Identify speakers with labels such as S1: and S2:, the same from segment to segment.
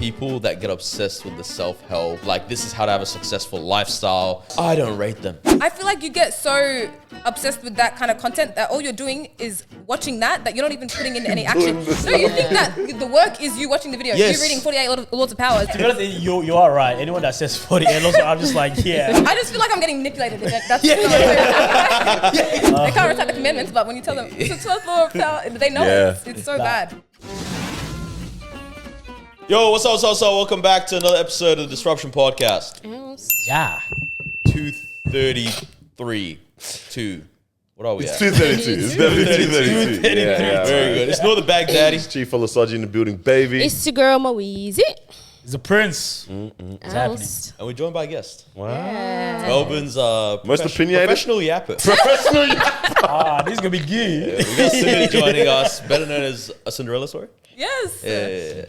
S1: people that get obsessed with the self-help, like this is how to have a successful lifestyle, I don't rate them.
S2: I feel like you get so obsessed with that kind of content that all you're doing is watching that you're not even putting in any action. No, you think that the work is you watching the video.
S1: Yes.
S2: You reading 48 Laws of Power.
S3: To be honest, you are right. Anyone that says 48 laws, I'm just like, yeah.
S2: I just feel like I'm getting manipulated. That's
S3: Yeah.
S2: They can't recite the commandments, but when you tell them it's a 12th law of power, they know it's so bad.
S1: Yo, what's up? Welcome back to another episode of the Disruption Podcast.
S3: Yeah.
S1: 233. What are we
S4: It's
S1: at?
S4: 232. It's definitely 232. Yeah.
S1: Very good. It's Northern Baghdadi.
S4: It's Chief Olasaji in the building, baby.
S5: It's your girl Moeezy.
S3: It's the Prince. It's happening.
S1: And we're joined by a guest.
S4: Wow.
S1: Melbourne's
S4: Most opinionated?
S1: professional yapper.
S4: Professional.
S3: This is going to be good.
S1: We got Sinit joining us, better known as a Cinderella story.
S2: Yes.
S1: Yeah.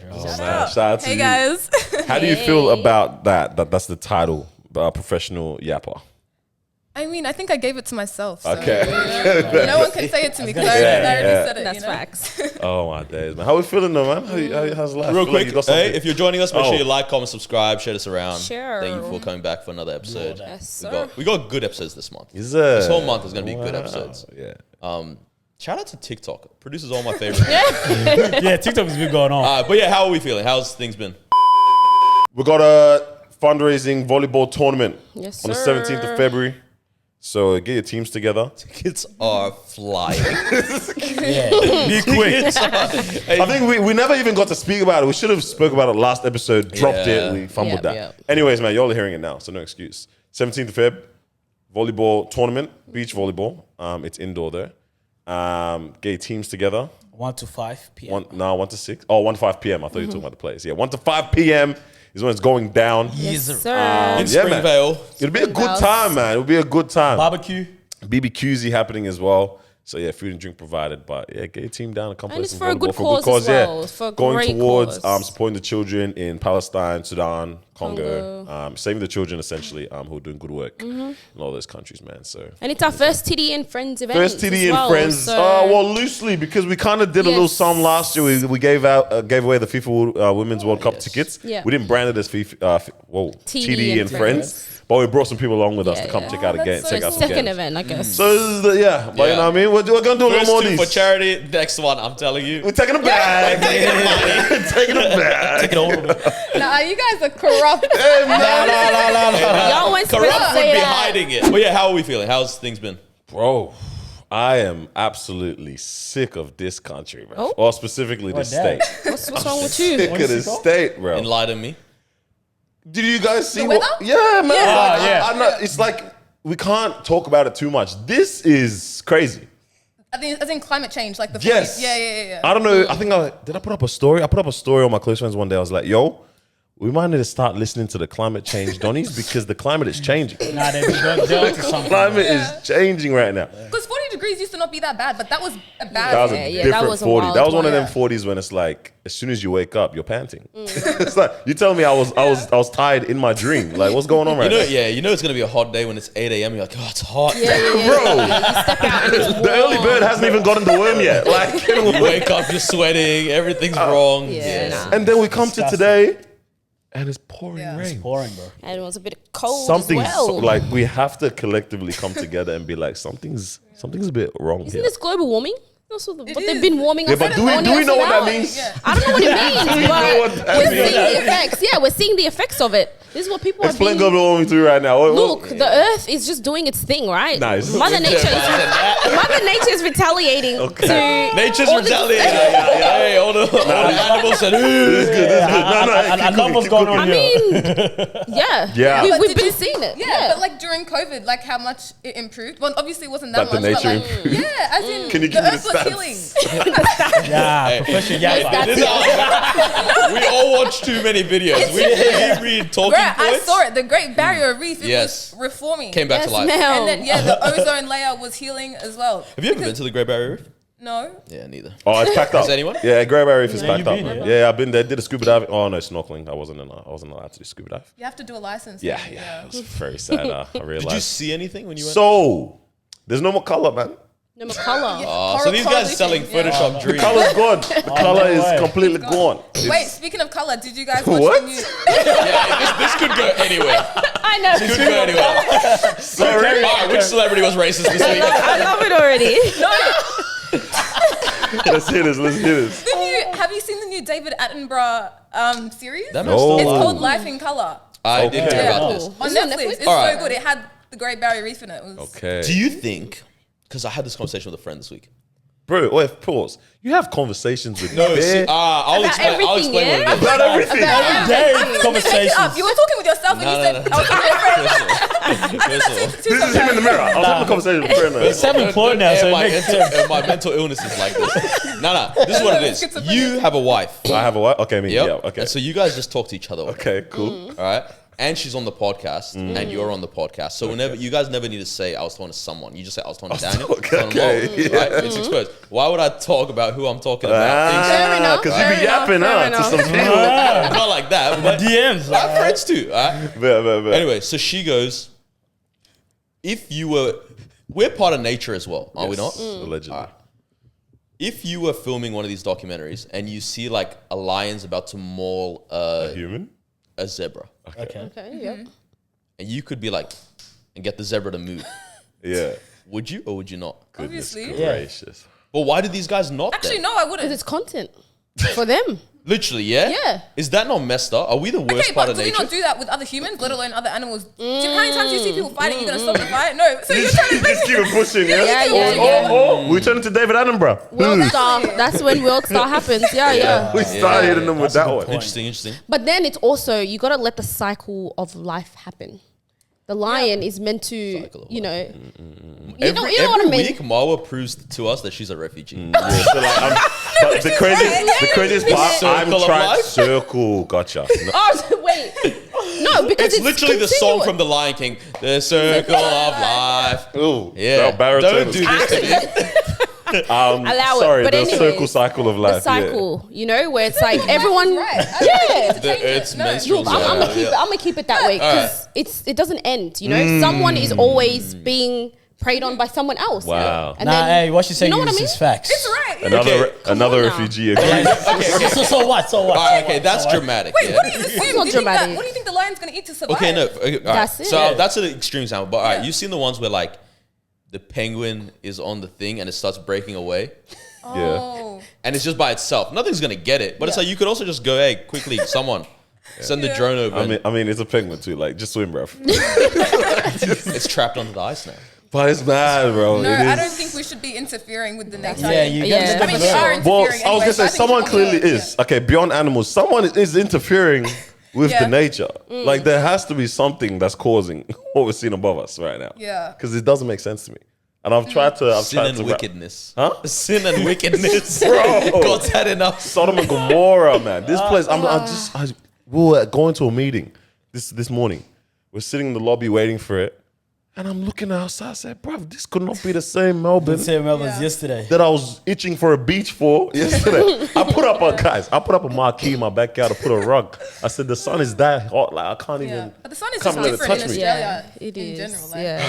S4: Shout out to
S2: Hey
S4: you.
S2: guys.
S4: How do you feel about that? That's the title, professional yapper.
S2: I mean, I think I gave it to myself. So
S4: Okay.
S2: no one can say it to me because I already said it.
S5: That's
S2: you know?
S5: facts.
S4: Oh my days, man. How we feeling though, man? How's life?
S1: Real
S4: Feel like
S1: quick,
S4: you got something?
S1: hey, if you're joining us, make sure
S4: Oh.
S1: you like, comment, subscribe, share this around.
S5: Sure.
S1: Thank you for coming back for another episode.
S5: Yes,
S1: We
S5: sir.
S1: got good episodes this month.
S4: Is
S1: This whole month is going to be good episodes.
S4: Yeah.
S1: Shout out to TikTok. Produces all my favorites.
S3: Yeah, TikTok has been going on.
S1: But yeah, how are we feeling? How's things been?
S4: We got a fundraising volleyball tournament
S5: Yes,
S4: on the
S5: sir.
S4: 17th of February. So get your teams together.
S1: Kids are flying.
S3: Yeah. Be quick.
S4: I think we never even got to speak about it. We should have spoke about it last episode, dropped
S1: Yeah.
S4: it, we fumbled
S5: Yep,
S4: that.
S5: yep.
S4: Anyways, man, y'all are hearing it now, so no excuse. 17th of Feb, volleyball tournament, beach volleyball. It's indoor there. Get your teams together.
S3: 1 to 5 p.m.
S4: 1 to 6. Oh, 1 to 5 p.m. I thought you were talking about the place. Yeah, 1 to 5 p.m. is when it's going down.
S5: Yes, sir.
S1: In
S4: Yeah, man.
S1: Springvale.
S4: It'll be a good
S5: House.
S4: time, man. It'll be a good time.
S3: Barbecue.
S4: BBQs happening as well. So yeah, food and drink provided, but yeah, get your team down and come
S5: And
S4: play
S5: it's
S4: some
S5: for a good
S4: volleyball
S5: cause as well. It's for a
S4: going
S5: great
S4: towards
S5: cause.
S4: supporting the children in Palestine, Sudan, Congo. Saving the children essentially who are doing good work in all those countries, man. So
S5: And it's our first TDE Friends event.
S4: first TDE
S5: as well,
S4: and friends.
S5: so-
S4: Well, loosely because we kind of did a little
S5: Yes.
S4: sum last year. We gave away the FIFA Women's World Cup tickets.
S5: Yeah.
S4: We didn't brand it as FIFA. TDE and friends. But we brought some people along with us to come
S5: Yeah.
S4: check out again.
S2: that's so
S4: Check out
S2: cool.
S4: some
S5: Second
S4: games.
S5: event, I guess.
S4: So this is but you know what I mean. We're gonna do a little
S1: First
S4: more of
S1: two
S4: these.
S1: for charity. Next one, I'm telling you.
S4: We're taking it back. Taking it back.
S3: Take it over.
S2: Nah, you guys are corrupt.
S5: Y'all went
S1: Corrupt
S5: supposed to
S1: would
S5: say
S1: be
S5: that.
S1: hiding it. But yeah, how are we feeling? How's things been?
S4: Bro, I am absolutely sick of this country, bro.
S5: Oh.
S4: Or specifically the
S3: What
S4: state.
S3: that?
S5: What's wrong with you?
S4: Sick
S3: What
S4: of
S3: is
S4: the
S3: it called?
S4: state, bro.
S1: Enlighten me.
S4: Did you guys see
S2: weather?
S4: what? Yeah, man.
S2: Yeah.
S4: Like,
S3: Yeah.
S4: I know, it's like we can't talk about it too much. This is crazy.
S2: I think as in climate change, like the
S4: Yes.
S2: Yeah.
S4: I don't know. I think did I put up a story? I put up a story on my close friends one day. I was like, yo, we might need to start listening to the climate change Donnies because the climate is changing.
S3: Nah, they're onto something.
S4: Climate is changing right now.
S2: Because 40 degrees used to not be that bad, but that was a bad.
S4: That was a
S5: Yeah, that
S4: different
S5: was a
S4: 40.
S5: wild
S4: That was one of
S5: one.
S4: them 40s when it's like, as soon as you wake up, you're panting. It's like you tell me I was tired in my dream. Like, what's going on right now?
S1: You know it's gonna be a hot day when it's 8 a.m. You're like, oh, it's hot.
S5: Yeah.
S4: Bro,
S5: You step out and it's warm.
S4: the early bird hasn't even gotten the worm yet. Like,
S1: You wake up, you're sweating, everything's wrong.
S5: Yeah, nah.
S4: and then we come to
S3: Disgusting.
S4: today, and it's pouring
S2: Yeah.
S4: rain.
S3: Boring, bro.
S5: And it was a bit cold
S4: Something's
S5: as well.
S4: like we have to collectively come together and be like, something's a bit wrong
S5: Isn't
S4: here.
S5: this global warming? That's what
S2: It
S5: they've
S2: is.
S5: been warming
S4: Yeah,
S5: us
S4: but
S5: up
S4: do we
S5: on
S4: know what that
S5: hours.
S4: means?
S2: Yeah.
S5: I don't know what it means,
S4: Do we know what
S5: but
S4: that
S5: we're
S4: means?
S5: seeing the effects. Yeah, we're seeing the effects of it. This is what people are
S4: Explain
S5: being...
S4: global warming to me right now.
S5: Look, the Earth is just doing its thing, right?
S4: Nice.
S5: Mother Nature is retaliating to
S1: Nature's
S5: all the-
S1: retaliating. Hey, all the animals said,
S4: This is good. This is good.
S3: I love what's going on
S5: I
S3: here.
S5: mean, yeah.
S4: Yeah.
S2: But
S5: We've
S2: did
S5: been
S2: you-
S5: seeing it.
S2: Yeah, but like during COVID, like how much it improved. Well, obviously it wasn't that
S4: That the
S2: much.
S4: nature
S2: but like,
S4: improved.
S2: yeah, as in
S4: Can you
S2: the
S4: give me the
S2: earth was
S4: stats?
S2: healing.
S3: Yeah, professional yapper.
S5: That's
S1: This is how- we all watch too many videos. We read talking
S2: Bruh, I
S1: points.
S2: saw it. The Great Barrier Reef, it
S1: Yes.
S2: was reforming.
S1: Came back
S5: Yes,
S1: to life.
S5: ma'am.
S2: And then the ozone layer was healing as well.
S1: Have you ever been to the Great Barrier Reef?
S2: No.
S1: Yeah, neither.
S4: Oh, it's packed up.
S1: Has anyone?
S4: Yeah, Great Barrier Reef is
S3: Yeah,
S4: packed
S3: you've
S4: up.
S3: been,
S4: Yeah, I've been there. Did a scuba diving. Oh no, snorkeling. I wasn't allowed to do scuba dive.
S2: You have to do a license.
S4: Yeah,
S2: thing,
S4: yeah. It was very sad. I realized.
S1: Did you see anything when you went?
S4: So there's no more color, man.
S5: No more color.
S1: So these guys selling Photoshop dreams.
S4: Color's gone. The color is
S3: way.
S4: completely gone.
S2: Wait, speaking of color, did you guys watch
S4: What?
S2: the new?
S1: Yeah, this could go anywhere.
S5: I know.
S1: Could go anywhere.
S4: Sorry.
S1: All right, which celebrity was racist this week?
S5: I love it already.
S4: Let's hear this. Let's hear this.
S2: Have you seen the new David Attenborough series?
S1: That
S2: It's
S1: man's still
S2: called
S1: on.
S2: Life in Color
S1: I did hear about this.
S2: on
S5: Is it on
S2: Netflix.
S5: Netflix?
S2: It's
S1: All right.
S2: so good. It had the Great Barrier Reef in it. It was
S4: Okay.
S1: Do you think? Because I had this conversation with a friend this week.
S4: Bro, wait, pause. You have conversations with
S1: No,
S4: bare-
S1: I'll
S5: About
S1: explain. I'll
S5: everything,
S1: explain
S5: yeah?
S1: what it is.
S4: About everything.
S3: Every day
S2: Make it
S3: conversations.
S2: up. You were talking with yourself and you said, I was talking to a friend.
S1: First of all,
S4: This is him in the mirror. I was having a conversation with a friend.
S3: It's self-employed now, so it makes sense.
S1: my mental illness is like this. No, this is what it is.
S2: Schizophrenia.
S1: You have a wife.
S4: I have a what? Okay, me.
S1: Yep.
S4: Yeah, okay.
S1: And so you guys just talk to each other.
S4: Okay, cool.
S1: All right. And she's on the podcast, and you're on the podcast. So whenever you guys never need to say I was talking to someone. You just say I was talking to Daniel.
S4: Okay,
S1: I was talking to Mo,
S4: yeah.
S1: right? It's exposed. Why would I talk about who I'm talking about?
S5: Fair enough,
S4: Because
S5: fair
S4: you be
S5: enough,
S4: yapping
S5: fair
S4: out to
S5: enough.
S4: some people.
S1: Not like that. But
S3: DMs.
S1: I have friends too. All right?
S4: Bet.
S1: Anyway, so she goes, if you were, we're part of nature as well, are we not?
S4: Allegedly.
S1: All right. If you were filming one of these documentaries and you see like a lion's about to maul
S4: Human?
S1: a zebra,
S3: Okay.
S5: Okay, yeah.
S1: and you could be like, and get the zebra to move,
S4: Yeah.
S1: would you or would you not?
S2: Obviously.
S4: Gracious.
S1: But why do these guys not?
S2: Actually,
S1: then?
S2: no, I
S5: Because
S2: wouldn't.
S5: it's content for them.
S1: Literally, yeah?
S5: Yeah.
S1: Is that not messed up? Are we the worst
S2: Okay,
S1: part
S2: but
S1: of
S2: do we
S1: nature?
S2: not do that with other humans, let alone other animals? Do you know how many times you see people fighting, you're going to stop the fight? No. So you're trying to
S4: Just keep it pushing, yeah?
S5: Yeah.
S4: We turn to David Attenborough.
S5: World Star. That's when World Star happens. Yeah.
S4: We started hitting them with
S3: That's a
S4: that
S3: good
S4: one.
S3: point.
S1: Interesting.
S5: But then it's also, you got to let the cycle of life happen. The lion is meant to,
S1: Cycle of
S5: you know,
S1: Every
S5: you know what I mean?
S1: week, Marwa proves to us that she's a refugee.
S4: Yeah, so like, but the craziest part, I'm
S1: Circle of
S4: trying
S1: life?
S4: circle. Gotcha. No,
S5: Oh, wait. No, because
S1: It's literally the song
S5: continuous.
S1: from The Lion King. The circle of life.
S4: ooh,
S1: Yeah.
S4: that baritone
S1: Don't do
S4: was-
S1: this to me.
S5: Allow it.
S4: Sorry,
S5: But
S4: the
S5: anyways,
S4: circle cycle of life.
S5: The cycle, you know, where it's like everyone.
S2: Right.
S5: Yeah.
S1: It's menstrual.
S5: Look, I'm gonna keep it that way because it doesn't end. You know, someone is always being preyed on by someone else.
S4: Wow.
S5: And
S3: Nah,
S5: then,
S3: hey, what she's saying
S5: you know what I
S3: is
S5: mean?
S3: just facts.
S2: It's right. Yeah.
S4: Another
S5: on now.
S4: refugee agrees.
S3: So what? So what?
S1: All right, okay, that's dramatic.
S2: Wait,
S1: yeah.
S2: what do you assume?
S5: not
S2: Do you think
S5: dramatic.
S2: what do you think the lion's going to eat to survive?
S1: Okay, no. Okay, all right.
S5: That's it.
S1: So
S5: Yeah.
S1: that's an extreme example. But all right, you've seen the ones where like the penguin is on the thing and it starts breaking away,
S2: Oh.
S1: and it's just by itself. Nothing's gonna get it. But it's like you could also just go, hey, quickly, someone. Send the drone over.
S4: I mean, it's a penguin too. Like, just swim, bro.
S1: It's trapped under the ice now.
S4: But it's mad, bro.
S2: No,
S4: It
S2: I
S4: is.
S2: don't think we should be interfering with the nature.
S3: Yeah, you
S5: Yeah.
S3: get
S2: I mean, we are interfering
S4: Well,
S2: anyway,
S4: I was gonna say
S2: but I think
S4: someone
S2: we
S4: clearly
S2: should-
S4: is. Okay, beyond animals, someone is interfering with
S2: Yeah.
S4: the nature. Like, there has to be something that's causing what we're seeing above us right now.
S2: Yeah.
S4: Because it doesn't make sense to me. And I've tried to.
S1: Sin and
S4: wrap-
S1: wickedness.
S4: Huh?
S1: Sin and wickedness.
S4: Bro.
S1: God's had enough.
S4: Sodom and Gomorrah, man. This place, we were going to a meeting this morning. We're sitting in the lobby waiting for it. And I'm looking outside. I said, bro, this could not be the same Melbourne
S3: Same Melbourne's yesterday.
S4: that I was itching for a beach for yesterday. I put up a marquee in my backyard to put a rug. I said, the sun is that hot. Like, I can't
S2: Yeah.
S4: even.
S2: But the sun is
S4: Can't
S2: just
S4: let it
S2: different in
S4: touch me.
S2: Australia
S5: Yeah, it
S2: in
S5: is.
S2: general. Like,
S5: Yeah.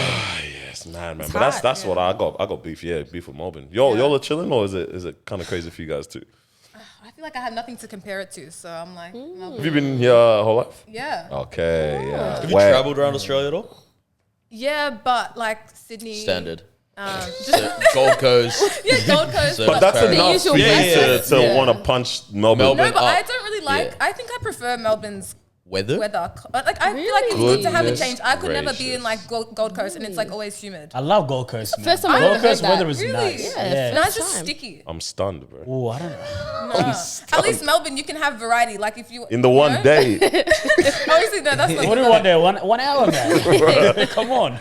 S4: Yes, man. But
S5: hot,
S4: that's what I got beef. Yeah, beef with Melbourne. Y'all are chilling, or is it kind of crazy for you guys too?
S2: I feel like I have nothing to compare it to, so I'm like, no.
S4: Have you been here whole life?
S2: Yeah.
S4: Okay, yeah.
S1: Have you
S4: Where?
S1: traveled around Australia at all?
S2: Yeah, but like Sydney.
S1: Standard.
S2: Just,
S1: Gold Coast.
S2: yeah, Gold Coast.
S1: So-
S4: But that's
S1: The
S4: enough
S5: usual
S4: for you
S5: places.
S4: to
S1: Yeah.
S4: want to punch Melbourne.
S1: Melbourne.
S2: no, but
S1: Oh,
S2: I don't really like.
S1: yeah.
S2: I think I prefer Melbourne's
S1: Weather?
S2: weather. Like I feel like it's good to have a
S4: Goodness
S2: change. I could never be
S4: gracious.
S2: in like Gold Coast and it's like always humid.
S3: I love Gold Coast. Man.
S5: First time I've
S3: Gold
S5: ever heard
S3: Coast
S5: that.
S3: weather is
S2: Really?
S3: nice.
S5: Yeah,
S3: Yeah.
S2: No, it's just
S5: time.
S2: sticky.
S4: I'm stunned, bro.
S3: Oh, I don't know.
S2: At least Melbourne, you can have variety. Like if you
S4: In the
S2: you
S4: one
S2: know?
S4: day,
S2: Obviously, no, that's not.
S3: What do you want there? 1 hour, man. Come on.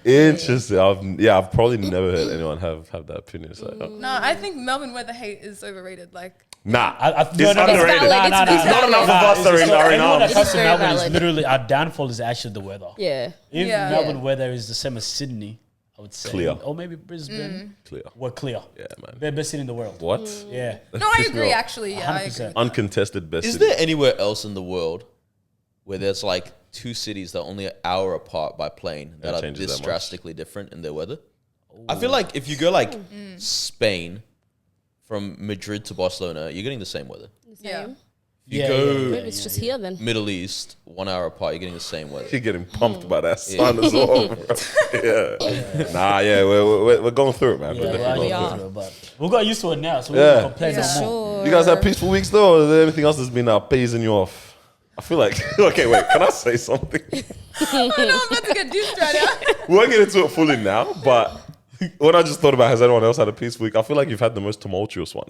S4: interesting. I've probably never heard anyone have that opinion. So,
S2: No, I think Melbourne weather hate is overrated. Like
S4: nah,
S3: It's
S4: it's underrated.
S5: valid. It's
S4: Not enough of us are in
S3: Everyone that
S4: arms.
S3: comes to
S5: very
S3: Melbourne is
S5: valid.
S3: literally, our downfall is actually the weather.
S5: Yeah.
S3: If
S2: Yeah.
S3: Melbourne weather is the same as Sydney, I would say.
S4: Clear.
S3: Or maybe Brisbane.
S4: Clear.
S3: We're clear.
S4: Yeah, man.
S3: They're best city in the world.
S4: What?
S3: Yeah.
S2: no, I
S4: Piss me
S2: agree.
S4: off.
S2: Actually, yeah, I agree.
S3: 100%.
S4: Uncontested best.
S1: Is
S4: city.
S1: there anywhere else in the world where there's like two cities that are only an hour apart by plane that are
S4: changes that
S1: this
S4: much.
S1: drastically different in their weather? I feel like if you go like Spain from Madrid to Barcelona, you're getting the same weather.
S2: Yeah.
S1: You go
S5: Maybe it's just here then.
S1: Middle East, 1 hour apart, you're getting the same weather.
S4: You're getting pumped by that sun as well, bro. Nah, we're going through it, man. We're definitely going through it.
S3: But we got used to it now, so we
S4: Yeah.
S3: don't complain no more.
S2: Sure.
S4: You guys have peaceful weeks though, or is there anything else that's been pacing you off? I feel like, okay, wait, can I say something?
S2: I know I'm about to get duped right now.
S4: We won't get into it fully now, but what I just thought about, has anyone else had a peaceful week? I feel like you've had the most tumultuous one.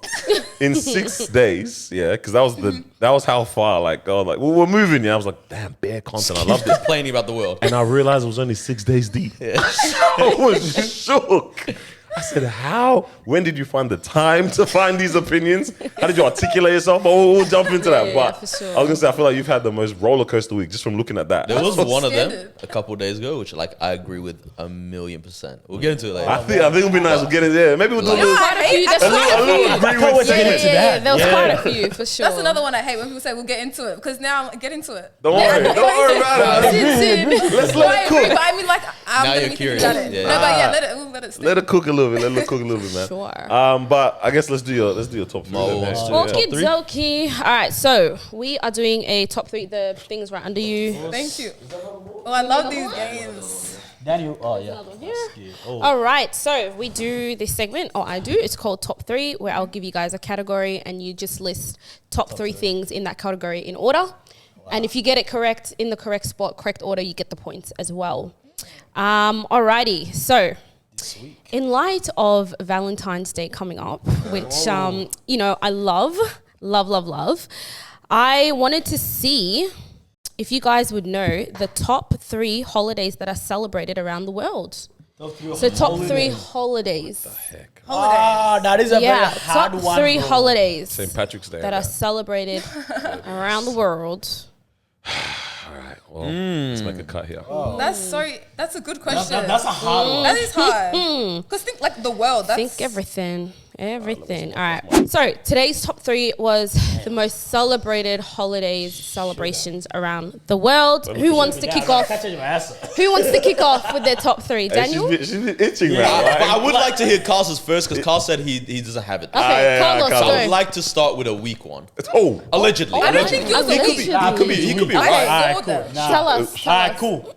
S4: In 6 days, yeah, because that was how far, like, God, like, we're moving, yeah. I was like, damn, bare content, I love this.
S1: Complaining about the world.
S4: And I realized it was only 6 days deep. I was shook. I said, how? When did you find the time to find these opinions? How did you articulate yourself? Oh, we'll jump into that.
S5: Yeah,
S4: But
S5: for sure.
S4: I was going to say, I feel like you've had the most roller coaster week just from looking at that.
S1: There was one of them
S2: Standard.
S1: a couple of days ago, which like I agree with 1,000,000%. We'll get into it later.
S4: I think it'll be nice. We'll get it there. Maybe we'll do a little.
S5: Quite a few. There's
S4: A little
S5: quite a few.
S4: agree
S3: I can't wait
S4: with
S3: to get
S4: Sinit.
S3: into that.
S5: There was quite a few for sure.
S2: That's another one I hate when people say we'll get into it because now I'm get into it.
S4: Don't worry. Don't worry about it. Let's
S2: No, I
S4: let it
S2: agree,
S4: cook.
S2: but I mean like I'm
S1: Now
S2: gonna
S1: you're
S2: be
S1: curious.
S2: thinking about it.
S1: Yeah.
S2: No, but yeah, let it stay.
S4: Let it cook a little bit. Let it cook a little bit, man.
S5: Sure.
S4: But I guess let's do your top three.
S1: Mo
S4: then,
S1: wants
S4: man.
S1: to-
S5: Okie
S1: Top three?
S5: dokie. All right, so we are doing a top 3. The things right under you.
S2: Thank you. Oh, I love these games.
S3: Daniel, oh yeah.
S5: Another one
S3: That's
S5: here.
S3: good. Oh,
S5: All right, so we do this segment, or I do. It's called Top 3, where I'll give you guys a category and you just list top 3 things in that category in order. And if you get it correct in the correct spot, correct order, you get the points as well. Alrighty, so in light of Valentine's Day coming up, which you know I love, I wanted to see if you guys would know the top 3 holidays that are celebrated around the world. So top 3 holidays.
S3: Ah, that is a
S5: Yeah,
S3: very hard
S5: top
S3: one.
S5: 3
S3: bro.
S5: holidays
S4: St. Patrick's Day.
S5: that are celebrated around the world.
S4: All right. Well, let's make a cut here.
S2: That's a good question.
S3: That's a hard one.
S2: That is hard. Because think like the world. That's
S5: Think everything. All right. So today's top 3 was the most celebrated holidays, celebrations around the world. Who wants to kick off?
S3: Catching your ass up.
S5: Who wants to kick off with their top 3? Daniel?
S4: She's been itching,
S3: Yeah.
S4: man.
S1: But
S4: Right?
S1: I would like to hear Carl's first because Carl said he doesn't have it.
S5: Okay, Carlos,
S1: So I would
S5: go.
S1: like to start with a weak one.
S4: Oh,
S1: Allegedly.
S2: I don't think yours
S1: He
S2: are
S1: could
S2: weak.
S1: be. He could be
S2: Okay.
S1: right.
S3: Alright,
S2: go
S3: cool.
S2: with
S3: Nah.
S5: Tell us.
S3: Alright, cool.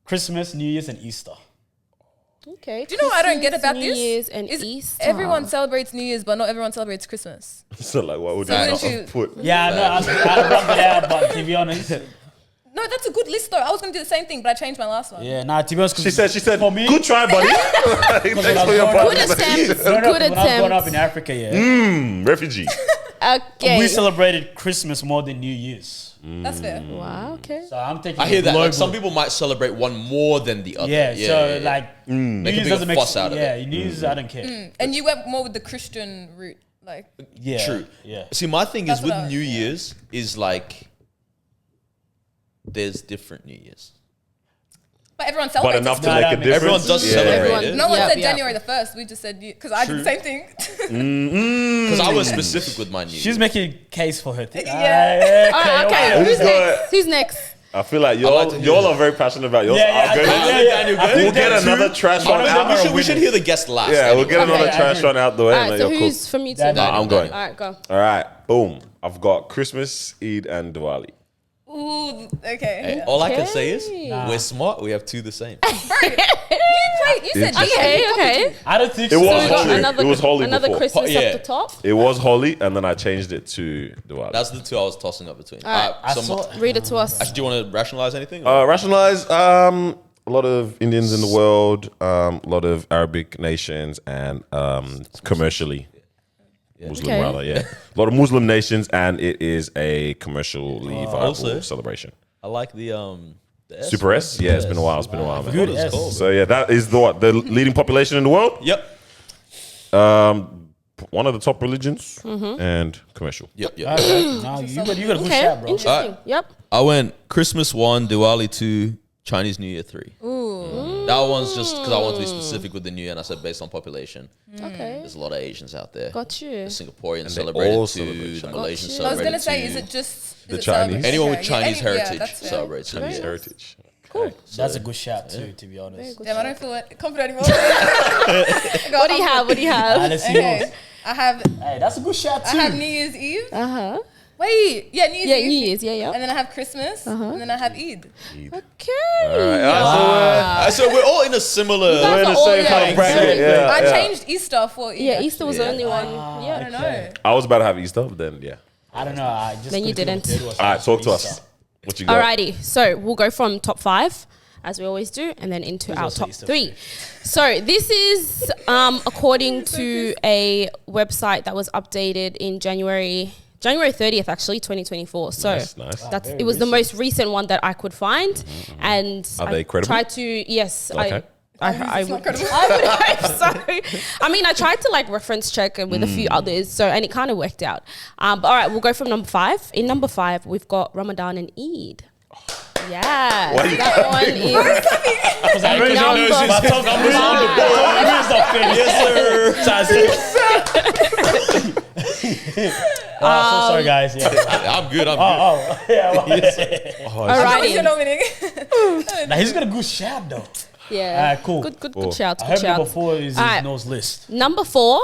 S3: Christmas, New Year's, and Easter.
S5: Okay.
S2: Do you know what I don't get about
S5: New
S2: this?
S5: Year's and
S2: Is
S5: Easter.
S2: everyone celebrates New Year's, but not everyone celebrates Christmas.
S4: so like, what would
S2: So
S4: you
S2: wouldn't
S4: not
S2: you-
S4: have put?
S3: Yeah, no, I rubbed it out, but to be honest,
S2: No, that's a good list though. I was gonna do the same thing, but I changed my last one.
S3: yeah, nah, to be honest, 'cause
S4: She said,
S3: for me,
S4: good try, buddy. Thanks for your
S3: Good
S5: Good attempt.
S3: growing up-
S5: Good
S3: when I was growing up in
S5: attempt.
S3: Africa, yeah,
S4: refugee.
S5: Okay.
S3: we celebrated Christmas more than New Year's.
S2: That's fair.
S5: Wow, okay.
S3: So I'm thinking.
S1: I hear that. Like,
S3: global.
S1: some people might celebrate one more than the other.
S3: Yeah, so like New
S1: Make a
S3: Year's
S1: bigger
S3: doesn't make
S1: fuss out of
S3: yeah,
S1: it.
S3: New Year's I don't care.
S2: And you went more with the Christian route, like
S3: Yeah,
S1: True.
S3: Yeah,
S1: See, my thing
S2: That's
S1: is with
S2: what I-
S1: New Year's is like there's different New Year's.
S2: but everyone
S4: But
S2: celebrates.
S4: enough to
S3: No,
S4: make
S3: no,
S4: a
S3: I mean,
S4: difference.
S1: everyone does celebrate
S5: Everyone-
S1: it.
S2: No one
S5: Yep,
S2: said
S5: yep.
S2: January the 1st. We just said because I did the same thing.
S1: Because I was specific with my New
S3: she's
S1: Year's.
S3: making a case for her thing.
S2: Yeah.
S5: All right, okay.
S4: Who's
S5: Who's
S4: got
S5: next? Who's next?
S4: I feel like
S1: like to hear
S4: y'all
S1: that.
S4: are very passionate about yours.
S3: Yeah, yeah,
S4: I'll go-
S3: Daniel,
S4: We'll
S3: think
S4: get
S3: that too.
S4: another trash one
S3: I
S4: out.
S3: don't know.
S1: We should hear the guest last.
S4: Yeah, we'll get
S5: Okay,
S4: another
S5: I
S4: trash
S3: agree.
S4: one out the way.
S5: All
S4: and
S5: right,
S4: then
S5: so
S4: you're
S5: who's from you two?
S3: Daniel.
S4: I'm going.
S5: All right, go.
S4: All right, boom. I've got Christmas, Eid, and Diwali.
S2: Ooh, okay.
S1: Hey, all I can say is
S5: Okay.
S1: we're smart. We have 2 the same.
S2: You said
S5: Okay, okay.
S3: I don't think
S4: It
S3: so.
S4: was
S5: So we got
S4: holy.
S5: another,
S4: It was holy
S5: another
S4: before.
S5: Christmas
S1: Yeah.
S5: up the top.
S4: It was holy, and then I changed it to Diwali.
S1: That's the 2 I was tossing up between.
S5: right.
S3: I
S1: So
S3: saw.
S5: Read it to us.
S1: actually, do you want to rationalize anything?
S4: Rationalize. A lot of Indians in the world, a lot of Arabic nations, and commercially. Muslim
S5: Okay.
S4: rather, yeah. A lot of Muslim nations, and it is a commercially viable
S1: Also-
S4: celebration.
S1: I like the S.
S4: Super S? Yeah, it's been a while. It's been a while, man.
S3: Good
S1: What is it
S3: S.
S1: called?
S4: So yeah, that is the leading population in the world.
S1: Yep.
S4: One of the top religions and commercial.
S1: Yep. Yep.
S3: Okay. No, you got a good
S5: Okay,
S3: shot, bro.
S5: interesting. Yep.
S1: I went Christmas 1, Diwali 2, Chinese New Year 3. That one's just because I want to be specific with the New Year, and I said based on population.
S5: Okay.
S1: There's a lot of Asians out there.
S5: Got you.
S1: The Singaporeans
S4: they
S1: celebrate
S4: all
S1: it too.
S4: celebrate
S1: The
S4: Chinese.
S1: Malaysians
S5: Gotcha.
S1: celebrate
S2: I was gonna
S1: it
S2: say,
S1: too.
S2: is it just
S4: The
S2: is it
S4: Chinese?
S2: celebrate-
S1: Anyone with
S2: Okay,
S1: Chinese
S2: yeah,
S1: heritage
S2: that's fair.
S1: celebrates New
S4: Chinese
S1: Year.
S4: heritage.
S5: Cool.
S3: That's a good shout too, to be honest.
S2: Damn, I don't feel confident anymore.
S5: What do you have? What do you have?
S3: Let's see yours.
S2: Okay. I have
S3: Hey, that's a good shout
S2: I
S3: too.
S2: have New Year's Eve.
S5: Uh-huh.
S2: Wait, yeah, New Year's
S5: Yeah,
S2: Eve.
S5: New Year's. Yeah.
S2: And then I have Christmas. And then I have Eid.
S5: Okay.
S1: So we're all in a similar.
S5: You guys
S4: We're in
S5: are
S4: the
S5: all,
S4: same kind
S5: yeah,
S4: of bracket.
S5: very
S4: Yeah,
S2: I
S4: yeah.
S2: changed Easter for Eid.
S5: Yeah, Easter was the only one.
S2: I
S5: Yeah.
S2: don't know.
S4: I was about to have Easter, but then yeah.
S3: I don't know. I just
S5: Then you
S3: couldn't
S5: didn't.
S3: figure out
S4: All right, talk to
S3: Easter.
S4: us. What you got?
S5: Alrighty, so we'll go from top 5, as we always do, and then into our
S3: also
S5: top
S3: Easter
S5: 3. So this is according to a website that was updated in January 30th, actually, 2024. So
S4: Nice.
S5: that's it was the most recent one that I could find, and
S4: Are
S5: I
S4: they credible?
S5: tried to yes.
S4: Okay.
S5: I
S2: It's not
S5: would,
S2: credible.
S5: I would hope so. I mean, I tried to like reference check with a few others, so and it kind of worked out. But all right, we'll go from number 5. In number 5, we've got Ramadan and Eid. Yeah,
S4: Why you
S5: that one is
S3: Because I already
S5: Number
S3: know my top numbers on the board. Yes, sir. So sorry, guys. Yeah.
S1: I'm good. I'm good.
S3: Oh, yeah. Well,
S2: That was your
S5: alrighty.
S2: nominating.
S3: Now he's got a good shout though.
S5: Yeah,
S3: Alright, cool.
S5: Good shout.
S3: I
S5: Good
S3: heard number
S5: shout.
S3: 4 is
S5: Alright.
S3: his nose list.
S5: Number 4,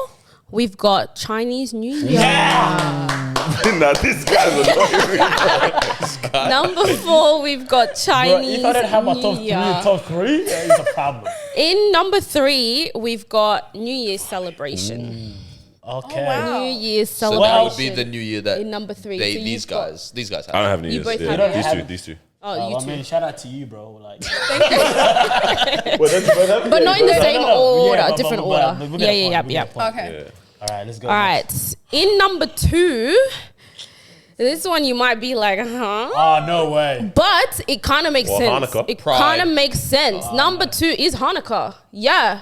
S5: we've got Chinese New Year.
S4: Now this guy's annoying.
S5: Number 4, we've got
S3: Bro,
S5: Chinese
S3: if I didn't have my top 3,
S5: New Year.
S3: top 3, it's a problem.
S5: In number 3, we've got New Year's celebration.
S3: Okay.
S2: wow.
S5: New Year's
S1: So
S5: celebration.
S1: that would be the new year that
S5: in number 3.
S1: they,
S5: So
S1: these
S5: you've got-
S1: guys have.
S4: I don't have any
S5: You
S4: use.
S5: both
S4: Yeah.
S5: have
S3: it?
S4: These two.
S5: Oh, you
S3: I
S5: too.
S3: mean, shout out to you, bro. Like,
S5: But not in the same order,
S3: Yeah, but-
S5: different
S3: but-
S5: order.
S3: but we
S5: Yeah,
S3: get a
S5: yeah,
S3: point,
S5: yeah,
S3: we get a
S5: yeah.
S3: point.
S2: Okay.
S3: All right, let's go.
S5: All right. In number 2, this one you might be like, huh?
S3: Oh, no way.
S5: But it kind of makes
S4: Well,
S5: sense.
S4: Hanukkah.
S5: It
S1: Pride.
S5: kind of makes sense. Number 2 is Hanukkah. Yeah.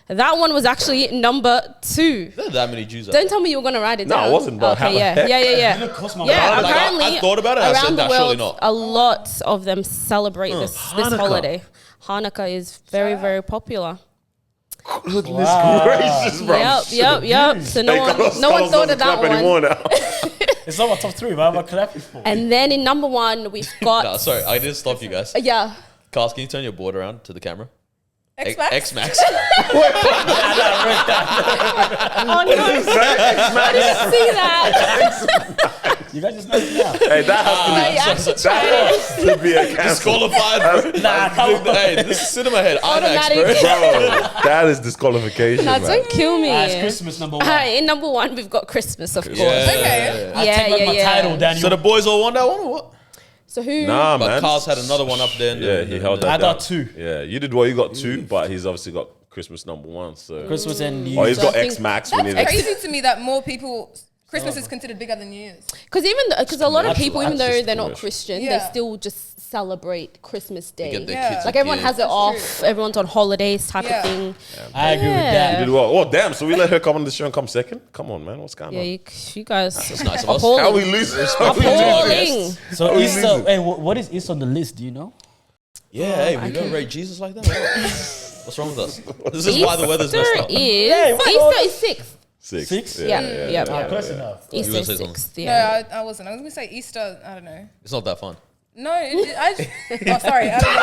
S5: That one was actually number 2.
S1: There are that many Jews out
S5: Don't tell me you were gonna write it
S4: No,
S5: down.
S4: I wasn't, but
S5: Okay,
S4: how the
S5: yeah,
S4: heck?
S5: yeah.
S3: Didn't cost my
S5: Yeah,
S3: mind.
S1: Like,
S5: apparently
S1: I thought about it, I
S5: around
S1: said,
S5: the
S1: nah,
S5: world,
S1: surely not.
S5: a lot of them celebrate this
S4: Hanukkah.
S5: holiday. Hanukkah is very, very popular.
S4: Goodness gracious, bro.
S5: Yep. So no one thought of that one.
S4: Anymore now.
S3: It's not my top 3, but I'm a clap for.
S5: And then in number 1, we've got
S1: No, sorry, I did stop you guys.
S5: yeah.
S1: Carl, can you turn your board around to the camera?
S2: X-Max?
S1: X-Max.
S5: Oh no! I didn't see that.
S3: You guys just know it now.
S4: Hey, that
S5: I
S4: has
S5: actually tried it.
S4: to be a cancel.
S1: Disqualified, bro.
S3: Nah, come on.
S1: Hey, this is Cinema Head. IMAX,
S5: Automatic.
S1: bro.
S4: Bro, that is disqualification,
S5: No,
S4: man.
S5: don't kill me.
S3: It's Christmas number 1.
S5: In number 1, we've got Christmas, of course.
S2: Okay.
S3: I take back my title, Daniel.
S1: So the boys all won that one or what?
S5: So who?
S4: Nah,
S1: But
S4: man.
S1: Carl's had another one up there.
S4: Yeah, he held that
S3: I
S4: down.
S3: got 2.
S4: Yeah, you did well. You got 2, but he's obviously got Christmas number 1. So.
S3: Christmas and New
S4: Oh, he's
S3: Year's.
S4: got
S5: So I think
S4: X Max. We need
S2: That's
S4: X.
S2: crazy to me that more people Christmas is considered bigger than New Year's.
S5: Because a lot of
S3: That's-
S5: people, even
S4: that's
S5: though
S4: just
S5: they're not
S4: foolish.
S5: Christian,
S2: Yeah.
S5: they still just celebrate Christmas Day.
S1: Get their
S2: Yeah.
S1: kids
S5: Like
S1: a
S5: everyone
S1: gift.
S5: has it off. Everyone's on holidays type
S2: Yeah.
S5: of thing.
S3: I agree with
S4: You
S3: that.
S4: did well. Oh, damn. So we let her come on the show and come second? Come on, man. What's going
S5: Yeah,
S4: on?
S5: you guys.
S1: That's nice of us.
S4: How we
S5: Appalling.
S4: lose?
S5: Appalling.
S3: So Easter, hey, what is Easter on the list? Do you know?
S1: Yeah, hey, we don't rate Jesus like that. What's wrong with us? This is why the weather's messed
S5: Easter
S1: up.
S5: is Easter is 6th.
S3: 6?
S5: Yeah.
S3: Close enough.
S1: You
S5: Easter
S1: gonna
S5: is
S1: say something?
S5: 6th.
S2: No,
S5: Yeah.
S2: I wasn't. I was gonna say Easter. I don't know.
S1: It's not that fun.
S2: No, oh sorry. I don't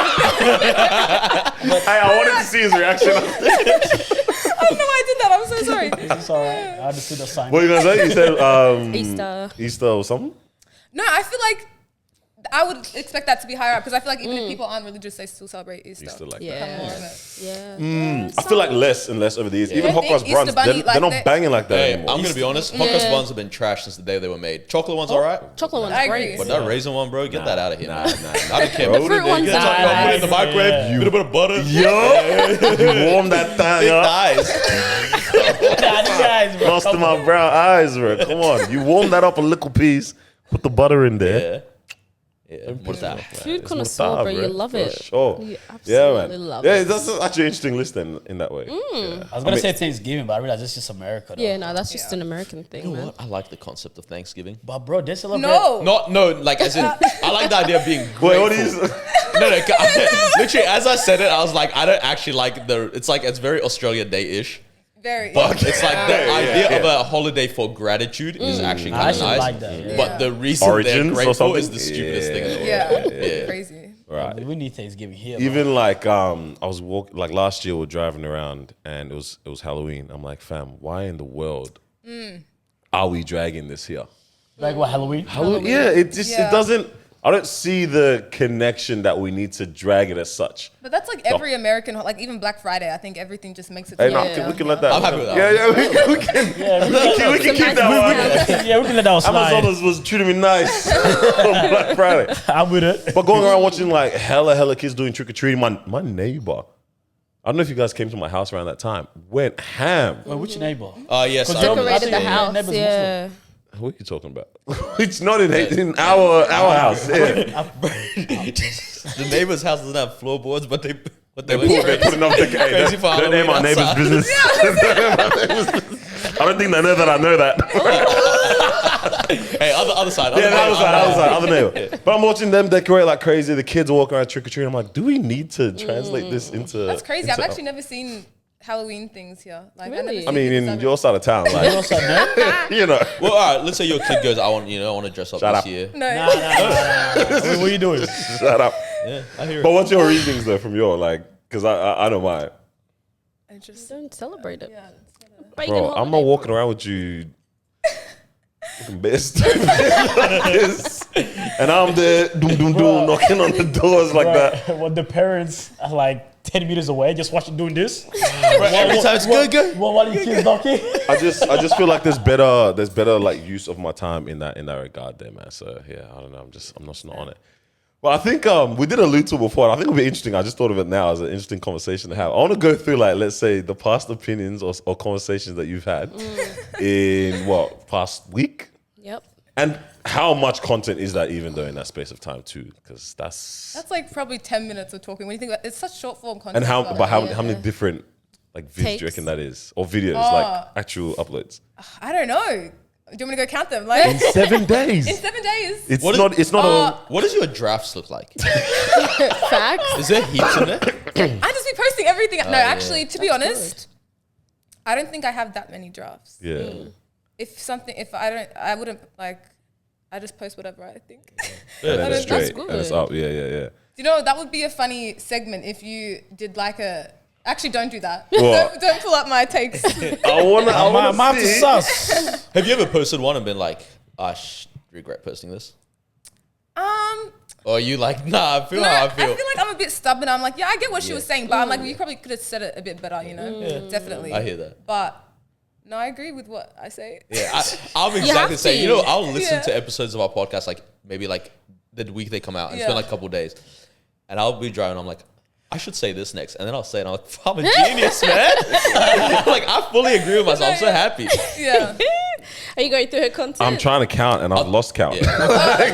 S2: know.
S4: Hey, I wanted to see his reaction.
S2: I don't know why I did that. I'm so sorry.
S3: It's all right. I understood the sign.
S4: What are you going to say? You said
S5: Easter.
S4: Easter or something?
S2: No, I feel like I would expect that to be higher up because I feel like even if people aren't religious, they still celebrate Easter.
S4: Easter like that.
S5: Yeah.
S2: Yeah.
S5: Yeah.
S4: I feel like less and less over the years. Even
S2: I think
S4: Hokka's
S2: Easter
S4: buns,
S2: Bunny,
S4: they're
S2: like,
S4: not
S2: they-
S4: banging like that
S1: Hey,
S4: anymore.
S1: I'm gonna be honest. Hokka's buns have been trashed since the day they were made. Chocolate one's alright,
S5: Chocolate one's
S2: I
S5: great.
S2: agree.
S1: but that raisin one, bro, get that out of here.
S4: Nah,
S1: man.
S4: nah.
S1: I don't care.
S4: Bro,
S1: Bro,
S5: fruit one's
S1: put it
S5: nice.
S1: in the microwave.
S3: Yeah.
S1: Put a bit of butter.
S4: Yo, you warm that thing
S1: Big
S4: up.
S1: thighs.
S3: Nah, these guys, bro.
S4: Lost in my brown eyes, bro. Come on. You warm that up a little piece. Put the butter in there.
S1: Yeah. Yeah, put that.
S5: Food
S4: It's
S5: connoisseur,
S4: mustard,
S5: bro. You love
S4: For
S5: it.
S4: Sure.
S5: You
S4: Yeah,
S5: absolutely
S4: man.
S5: love
S4: Yeah,
S5: it.
S4: that's actually an interesting list then, in that way. Yeah.
S3: I was going to say Thanksgiving, but I realized it's just America, though.
S5: Yeah, no, that's just an American thing,
S1: You know
S5: man.
S1: what? I like the concept of Thanksgiving.
S3: But, bro, they celebrate.
S2: No.
S1: No, like as in, I like the idea of being grateful.
S4: Wait, what do you
S1: No, literally, as I said it, I was like, I don't actually like it's like, it's very Australia Day-ish.
S2: Very.
S1: But it's like the
S4: Yeah,
S1: idea
S4: yeah.
S1: of a holiday for gratitude is actually
S3: I
S1: kind of
S3: actually
S1: nice.
S3: like that, yeah.
S1: But the reason
S4: Origins
S1: they're
S4: or
S1: grateful
S4: something?
S1: is the stupidest thing in the world.
S2: yeah.
S1: Yeah.
S2: Crazy.
S4: Right.
S3: We need Thanksgiving here.
S4: Even like I was walking like last year we were driving around and it was Halloween. I'm like, fam, why in the world are we dragging this here?
S3: Like what, Halloween?
S4: Yeah, it doesn't. I don't see the connection that we need to drag it as such.
S2: But that's like every American, like even Black Friday. I think everything just makes it.
S4: Hey, no, we can let that.
S1: I'm happy with that.
S4: Yeah, we can keep that one.
S3: Yeah, we can let that one slide.
S4: Amazon was treating me nice on Black Friday.
S3: I'm with it.
S4: But going around watching like hella kids doing trick or treating, my neighbor. I don't know if you guys came to my house around that time. Went ham.
S3: Wait, which neighbor?
S1: Yes.
S5: Decorated the house.
S3: neighbor's
S5: Yeah.
S4: What are you talking about? It's not in our house. Yeah.
S1: The neighbor's house doesn't have floorboards, but they
S4: They're putting up the
S1: Crazy for
S4: don't name our
S1: Halloween
S4: neighbor's
S1: outside.
S4: business. I don't think they know that I know that.
S1: Hey, other side.
S4: Yeah, other neighbor. But I'm watching them decorate like crazy. The kids are walking around trick or treating. I'm like, do we need to translate this into?
S2: That's crazy. I've
S4: into-
S2: actually never seen Halloween things here. Like,
S5: Really?
S4: I mean, in your side of town, like you know.
S1: Well, all right. Let's say your kid goes, I want to dress up
S4: Shut
S1: this
S4: up.
S1: year.
S2: No.
S3: Wait, what are you doing?
S4: Shut up.
S1: Yeah, I hear
S4: But
S1: it.
S4: what's your reasonings though from your like? Because I know mine.
S2: Interesting.
S5: Don't celebrate it.
S2: Yeah.
S4: Bro, I'm not walking around with you looking best like this. And I'm there doom knocking on the doors like that.
S3: When the parents are like 10 meters away, just watching doing this.
S1: Every time it's go.
S3: While your kids knocking.
S4: I just feel like there's better like use of my time in that regard there, man. So yeah, I don't know. I'm just not on it. Well, I think we did allude to it before. And I think it'll be interesting. I just thought of it now as an interesting conversation to have. I want to go through like, let's say, the past opinions or conversations that you've had in past week,
S5: Yep.
S4: and how much content is that even though in that space of time too? Because that's
S2: like probably 10 minutes of talking. When you think about it's such short form content.
S4: and how
S2: as well.
S4: but how many different like vids do you
S5: Takes.
S4: reckon that is, or videos like actual uploads
S2: I don't know. Do you want me to go count them? Like
S4: in 7 days?
S2: in 7 days.
S4: It's
S1: What
S4: not. It's not a.
S1: What does your drafts look like?
S5: Facts.
S1: Is there heaps in there?
S2: I just be posting everything. No, actually, to be honest, I don't think I have that many drafts.
S4: Yeah.
S2: If I wouldn't like. I just post whatever I think.
S4: And then
S2: That
S4: it's
S2: is-
S4: straight.
S5: good.
S4: And it's up. Yeah.
S2: Do you know that would be a funny segment if you did like a. Actually, don't do that.
S4: What?
S2: Don't pull up my takes.
S4: I wanna
S3: I'm after
S4: see.
S3: sus.
S1: Have you ever posted one and been like, I regret posting this? Or are you like, nah, I feel
S2: No,
S1: how I
S2: I
S1: feel.
S2: feel like I'm a bit stubborn. I'm like, yeah, I get what she was saying, but I'm like, you probably could have said it a bit better, you know? Definitely.
S1: I hear that.
S2: But no, I agree with what I say.
S1: Yeah, I'm exactly
S5: have
S1: the same.
S5: to.
S1: I'll listen
S2: Yeah.
S1: to episodes of our podcast like maybe like the week they come out. It's been
S2: Yeah.
S1: like a couple of days. And I'll be driving, I'm like, I should say this next. And then I'll say it, and I'm like, I'm a genius, man. Like, I fully agree with myself. I'm so happy.
S2: Yeah.
S5: Are you going through her content?
S4: I'm trying to count and I've lost count.
S1: Yeah.
S5: I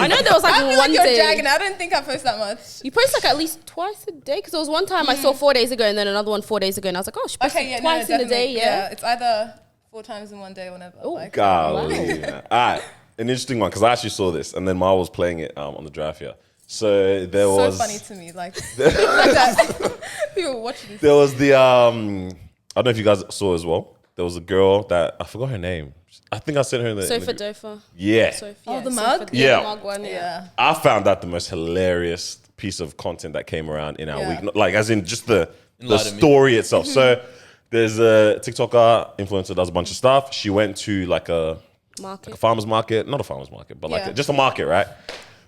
S5: know there was like
S2: I feel
S5: one
S2: like you're
S5: day.
S2: dragging. I don't think I post that much.
S5: You post like at least twice a day because there was one time I saw 4 days ago and then another one 4 days ago and I was like, oh, she posted
S2: Okay, yeah,
S5: twice in a day,
S2: definitely.
S5: yeah.
S2: It's either 4 times in one day or whatever. Like,
S4: Golly. All right. An interesting one because I actually saw this and then Mar was playing it on the draft here. So there
S2: so
S4: was
S2: funny to me. Like, like that. People watching this.
S4: there was the I don't know if you guys saw as well. There was a girl that I forgot her name. I think I sent her in the
S5: Sofa Dofa.
S4: yeah.
S5: Sophie,
S2: Oh, the
S5: Sofa-
S2: mug?
S4: Yeah.
S5: the mug one, yeah.
S2: Yeah.
S4: I found that the most hilarious piece of content that came around in our
S2: Yeah.
S4: week. Like, as in just the
S1: Enlighten me.
S4: story itself. So, there's a TikToker influencer does a bunch of stuff. She went to like a
S5: Market.
S4: farmer's market, not a farmer's market, but
S2: Yeah.
S4: just a market, right?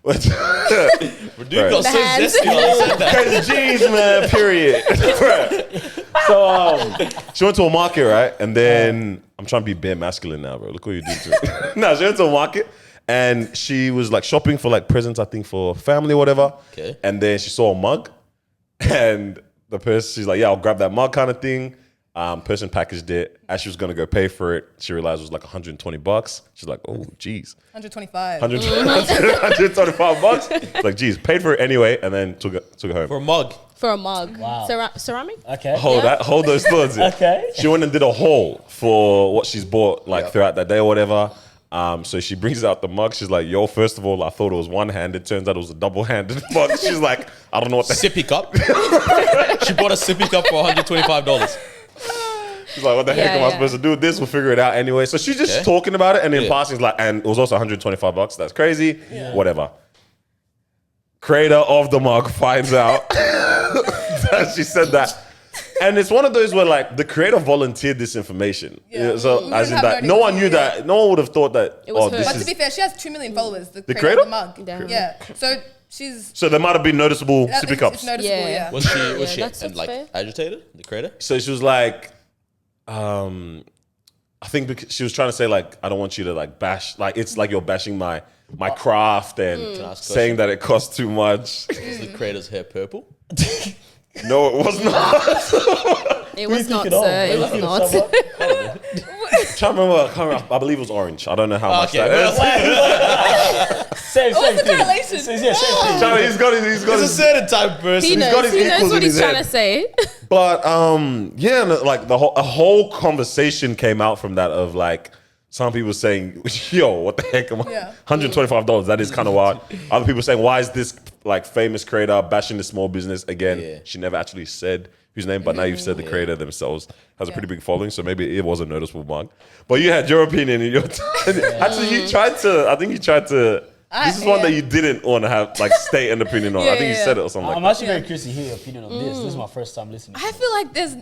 S1: Dude
S4: Right.
S1: got so
S5: The hands.
S1: zesty when I said that.
S4: Crazy G's, man, period. So, she went to a market, right? And then, I'm trying to be bare masculine now, bro. Look what you did to me. No, she went to a market. And she was like shopping for like presents, I think for family or whatever.
S1: Okay.
S4: And then she saw a mug, and the person, she's like, "Yeah, I'll grab that mug," kind of thing. Person packaged it. As she was gonna go pay for it, she realized it was like $120. She's like, "Oh, geez,
S2: 125.
S4: 125 bucks." It's like, "Geez," paid for it anyway, and then took it home.
S1: For a mug.
S5: For a mug.
S3: Wow.
S5: Ceramic?
S3: Okay.
S4: Hold those thoughts in.
S3: Okay.
S4: She went and did a haul for what she's bought like
S1: Yeah.
S4: throughout that day or whatever. So she brings out the mug. She's like, "Yo, first of all, I thought it was one-handed. Turns out it was a double-handed mug." She's like, "I don't know what the
S1: Sippy cup. She bought a sippy cup for $125.
S4: She's like, what the heck
S5: Yeah,
S4: am I
S5: yeah.
S4: supposed to do with this? We'll figure it out anyway." So she's just
S1: Okay.
S4: talking about it, and in
S1: Yeah.
S4: passing, is like, and it was also $125. That's crazy. Whatever. creator of the mug finds out that she said that. And it's one of those where like the creator volunteered this information.
S2: Yeah.
S4: So as in
S2: have
S4: that,
S2: no
S4: no one
S2: idea.
S4: knew that. No one would have thought that.
S5: It was
S4: Oh,
S5: her.
S4: this
S2: But to
S4: is.
S2: be fair, she has 2 million followers. The creator
S4: creator?
S2: of the mug.
S5: Damn.
S2: Yeah. So she's.
S4: So there might have been noticeable
S2: It's
S4: sippy cups.
S2: noticeable, yeah.
S1: Was she
S5: Yeah, that's
S1: and like
S5: fair.
S1: agitated? The creator?
S4: So she was like, I think because she was trying to say like, I don't want you to like bash, like it's like you're bashing my craft and
S1: I ask a
S4: saying
S1: question?
S4: that it costs too much.
S1: Is the creator's hair purple?
S4: No, it was not.
S5: It
S3: Who you
S5: was not,
S3: thinking of?
S5: sir. It
S3: Are
S5: was
S3: you
S5: not.
S3: thinking of
S4: I can't remember. I believe it was orange. I don't know how much
S1: Okay,
S4: that is.
S3: Same
S2: What's the
S3: thing.
S2: correlation?
S3: Yeah, same thing.
S4: Charlie, he's got
S1: He's
S4: his
S1: a certain type of person.
S5: He
S4: got
S5: knows.
S4: his
S5: He knows
S4: equals
S5: what
S4: in
S5: he's
S4: his
S5: trying
S4: head.
S5: to say.
S4: But yeah, no, like a whole conversation came out from that of like some people saying, "Yo, what the heck am I?
S2: Yeah.
S4: $125. That is kind of wild." Other people saying, "Why is this like famous creator bashing the small business again?"
S1: Yeah.
S4: She never actually said whose name, but now you've said the creator themselves has a pretty big following, so maybe it was a noticeable mug. But you had your opinion in your actually you tried to. I think you tried to. This is one that you didn't want to have like state an opinion on. I think you said it or something
S3: I'm
S4: like
S3: actually very curious to hear your opinion on this. This is my first time listening.
S2: I feel like there's.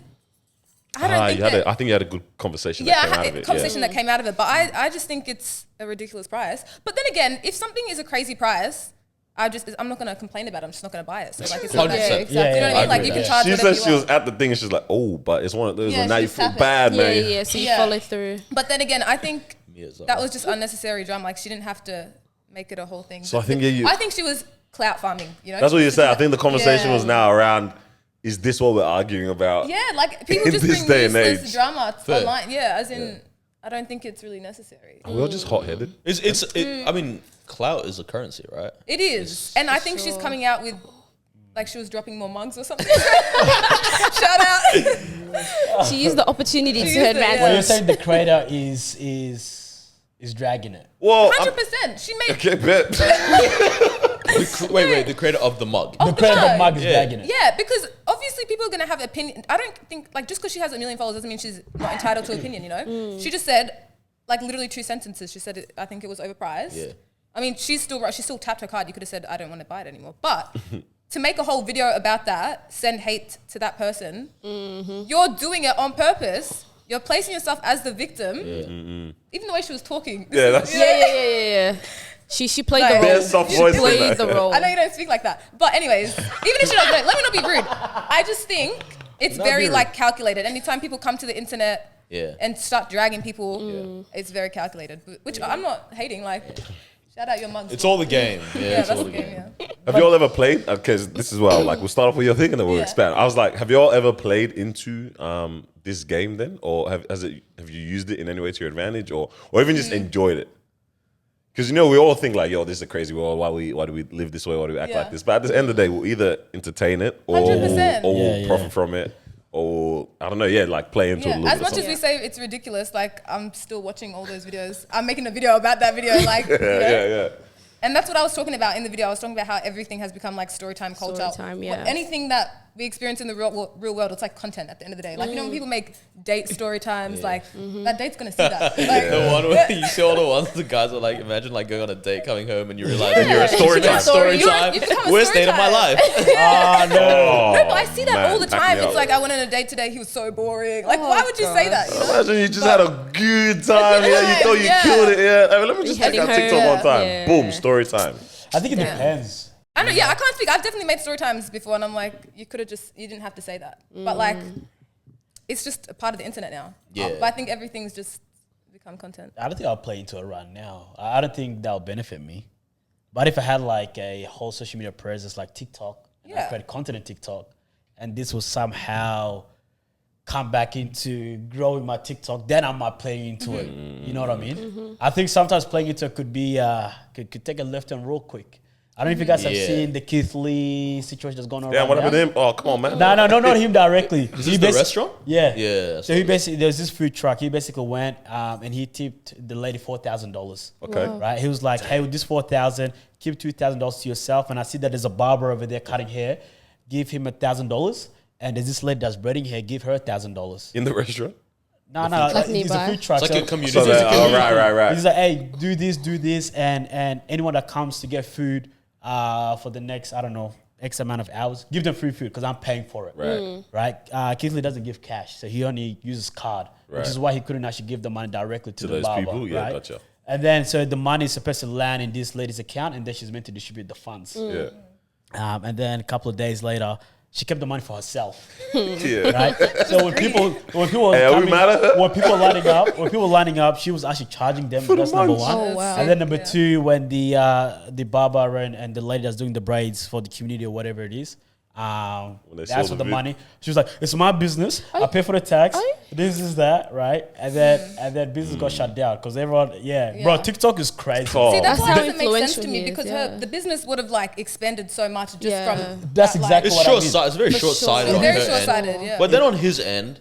S2: I don't
S4: that.
S2: think
S4: I think you had a good conversation.
S2: Yeah,
S4: that
S2: I
S4: came out
S2: had
S4: of
S2: a
S4: it.
S2: conversation that came out of it, but I just think it's a ridiculous price. But then again, if something is a crazy price, I'm not gonna complain about it. I'm just not gonna buy it. So like it's not
S1: 100%.
S2: that.
S1: Yeah,
S2: You know what I mean?
S1: I
S2: Like
S1: agree
S2: you
S1: with
S2: can
S1: that.
S2: charge
S4: She
S2: whatever
S4: said
S2: you
S4: she was
S2: want.
S4: at the thing and she's like, "Oh, but it's one of those
S2: Yeah,
S4: where now
S2: she
S4: you
S2: just
S4: feel
S2: happened.
S4: bad,
S5: Yeah,
S4: man."
S5: yeah. So you
S2: Yeah.
S5: follow through.
S2: But then again, I think
S1: Me as well.
S2: that was just unnecessary drama. Like she didn't have to make it a whole thing.
S4: So I think, yeah,
S2: I think she was clout farming. You know,
S4: That's what you said. I think the conversation
S2: Yeah.
S4: was now around, is this what we're arguing about?
S2: Yeah, like people
S4: In
S2: just
S4: this
S2: bring
S4: day and
S2: useless
S4: age.
S2: drama
S1: Fair.
S2: online. Yeah, as in, I don't think it's really necessary.
S4: We're all just hot-headed.
S1: I mean, clout is a currency, right?
S2: It is, and I think she's coming out with, like, she was dropping more mugs or something. Shout out.
S5: She used the opportunity to
S2: used
S5: her
S2: it, yeah.
S3: Well, you're
S5: advantage.
S3: saying the creator is dragging it.
S4: Well,
S2: 100%. She made.
S4: okay, bet.
S1: Wait, the creator of the mug.
S3: The creator of
S2: mug.
S3: the mug is
S1: Yeah.
S3: dragging it.
S2: Yeah, because obviously people are gonna have opinion. I don't think like just because she has 1 million followers doesn't mean she's not entitled to opinion. You know, she just said like literally 2 sentences. She said I think it was overpriced.
S1: Yeah.
S2: I mean, she still tapped her card. You could have said I don't want to buy it anymore. But to make a whole video about that, send hate to that person, you're doing it on purpose. You're placing yourself as the victim. Even the way she was talking.
S4: Yeah, that's-
S5: Yeah. She played
S2: Like,
S5: the role.
S4: There's soft
S5: She
S4: voice in
S5: played
S4: that.
S5: the role.
S2: I know you don't speak like that. But anyways, even if she doesn't, let me not be rude. I just think it's
S1: Not
S2: very
S1: be rude.
S2: like calculated. Anytime people come to the internet
S1: Yeah.
S2: and start dragging people, it's very calculated. Which I'm not hating. Like, shout out your mugs.
S1: It's all the game. Yeah,
S2: yeah,
S1: it's
S2: that's
S1: all
S2: the
S1: the
S2: game.
S1: game.
S2: Yeah.
S4: Have you all ever played? Because this is well, like we'll start off with your thing and then we'll
S2: Yeah.
S4: expand. I was like, have you all ever played into this game then, or have you used it in any way to your advantage, or even just enjoyed it? Because we all think like, yo, this is a crazy world. Why do we live this way? Why do we act
S2: Yeah.
S4: like this? But at the end of the day, we'll either entertain it or
S2: 100%.
S4: we'll
S3: Yeah.
S4: profit from it, or I don't know, like play into it a
S2: Yeah,
S4: little
S2: as
S4: bit.
S2: much
S4: or
S2: as we
S4: something.
S2: say it's ridiculous, like I'm still watching all those videos. I'm making a video about that video, like, you know?
S4: yeah.
S2: And that's what I was talking about in the video. I was talking about how everything has become like storytime culture.
S5: Storytime, yeah.
S2: Anything that we experience in the real world, it's like content at the end of the day. Like, you know, when people make date story times, like, that date's gonna see that. Like,
S1: The one where you see all the ones the guys are like, imagine like going on a date, coming home, and you realize that you're a
S2: Yeah.
S1: story
S2: You're a
S1: time.
S2: story-
S1: Story
S2: you're a-
S1: time.
S2: you become a
S1: Worst
S2: story
S1: date of my
S2: time.
S1: life.
S3: Ah, no.
S2: No, but I see that
S4: man,
S2: all the
S4: back
S2: time.
S4: me
S2: It's
S4: up.
S2: like, I went on a date today, he was so boring. Like, why would you say that? You know?
S4: Imagine you just had a good time. Yeah, you thought you
S2: Yeah.
S4: killed it. Yeah, I mean, let me just check
S5: Heading
S4: out TikTok
S5: home.
S4: one time.
S5: Yeah.
S4: Boom, story time.
S3: I think it depends.
S2: I know, yeah, I can't speak. I've definitely made story times before, and I'm like, you didn't have to say that. But like, it's just a part of the internet now.
S1: Yeah.
S2: But I think everything's just become content.
S3: I don't think I'll play into it right now. I don't think that'll benefit me. But if I had like a whole social media presence like TikTok, and I
S2: Yeah.
S3: create content on TikTok, and this will somehow come back into growing my TikTok, then I might play into it. You know what I mean? I think sometimes playing into it could be could take a left turn real quick. I don't know if you guys have
S1: Yeah.
S3: seen the Keith Lee situation that's going on.
S4: Yeah,
S3: right
S4: what
S3: now.
S4: happened to him? Oh, come on, man.
S3: No, not him directly.
S1: Is this the restaurant?
S3: Yeah.
S1: Yeah, that's
S3: So he
S1: what-
S3: basically, there was this food truck. He basically went and he tipped the lady $4,000.
S4: Okay.
S3: Right. He was like, "Hey, with this $4,000, keep $2,000 to yourself." And I see that there's a barber over there cutting hair. Give him $1,000. And there's this lady that's braiding hair. Give her $1,000.
S4: In the restaurant?
S3: No,
S5: Like
S3: it's a
S5: nearby.
S3: food truck.
S1: It's like
S3: So-
S1: a community.
S4: So
S1: It's a
S4: that,
S1: community.
S4: right.
S3: He's like, "Hey, do this, and anyone that comes to get food, for the next, I don't know, X amount of hours. Give them free food because I'm paying for it. Right. Keith Lee doesn't give cash, so he only uses card, which is why he couldn't actually give the money directly to the
S4: those
S3: barber.
S4: people? Yeah,
S3: right?
S4: gotcha.
S3: And then, so the money is supposed to land in this lady's account, and then she's meant to distribute the funds.
S4: Yeah.
S3: And then a couple of days later, she kept the money for herself.
S4: Yeah.
S3: Right. So when people
S4: Hey, are we mad at her?
S3: when people lining up, she was actually charging them. That's number
S4: months.
S3: one.
S5: Oh, wow.
S3: And then number two, when the barber and the lady that's doing the braids for the community or whatever it is,
S4: they
S3: that's
S4: saw
S3: for
S4: the
S3: the
S4: vid-
S3: money. She was like, "It's my business. I pay for the tax. This is that, right?" And then business got shut down because everyone, bro, TikTok is crazy.
S4: Oh.
S2: See, that's
S5: That's
S2: why
S5: how
S2: it doesn't make sense to
S5: influential
S2: me
S5: he is,
S2: because
S5: yeah.
S2: the business would have like expended so much just
S5: Yeah.
S2: from
S3: That's
S2: that,
S3: exactly
S1: It's
S3: what I
S1: short
S3: mean.
S1: sighted. It's very
S5: For
S1: short sighted.
S5: sure.
S1: on
S2: Very
S1: her
S2: short-sighted,
S1: end.
S2: yeah.
S1: But then on his end,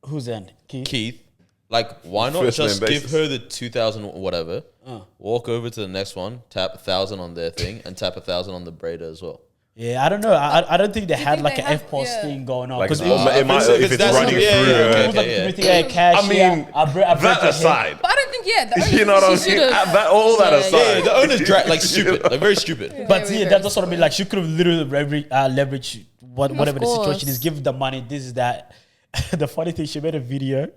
S3: Who's in?
S1: Keith, like, why not
S4: First
S1: just
S4: name
S1: give
S4: basis.
S1: her the 2,000 whatever, walk over to the next one, tap 1,000 on their thing, and tap 1,000 on the braider as well.
S3: Yeah, I don't know. I don't think they had
S2: think
S3: like
S2: they
S3: an
S2: have-
S3: FPOS
S2: yeah.
S3: thing going on.
S4: Like,
S3: Because
S4: it might,
S1: if
S4: if it's
S1: that's
S4: running
S1: not- yeah,
S4: through.
S1: yeah,
S3: it was like
S1: okay,
S3: everything had cash.
S4: I mean, that aside.
S2: But I don't think the only
S4: You know what I mean?
S5: should've-
S4: All that
S5: Yeah,
S4: aside.
S1: Yeah, the owner's like stupid, like very stupid.
S3: But
S2: Very,
S3: yeah,
S2: very
S3: that's what I mean. Like she could have literally leveraged whatever the situation
S5: course.
S3: is, give the money, this is that. The funny thing, she made a video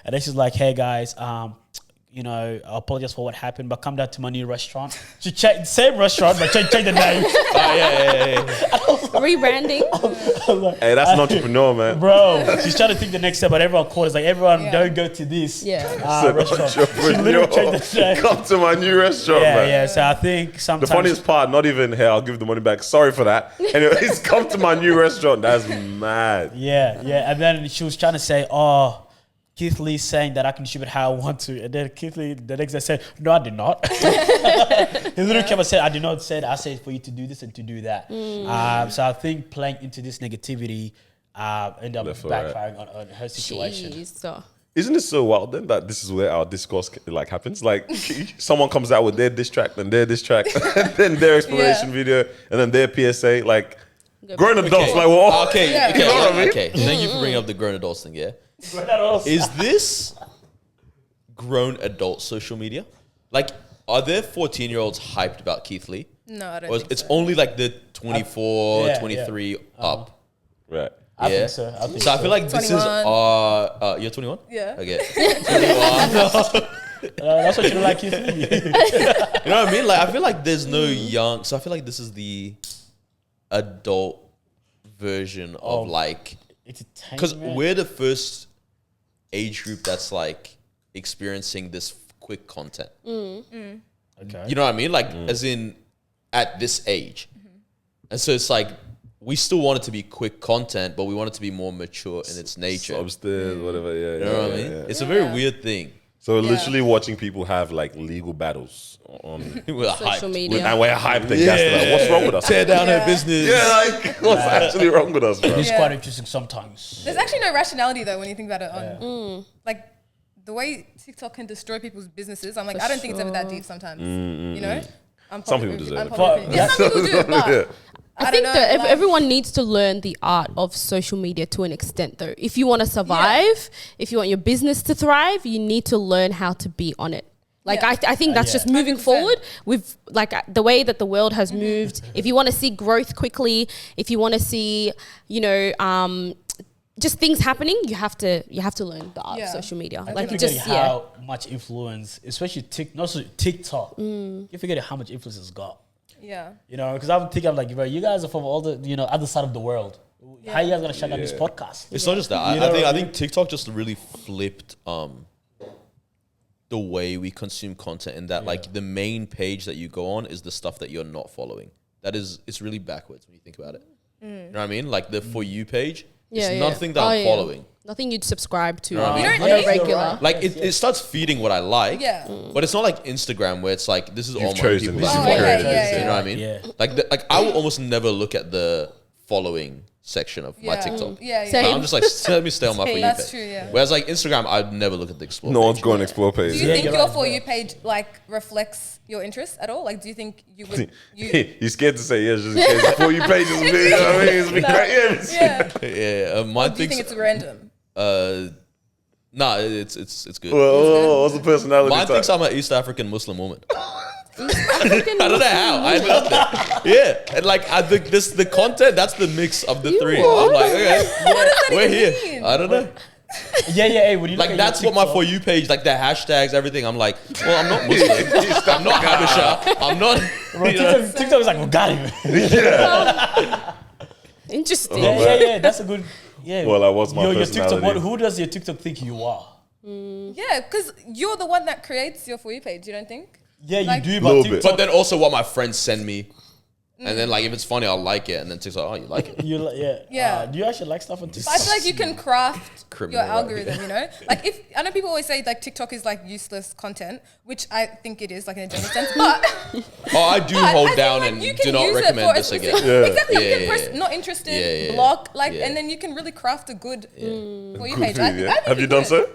S3: and then she's like, "Hey guys, I apologize for what happened, but come down to my new restaurant." She checked same restaurant, but change the name.
S5: Rebranding.
S4: Hey, that's an entrepreneur, man.
S3: Bro, she's trying to think the next step, but everyone called. It's like, everyone
S2: Yeah.
S3: don't go to this
S5: Yeah.
S3: restaurant. She literally changed the name.
S4: Come to my new restaurant,
S3: Yeah,
S4: man.
S3: yeah. So I think
S4: The
S3: sometimes
S4: funniest part, not even, "Hey, I'll give the money back. Sorry for that." Anyways, come to my new restaurant. That's mad.
S3: Yeah, yeah. And then she was trying to say, "Oh, Keith Lee's saying that I can distribute how I want to." And then Keith Lee, the next day said, "No, I did not." He literally came and said, "I did not say I said for you to do this and to do that." So I think playing into this negativity ended up
S4: Left for right.
S3: backfiring on her situation.
S5: Jeez. So,
S4: Isn't it so wild then that this is where our discourse like happens? Like someone comes out with their diss track, then their diss track, and then their explanation video, and then their PSA. Like grown adults, like what?
S1: Okay,
S2: Yeah.
S1: okay,
S4: You know what I mean?
S1: okay. Thank you for bringing up the grown adults thing. Yeah, is this grown adult social media? Like, are there 14-year-olds hyped about Keith Lee?
S2: No, I don't
S1: Or
S2: think
S1: it's
S2: so.
S1: only like the 24,
S3: Yeah,
S1: 23 up.
S4: Right.
S3: I
S1: Yeah.
S3: think so. I think
S1: So I feel like this is
S2: 21.
S1: you're 21?
S2: Yeah.
S1: Okay. 21.
S3: that's what you don't like Keith Lee.
S1: You know what I mean? Like, I feel like there's no young. So I feel like this is the adult version of like, because
S3: Entertainment.
S1: we're the first age group that's like experiencing this quick content.
S3: Okay.
S1: You know what I mean? Like, as in at this age. And so it's like, we still want it to be quick content, but we want it to be more mature in its nature.
S4: Upstairs, whatever. Yeah,
S1: You know what I mean? It's a very weird thing.
S4: So we're literally watching people have like legal battles on,
S1: We're
S5: social
S1: hyped.
S5: media.
S4: and we're hyped and gassed. Like, what's wrong with us?
S1: Tear down her
S2: Yeah.
S1: business.
S4: Yeah, like what's actually wrong with us, bro?
S3: It's
S2: Yeah.
S3: quite interesting sometimes.
S2: There's actually no rationality though when you think about it. On like the way TikTok can destroy people's businesses. I'm like, I don't think it's ever that deep sometimes. You know,
S4: Some people deserve it.
S2: Yeah, some people do, but
S4: Yeah.
S5: I think
S2: don't
S5: that
S2: know, like-
S5: everyone needs to learn the art of social media to an extent, though. If you want to survive, if you want your business to thrive, you need to learn how to be on it. Like,
S2: Yeah.
S5: I think that's
S3: Yeah.
S5: just moving
S2: 100%.
S5: forward with like the way that the world has moved. If you want to see growth quickly, if you want to see, just things happening, you have to learn the art of
S2: Yeah.
S5: social media.
S3: I
S5: Like,
S3: keep
S5: you just
S3: forgetting how much influence, especially TikTok. You forget how much influence it's got.
S2: yeah.
S3: Because I'm thinking, like, bro, you guys are from all the, other side of the world. How you guys gonna shut down this podcast?
S1: It's not just that.
S3: You know what
S1: I
S3: I
S1: think TikTok just really flipped the way we consume content, in that like the main page that you go on is the stuff that you're not following. It's really backwards when you think about it. You know what I mean? Like the For You page, it's nothing that I'm following.
S5: Nothing you'd subscribe to
S1: You know what I mean?
S5: on a regular.
S1: Like it starts feeding what I like,
S2: Yeah.
S1: but it's not like Instagram where it's like, this is all my
S4: chosen
S1: people.
S4: this.
S1: that
S2: Oh,
S1: follow
S2: yeah,
S1: me.
S2: yeah,
S1: You know what I mean?
S3: Yeah.
S1: Like I will almost never look at the following section of my
S2: Yeah.
S1: TikTok.
S2: Yeah, yeah.
S5: Same.
S1: I'm just like, let me stay on my For You
S2: That's
S1: page.
S2: true, yeah.
S1: Whereas like Instagram, I'd never look at the explore
S4: No
S1: page.
S4: one's going to explore
S2: Do
S4: page.
S2: you
S3: Yeah,
S2: think
S3: you're
S2: your
S3: right,
S2: For
S3: yeah.
S2: You page like reflects your interests at all? Like, do you think you would? You,
S4: He's scared to say yes, just in case before you page is big. You know what I mean? It's been great. Yeah.
S2: yeah.
S1: Yeah, mine
S2: Do you think it's random?
S1: Nah, it's good.
S4: Well, what's the personality
S1: Mine
S4: type?
S1: thinks I'm an East African Muslim woman. I don't know how. I ended up there. Yeah. And like, I think the content, that's the mix of the three. I'm like, okay, we're here.
S2: mean?
S1: I don't know.
S3: Yeah. Hey, when you look
S1: Like,
S3: at
S1: that's
S3: your
S1: what my
S3: TikTok-
S1: For You page, like the hashtags, everything. I'm like, well, I'm not Muslim. I'm not Habesha. I'm not.
S3: Bro,
S1: You know.
S3: TikTok is like, we got him.
S5: Interesting.
S3: Yeah. That's a good. Yeah.
S4: Well, I was my
S3: your TikTok.
S4: personality.
S3: Who does your TikTok think you are?
S2: Yeah, because you're the one that creates your For You page, you don't think?
S3: Yeah,
S2: Like-
S3: you do,
S4: Little
S3: but
S4: bit.
S3: TikTok.
S1: But then also what my friends send me. And then like, if it's funny, I'll like it. And then TikTok, oh, you like it.
S3: You yeah.
S2: Yeah.
S3: Do you actually like stuff on TikTok?
S2: I feel like you can craft
S1: Criminal,
S2: your
S1: right?
S2: algorithm, you know? Like if I know people always say like TikTok is like useless content, which I think it is like in a general sense, but
S1: Oh, I do
S2: but I
S1: hold
S2: think,
S1: down
S2: like,
S1: and
S2: you can
S1: do not
S2: use it
S1: recommend
S2: for a
S1: this again.
S2: specific- Exactly,
S1: Yeah,
S2: you can
S1: yeah,
S2: press
S1: yeah.
S2: not interested,
S1: Yeah, yeah.
S2: block, like,
S1: Yeah.
S2: and then you can really craft a good For You
S4: Good
S2: page.
S4: for
S2: I
S4: you,
S2: think-
S4: yeah?
S2: I think
S4: Have you done
S2: could.
S4: so?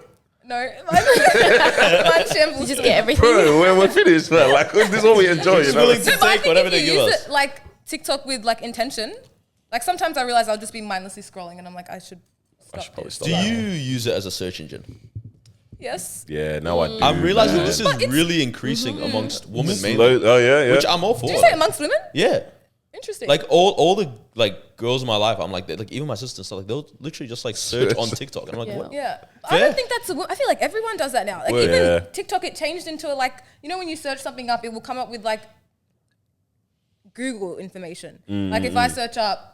S2: No, mine shambles.
S5: You just get everything.
S4: Bro, we're finished, man. Like, this is what we enjoy, you know?
S1: willing to
S2: No, but I
S1: take
S2: think
S1: whatever
S2: if
S1: they
S2: you
S1: give
S2: use
S1: us.
S2: it like TikTok with like intention, like sometimes I realize I'll just be mindlessly scrolling and I'm like, I should stop
S4: probably
S2: this.
S4: stop.
S1: Do you use it as a search engine?
S2: Yes.
S4: Yeah, now I do.
S1: I'm realizing
S4: man.
S1: this is really increasing amongst women mainly,
S4: Oh, yeah.
S1: which I'm all for.
S2: Did you say amongst women?
S1: Yeah.
S2: Interesting.
S1: Like all the like girls in my life, I'm like even my sister and stuff, like they'll literally just like search on TikTok. And I'm like,
S5: Yeah.
S1: what?
S2: yeah. I
S1: Fair.
S2: don't think that's I feel like everyone does that now. Like
S4: Well,
S2: even
S4: yeah.
S2: TikTok, it changed into like, you know, when you search something up, it will come up with like Google information. Like if I search up,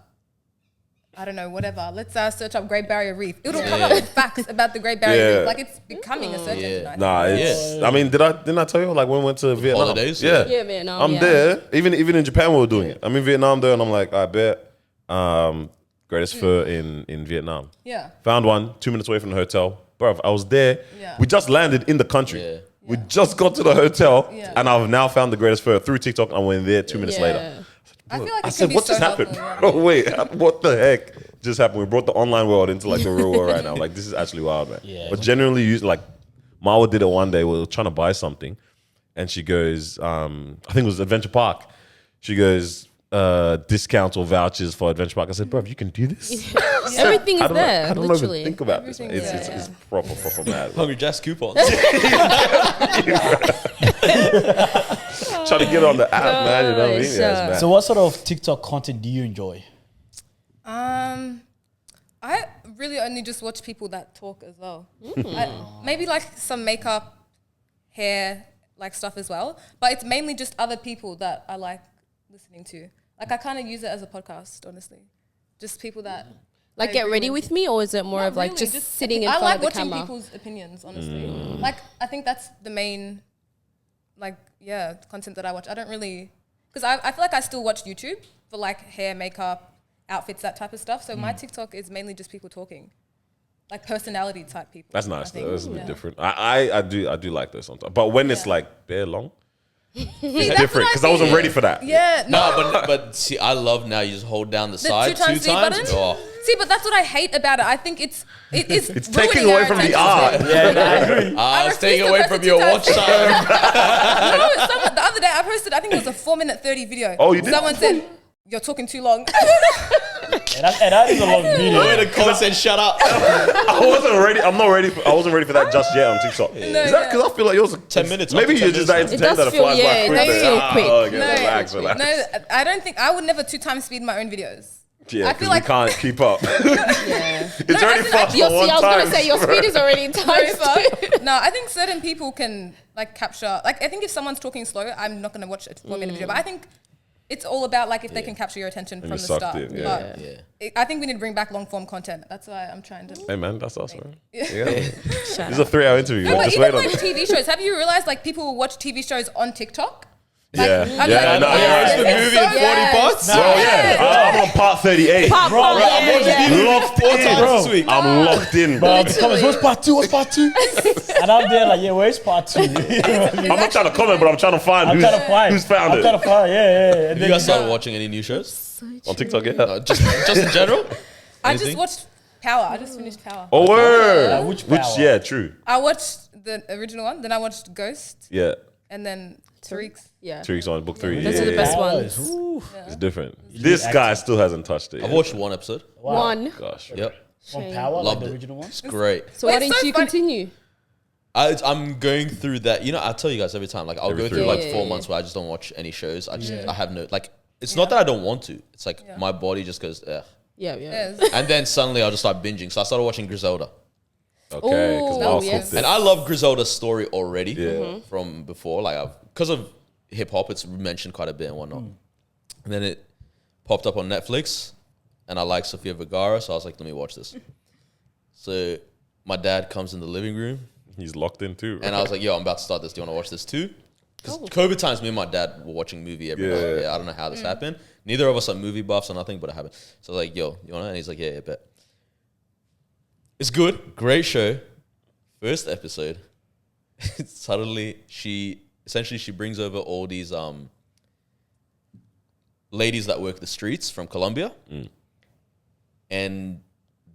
S2: I don't know, whatever. Let's search up Great Barrier Reef. It'll come up with facts about the Great Barrier
S4: Yeah.
S2: Reef. Like it's becoming a search
S1: Yeah.
S2: engine. I think.
S4: Nah, it's. I mean, didn't I tell you like when we went to Vietnam?
S1: Holidays?
S4: Yeah,
S5: Yeah, Vietnam,
S4: I'm
S5: yeah.
S4: there. Even in Japan, we were doing it. I'm in Vietnam there, and I'm like, I bet greatest fur in Vietnam.
S2: Yeah.
S4: Found one 2 minutes away from the hotel, bruv. I was there.
S2: Yeah.
S4: We just landed in the country.
S1: Yeah.
S4: We just got to the hotel,
S2: Yeah.
S4: and I've now found the greatest fur through TikTok, and went there 2 minutes later.
S2: I feel like
S4: I
S2: it
S4: said,
S2: can be
S4: what
S2: so
S4: just happened?
S2: helpful, yeah.
S4: Bro, wait, what the heck just happened? We brought the online world into like the real world right now. Like, this is actually wild, man.
S3: Yeah.
S4: But generally, like, Marwa did it one day. We were trying to buy something, and she goes, I think it was Adventure Park. She goes, discounts or vouchers for Adventure Park. I said, bro, you can do this?
S5: Everything is
S4: I don't,
S5: there,
S4: I don't
S5: literally.
S4: even think about this. Man.
S2: Everything's
S4: It's,
S2: there,
S4: it's proper mad.
S1: Hungry Jazz coupons.
S4: Trying to get on the app, man. You know what I mean? Yeah, it's mad.
S3: So, what sort of TikTok content do you enjoy?
S2: I really only just watch people that talk as well. Maybe like some makeup, hair, like stuff as well. But it's mainly just other people that I like listening to. Like I kind of use it as a podcast, honestly. Just people that
S5: Like
S2: I
S5: get
S2: agree
S5: ready
S2: with.
S5: with me, or is it more
S2: Not
S5: of like
S2: really,
S5: just sitting in
S2: I
S5: front
S2: like
S5: of the
S2: watching
S5: camera?
S2: people's opinions, honestly. Like I think that's the main, like content that I watch. I don't really, because I feel like I still watch YouTube for like hair, makeup, outfits, that type of stuff. So my TikTok is mainly just people talking, like personality type people.
S4: That's
S2: I
S4: nice.
S2: think.
S4: That's a bit
S2: Yeah.
S4: different. I do like those sometimes. But when it's
S2: Yeah.
S4: like bare long,
S2: See,
S4: it's
S2: that's
S4: different
S2: what
S4: because I wasn't
S2: think.
S4: ready for that.
S2: Yeah, no.
S1: No, but see, I love now you just hold down the
S2: The
S1: side
S2: two times
S1: two
S2: speed
S1: times.
S2: button.
S1: Oh.
S2: See, but that's what I hate about it. I think it's
S4: It's
S2: ruining
S4: taking away
S2: our
S4: from the
S2: attention
S4: art.
S2: span.
S3: Yeah, I agree.
S1: I was
S2: refuse
S1: taking
S2: to
S1: away
S2: press
S1: from
S2: the
S1: your
S2: two
S1: watch
S2: times.
S1: time.
S2: No, the other day I posted, I think it was a 4-minute 30 video.
S4: Oh, you did?
S2: Someone said, "You're talking too long."
S3: And that is a long video.
S1: The comment said, "Shut up."
S4: I wasn't ready. I'm not ready. I wasn't ready for that just yet on TikTok. Is that because I feel like yours
S1: 10 minutes,
S4: Maybe
S1: up to
S4: you're
S1: 10
S4: just that
S1: minutes
S4: entertained that
S5: does
S4: it
S5: feel-
S4: flies
S5: yeah,
S4: by
S5: it
S4: quick.
S5: does
S4: Then,
S5: feel quick.
S4: okay,
S2: No.
S4: relax.
S2: No, I don't think I would never 2 times speed my own videos.
S4: Yeah,
S2: I
S4: because
S2: feel
S4: we
S2: like
S4: can't keep up.
S5: Yeah.
S4: It's already fast
S5: Your,
S4: for one
S5: I was
S4: time.
S5: gonna say your speed is already in time.
S2: No, I think certain people can like capture. Like I think if someone's talking slow, I'm not going to watch a 4-minute video. But I think it's all about like if they can capture your attention from
S4: you're
S2: the
S4: sucked
S2: start.
S4: in, yeah.
S2: But I think we need to bring back long form content. That's why I'm trying to.
S4: Hey man, that's us, man. Yeah.
S5: Shut
S4: This is a 3-hour interview.
S2: No, but
S4: Just
S2: even
S4: wait on
S2: like
S4: it.
S2: TV shows. Have you realized like people will watch TV shows on TikTok?
S4: Yeah,
S2: I'm
S4: yeah,
S2: like,
S4: no,
S1: It's the
S2: it's
S1: movie
S2: so
S1: in 40
S2: bad.
S1: parts.
S4: Oh yeah, I'm on part 38.
S5: Pop,
S3: Bro,
S5: pop,
S3: bro,
S5: yeah,
S3: I'm
S5: yeah.
S4: Locked
S1: Four
S4: in.
S1: times
S3: Bro.
S1: this week.
S4: I'm locked in, bro.
S3: Comments, what's part two? What's part two? And I'm there like, yeah, where's part two?
S4: I'm not trying to comment, but I'm trying to find
S3: I'm trying to find.
S4: who's found
S3: I'm
S4: it.
S3: trying to find. Yeah. And
S1: You
S3: then
S1: guys started watching any new shows?
S4: On TikTok, yeah.
S1: Just in general?
S2: I just
S1: Anything?
S2: watched Power. I just finished Power.
S4: Oh, word.
S3: Which
S4: Which,
S3: power?
S4: yeah, true.
S2: I watched the original one. Then I watched Ghost,
S4: Yeah.
S2: and then Tariq's.
S5: Yeah.
S4: 2 weeks on book 3.
S5: Those
S4: yeah,
S5: are the
S4: yeah,
S5: best
S4: yeah.
S5: ones.
S3: Ooh.
S4: It's different. This guy still hasn't touched it.
S1: I've
S4: yet.
S1: watched one episode.
S3: Wow.
S5: One.
S4: Gosh.
S1: Yep.
S3: On
S5: Shame.
S3: Power, like
S1: Loved
S3: the
S1: it.
S3: original one.
S1: It's great.
S5: So why
S2: Wait,
S5: didn't
S2: so
S5: you
S2: funny.
S5: continue?
S1: I'm going through that. You know, I tell you guys every time. Like I'll go through like 4 months where I just don't watch any shows. I have no like. It's not that I don't want to. It's like my body just goes. Ugh.
S5: Yeah.
S2: Yes.
S1: And then suddenly I'll just start binging. So I started watching Griselda.
S4: Okay,
S5: Ooh,
S4: because
S5: yes.
S1: And I love Griselda's story already
S4: Yeah.
S1: from before. Like, because of hip hop, it's mentioned quite a bit and whatnot. And then it popped up on Netflix, and I like Sofia Vergara, so I was like, let me watch this. So my dad comes in the living room,
S4: he's locked in too.
S1: and I was like, yo, I'm about to start this. Do you want to watch this too? Because COVID times, me and my dad were watching movie every night. Yeah, I don't know how this happened. Neither of us are movie buffs or nothing, but it happened. So I was like, yo, you want to? And he's like, yeah, bet. It's good. Great show. First episode. Suddenly, she brings over all these ladies that work the streets from Colombia. And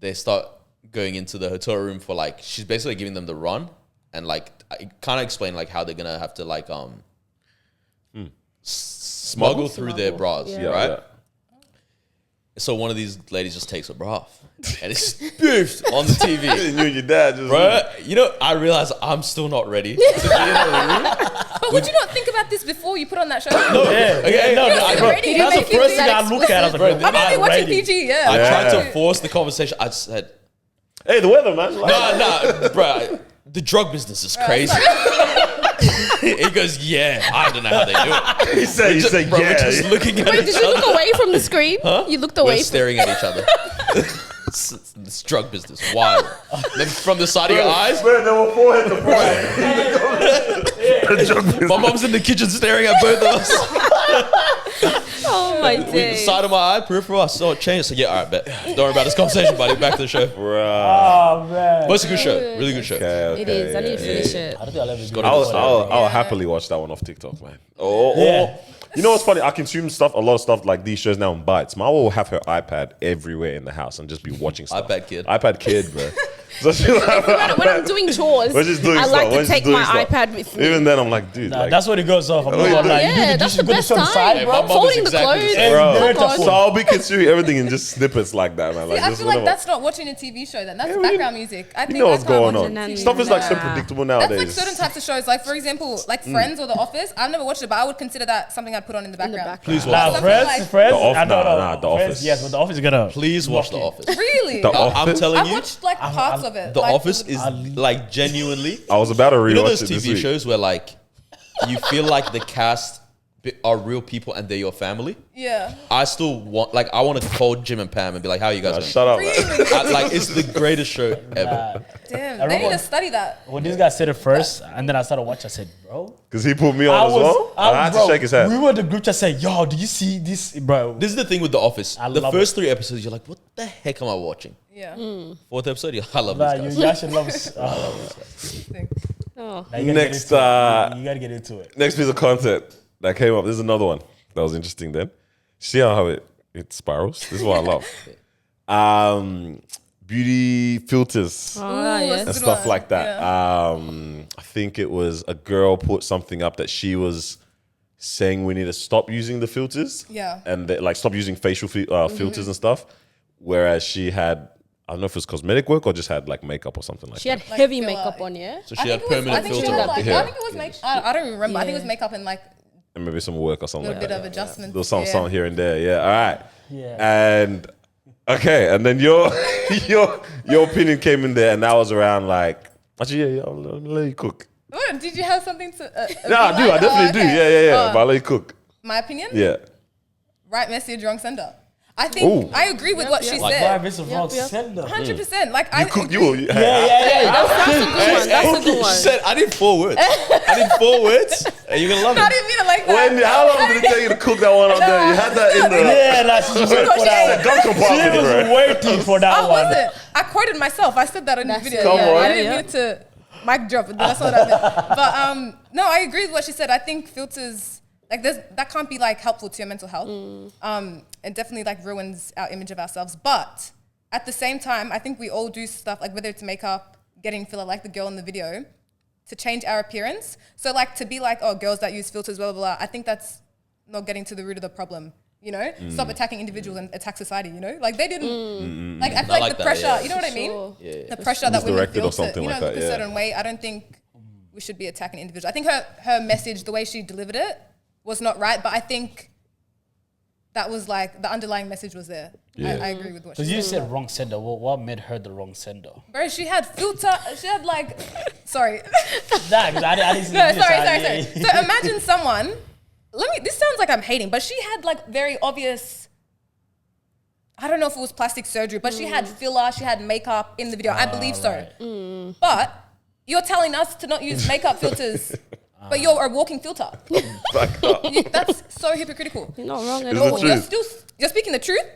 S1: they start going into the hotel room for like, she's basically giving them the run. And like, I kind of explain like how they're going to have to like smuggle through their bras, right?
S4: Yeah.
S1: So one of these ladies just takes her bra off, and it's boofed on the TV.
S4: You and your dad just...
S1: Bro, you know, I realize I'm still not ready to be in the room.
S2: But would you not think about this before you put on that show?
S1: No, okay,
S5: no,
S2: You're
S5: bro,
S2: ready.
S5: that's
S2: You
S5: the
S2: make
S5: first
S2: it
S5: thing
S2: that
S5: I look at. I was
S2: explicit.
S5: like,
S2: I'm only watching
S5: ready.
S2: PG,
S1: I
S2: yeah.
S1: tried to force the conversation. I just said,
S4: Hey, the weather, man.
S1: nah, bro, the drug business is crazy. He goes, yeah, I don't know how they do it.
S4: He said,
S1: Bro, we're
S4: yeah.
S1: just looking at
S5: Wait,
S1: each
S5: did you
S1: other.
S5: look away from the screen? You looked
S1: We're
S5: away.
S1: staring at each other. It's drug business, wild. Then from the side of your eyes,
S4: Man, they were forehead to forehead.
S1: my mom's in the kitchen staring at both of us.
S5: Oh my
S1: The
S5: days.
S1: side of my eye, peripheral, I saw it change. So yeah, all right, bet. Don't worry about this conversation, buddy. Back to the show.
S4: Bruh.
S3: Oh man.
S1: But it's a good show. Really good show.
S4: Okay,
S5: It is. I need to
S4: yeah,
S5: finish it.
S3: I don't think I'll ever
S1: gotta
S3: do
S1: be
S3: it.
S4: I'll happily watch that one off TikTok, man.
S3: Yeah.
S4: You know what's funny? I consume a lot of stuff like these shows now in bites. My will have her iPad everywhere in the house and just be watching stuff. iPad kid, bro. So
S5: When I'm doing chores,
S4: We're just doing
S5: I like
S4: stuff. We're
S5: to
S4: just
S5: take
S4: doing
S5: my
S4: stuff.
S5: iPad with me.
S4: Even then, I'm like, dude,
S3: Nah,
S4: like,
S3: that's when it goes off. I'm
S4: Oh,
S3: not like,
S5: Yeah,
S3: you do the
S5: that's
S3: dishes,
S5: the
S3: go to
S5: best
S3: the
S5: time.
S3: side,
S1: Hey,
S3: bro.
S1: my mom is
S5: Folding the
S1: exactly
S5: clothes.
S1: the same.
S3: Bro.
S5: Oh, gosh.
S4: so I'll be consuming everything in just snippets like that, man. Like,
S2: See, I
S4: just
S2: feel like
S4: whenever.
S2: that's not watching a TV show then. That's
S4: Yeah,
S2: background music. I think
S4: You know what's
S2: that's how I
S4: going
S2: watch
S4: on.
S2: TV.
S4: Stuff is like so
S5: Nah.
S4: predictable
S2: That's
S4: nowadays.
S2: like certain types of shows. Like for example, like Friends or The Office. I've never watched it, but I would consider that something I'd put on in the background.
S1: Please
S3: Nah,
S1: watch.
S2: Something like-
S3: Friends.
S4: The
S3: I don't know.
S4: nah, The
S3: Friends,
S4: Office.
S3: yes, but The Office is gonna.
S1: Please watch The
S3: Lock it.
S1: Office.
S2: Really?
S4: The
S1: I'm
S4: Office?
S1: telling
S2: I've
S1: you,
S2: watched like parts of it.
S1: The
S2: like,
S1: Office is like genuinely.
S4: I was about to
S1: You know
S4: rewatch
S1: those
S4: it this
S1: TV
S4: week.
S1: shows where like you feel like the cast are real people and they're your family?
S2: Yeah.
S1: I still want, like, I want to call Jim and Pam and be like, how are you guys doing?
S4: Shut up, man.
S2: Really?
S1: Like, it's the greatest show ever.
S2: Damn.
S3: I
S2: They need
S3: remember-
S2: to study that.
S3: When this guy said it first, and then I started watching, I said, bro.
S4: Because he put me on as well. I had to
S3: bro,
S4: shake his hand.
S3: We were in the group chat saying, yo, do you see this, bro?
S1: This is the thing with The Office.
S3: I
S1: The
S3: love
S1: first 3 episodes, you're like, what the heck am I watching?
S2: Yeah.
S1: 4th episode, I love
S3: Nah,
S1: these
S3: you
S1: guys.
S3: guys should love
S5: Oh.
S3: Now you gotta
S4: Next,
S3: get into it. You gotta get into it.
S4: Next piece of content that came up. This is another one that was interesting then. See how it spirals? This is what I love. Beauty filters
S5: Ah,
S2: Ooh,
S5: yes.
S4: and
S2: Good
S4: stuff
S2: one.
S4: like that.
S2: Yeah.
S4: I think it was a girl put something up that she was saying we need to stop using the filters.
S2: Yeah.
S4: And like stop using facial filters and stuff. Whereas she had, I don't know if it was cosmetic work or just had like makeup or something like
S5: She
S4: that.
S5: had
S2: Like
S5: heavy
S2: filler.
S5: makeup on, yeah?
S1: So
S2: I
S1: she
S2: think
S1: had
S2: it was-
S1: permanent
S2: I think she
S1: filter.
S2: had, like,
S4: Yeah.
S2: I think it was make. I don't even remember. I think it was
S5: Yeah.
S2: makeup and like
S4: And maybe some work or something
S2: a
S4: like
S2: bit
S4: that.
S2: of adjustment.
S4: There was some
S2: yeah.
S4: here and there. Yeah. All right.
S3: Yeah.
S4: And okay, and then your your opinion came in there, and that was around like, actually, yeah, I'll let you cook.
S2: What, did you have something to?
S4: No, I do. I definitely do. Yeah. But I'll let you cook.
S2: My opinion.
S4: Yeah.
S2: Right message, wrong sender. I think
S4: Ooh.
S2: I agree with what she
S1: Like,
S3: Why
S2: said.
S3: Mr. Wrong
S5: yep.
S3: sender?
S2: 100%. Like I
S4: Cook
S2: agree.
S4: you.
S3: Yeah.
S5: That's a good one. That's a good
S1: She
S5: one.
S1: said, I need 4 words. I need 4 words. And you're going to love
S2: I
S1: it.
S2: didn't mean it like that.
S4: When, how long did it take you to cook that one up there? You had that in the
S3: Yeah, like she's waiting for that.
S4: gun
S3: She
S4: compartment,
S3: was
S4: bro.
S3: waiting for that
S2: I
S3: one.
S2: wasn't. I quoted myself. I said that in the
S5: That's
S2: video.
S5: it.
S4: Come
S2: Yeah,
S4: on.
S2: I didn't
S5: Yeah.
S2: mean to mic drop it. That's what I meant. But no, I agree with what she said. I think filters like that can't be like helpful to your mental health. It definitely like ruins our image of ourselves. But at the same time, I think we all do stuff like whether it's makeup, getting filler, like the girl in the video, to change our appearance. So like to be like, oh, girls that use filters, blah blah blah. I think that's not getting to the root of the problem. You know, stop attacking individuals and attack society. You know, like they didn't. Like I feel like
S1: like
S2: the
S1: that,
S2: pressure.
S1: yeah.
S2: You know what I mean?
S5: Sure.
S1: Yeah.
S2: The pressure that women
S4: directed
S2: feel
S4: or something
S2: to,
S4: like
S2: look
S4: that,
S2: a
S4: yeah.
S2: certain way. I don't think we should be attacking individuals. I think her message, the way she delivered it, was not right. But I think that was like the underlying message was there.
S4: Yeah.
S2: I agree with what she
S3: Because you
S2: said.
S3: said wrong sender. What made her the wrong sender?
S2: Bro, she had filter. She had like, sorry.
S3: Nah, 'cause I didn't see
S2: No,
S3: this.
S2: sorry. So imagine someone. This sounds like I'm hating, but she had like very obvious. I don't know if it was plastic surgery, but she had filler. She had makeup in the video. I believe so.
S3: Right.
S2: But you're telling us to not use makeup filters, but you're a walking filter.
S4: Back up.
S2: That's so hypocritical.
S5: You're not wrong at
S4: It's
S5: all.
S4: the truth.
S2: You're speaking the truth,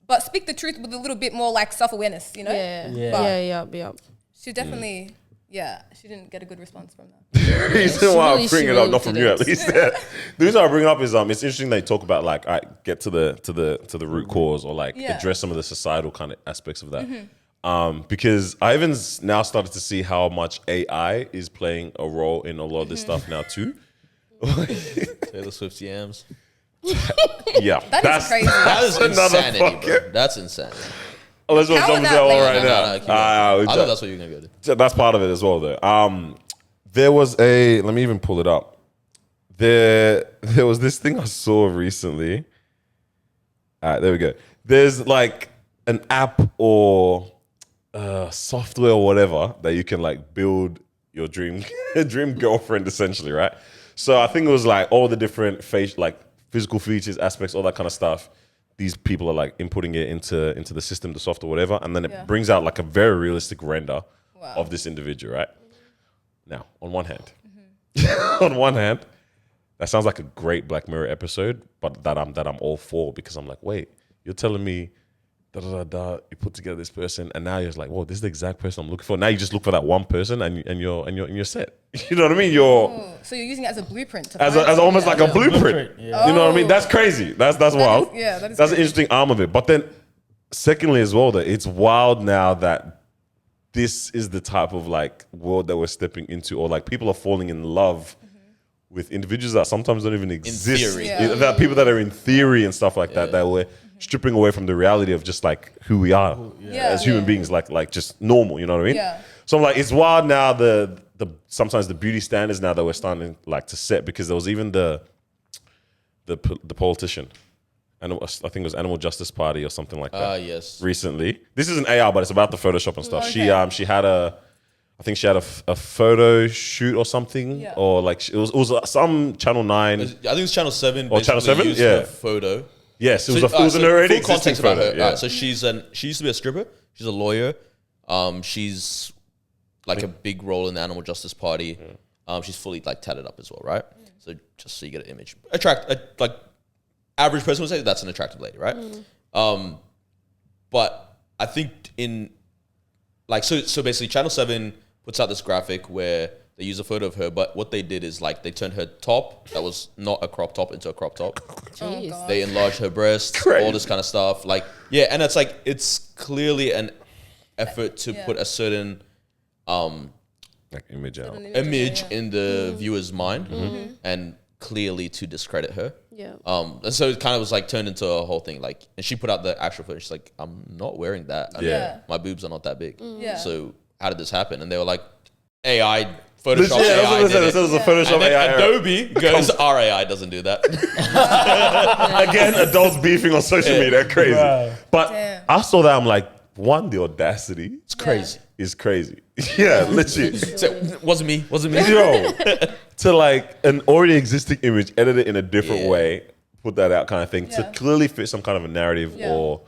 S2: but speak the truth with a little bit more like self-awareness, you know?
S5: Yeah.
S2: She definitely, she didn't get a good response from that.
S4: The reason why
S5: really-
S4: I'm bringing
S5: she
S4: it up,
S5: really
S4: not from you at
S5: didn't.
S4: least. The reason why I bring it up is it's interesting they talk about like get to the root cause or like address some of the societal kind of aspects of that. Because I even now started to see how much AI is playing a role in a lot of this stuff now too.
S1: Taylor Swift's yams.
S4: Yeah,
S2: That is crazy.
S1: That is
S4: another
S1: insanity, bro.
S4: fucking-
S1: That's insanity.
S4: Let's watch
S2: How
S4: some of
S2: would
S4: that
S2: that
S4: one
S2: play?
S4: right
S1: No,
S4: now.
S1: keep going. I
S4: Ah,
S1: thought that's what you're gonna go to.
S4: that's part of it as well, though. There was let me even pull it up. There was this thing I saw recently. All right, there we go. There's like an app or software or whatever that you can like build your dream girlfriend essentially, right? So I think it was like all the different physical features, aspects, all that kind of stuff. These people are like inputting it into the system, the software, whatever, and then it brings out like a very realistic render of this individual, right? Now, on one hand, that sounds like a great Black Mirror episode, but that I'm all for because I'm like, wait, you're telling me you put together this person, and now you're just like, whoa, this is the exact person I'm looking for. Now you just look for that one person, and you're set. You know what I mean?
S2: So you're using it as a blueprint.
S4: As almost like a blueprint.
S3: Yeah.
S4: You know what I mean? That's crazy. That's wild.
S2: that is
S4: That's an
S2: crazy.
S4: interesting arm of it. But then, secondly, as well, that it's wild now that this is the type of like world that we're stepping into, or like people are falling in love with individuals that sometimes don't even exist.
S1: theory.
S2: Yeah.
S4: That people that are in theory and stuff like that we're stripping away from the reality of just like who we are as human beings, like just normal. You know what I mean?
S2: Yeah.
S4: So I'm like, it's wild now the sometimes the beauty standards now that we're starting like to set, because there was even the politician, and I think it was Animal Justice Party or something like that.
S1: Yes.
S4: Recently, this isn't AI, but it's about the Photoshop and stuff.
S2: Okay.
S4: She had a photo shoot or something,
S2: Yeah.
S4: or like it was some Channel 9.
S1: I think it's Channel 7.
S4: Oh, Channel
S1: basically
S4: 7?
S1: used
S4: Yeah.
S1: her photo.
S4: Yes, it was
S1: So,
S4: an already
S1: full
S4: existing
S1: context about
S4: photo.
S1: her.
S4: Yeah.
S1: So she used to be a stripper. She's a lawyer. She's like a big role in the Animal Justice Party. She's fully like tatted up as well, right? So just so you get an image, like average person would say that's an attractive lady, right? But I think in like so basically Channel 7 puts out this graphic where they use a photo of her, but what they did is like they turned her top that was not a crop top into a crop top.
S5: Jeez.
S1: They enlarged her breasts,
S4: Crazy.
S1: all this kind of stuff. Like, yeah, and it's like it's clearly an effort to put a certain
S4: Like image out.
S1: image in the viewer's mind, and clearly to discredit her.
S5: Yeah.
S1: And so it kind of was like turned into a whole thing. Like, and she put out the actual footage. She's like, I'm not wearing that. I mean,
S4: Yeah.
S1: my boobs are not that big.
S2: Yeah.
S1: So how did this happen? And they were like, AI, Photoshop
S4: Yeah, that's
S1: AI
S4: what I said.
S1: did
S4: It says
S1: it.
S4: a Photoshop
S1: And then
S4: AI.
S1: Adobe goes, our AI doesn't do that.
S4: Again, adults beefing on social media, crazy.
S3: Right.
S4: But
S2: Damn.
S4: I saw that, I'm like, one, the audacity
S1: It's crazy.
S4: is crazy. Yeah, literally.
S1: So, wasn't me.
S4: Yo, to like an already existing image, edit it in a different way, put that out kind of thing, to
S2: Yeah.
S4: clearly fit some kind of a narrative
S2: Yeah.
S4: or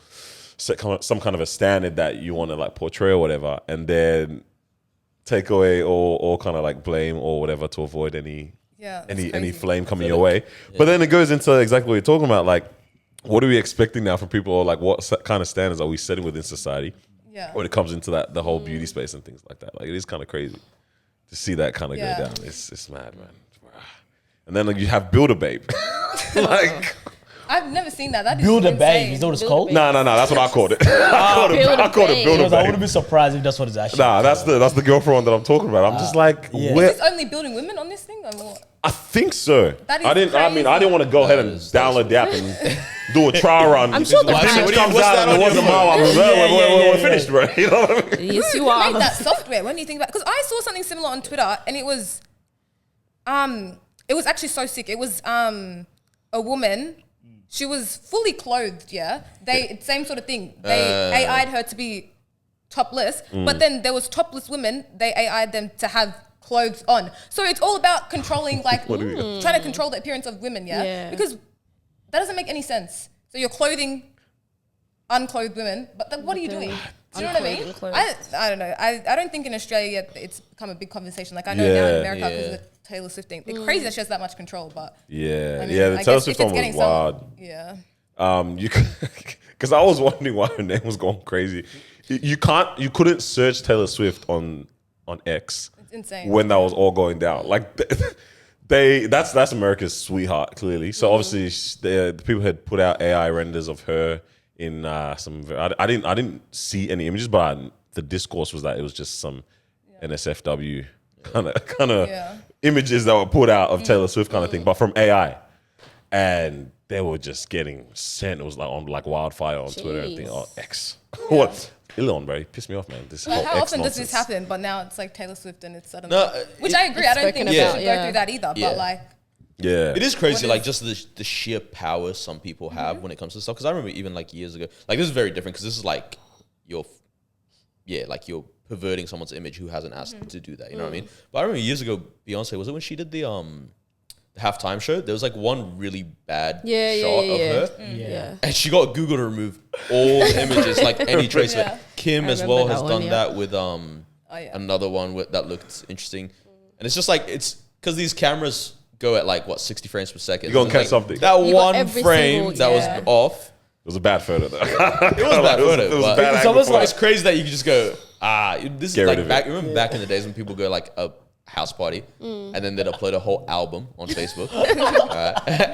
S4: set some kind of a standard that you want to like portray or whatever, and then take away or kind of like blame or whatever to avoid any
S2: crazy.
S4: flame coming your way. But then it goes into exactly what you're talking about, like what are we expecting now from people, or like what kind of standards are we setting within society when it comes into that the whole beauty space and things like that. Like it is kind of crazy to see that kind of go down. It's mad, man. And then like, you have Build a Babe. Like
S2: I've never seen that. That is
S3: Build a
S2: insane.
S3: Babe. Is that what it's
S5: Build a
S3: called?
S5: Babe.
S4: no, that's what I called it. I called it Build a
S3: Because I
S4: Babe.
S3: wouldn't be surprised if that's what it's actually.
S4: Nah, that's the girlfriend that I'm talking about. I'm just like,
S3: yeah.
S4: where
S2: Is this only building women on this thing? Or what?
S4: I think so.
S2: That is
S4: I didn't want to go ahead and download the app and do a trial run.
S5: I'm sure the
S4: If
S5: brand-
S4: Sinit
S1: What's
S4: comes
S1: that
S4: out
S1: on
S4: and wants
S1: your
S4: a mile, we're finished, bro. You know what I mean?
S5: Yes, you
S2: Who
S5: are.
S2: made that software? When do you think about? Because I saw something similar on Twitter, and it was actually so sick. It was a woman. She was fully clothed. Yeah, same sort of thing. They AI'd her to be topless, but then there was topless women. They AI'd them to have clothes on. So it's all about controlling, like trying to control the appearance of women. Yeah, because that doesn't make any sense. So you're clothing unclothed women, but then what are you doing? Do you know what I mean? I don't know. I don't think in Australia yet it's become a big conversation. Like I know now in America because of the Taylor Swift thing. It's crazy that she has that much control, but I mean,
S4: the
S2: I
S4: Taylor
S2: guess
S4: Swift
S2: if
S4: one
S2: it's
S4: was
S2: getting
S4: wild.
S2: Yeah.
S4: Because I was wondering why her name was going crazy. You couldn't search Taylor Swift on X.
S2: It's insane.
S4: When that was all going down. Like that's America's sweetheart, clearly. So obviously the people had put out AI renders of her in some. I didn't see any images, but the discourse was that it was just some NSFW kind of images that were put out of Taylor Swift kind of thing, but from AI, and they were just getting sent. It was like on like wildfire on Twitter and everything. Oh, X. What? Elon, bro, he pissed me off, man. This
S2: Like
S4: whole
S2: how
S4: X
S2: often
S4: nonsense.
S2: does this happen? But now it's like Taylor Swift and it's suddenly, which
S1: it-
S2: I agree. I don't think
S5: spoken
S2: we
S5: about,
S2: should
S5: yeah.
S2: go through that either.
S1: Yeah.
S2: But like,
S4: Yeah,
S1: It is crazy,
S2: What
S1: like just the sheer power some people have when it comes to stuff. Because I remember even like years ago, like this is very different because this is like you're perverting someone's image who hasn't asked to do that. You know what I mean? But I remember years ago, Beyonce, was it when she did the halftime show? There was like one really bad shot of her,
S5: Yeah.
S1: and she got Google to remove all the images, like any trace of
S2: Yeah.
S1: it. Kim
S5: I
S1: as well
S5: remember
S1: has
S5: that
S1: done
S5: one,
S1: that with
S2: yeah.
S1: another one that looked interesting, and it's just like it's because these cameras go at like what 60 frames per second.
S4: You're gonna
S1: And,
S4: catch
S1: like,
S4: something.
S1: That
S5: You got
S1: one
S5: every
S1: frame
S5: single-
S1: that
S2: yeah.
S1: was off.
S4: it was a bad photo though.
S1: It was a bad photo,
S4: It was
S1: but
S4: a bad
S3: it's
S4: angle
S3: almost
S4: for
S3: like-
S4: it.
S1: it's crazy that you can just go, this
S4: Get
S1: is
S4: rid
S1: like
S4: of
S1: back.
S4: it.
S1: Remember back in the days when people go like a house party and then they'd upload a whole album on Facebook,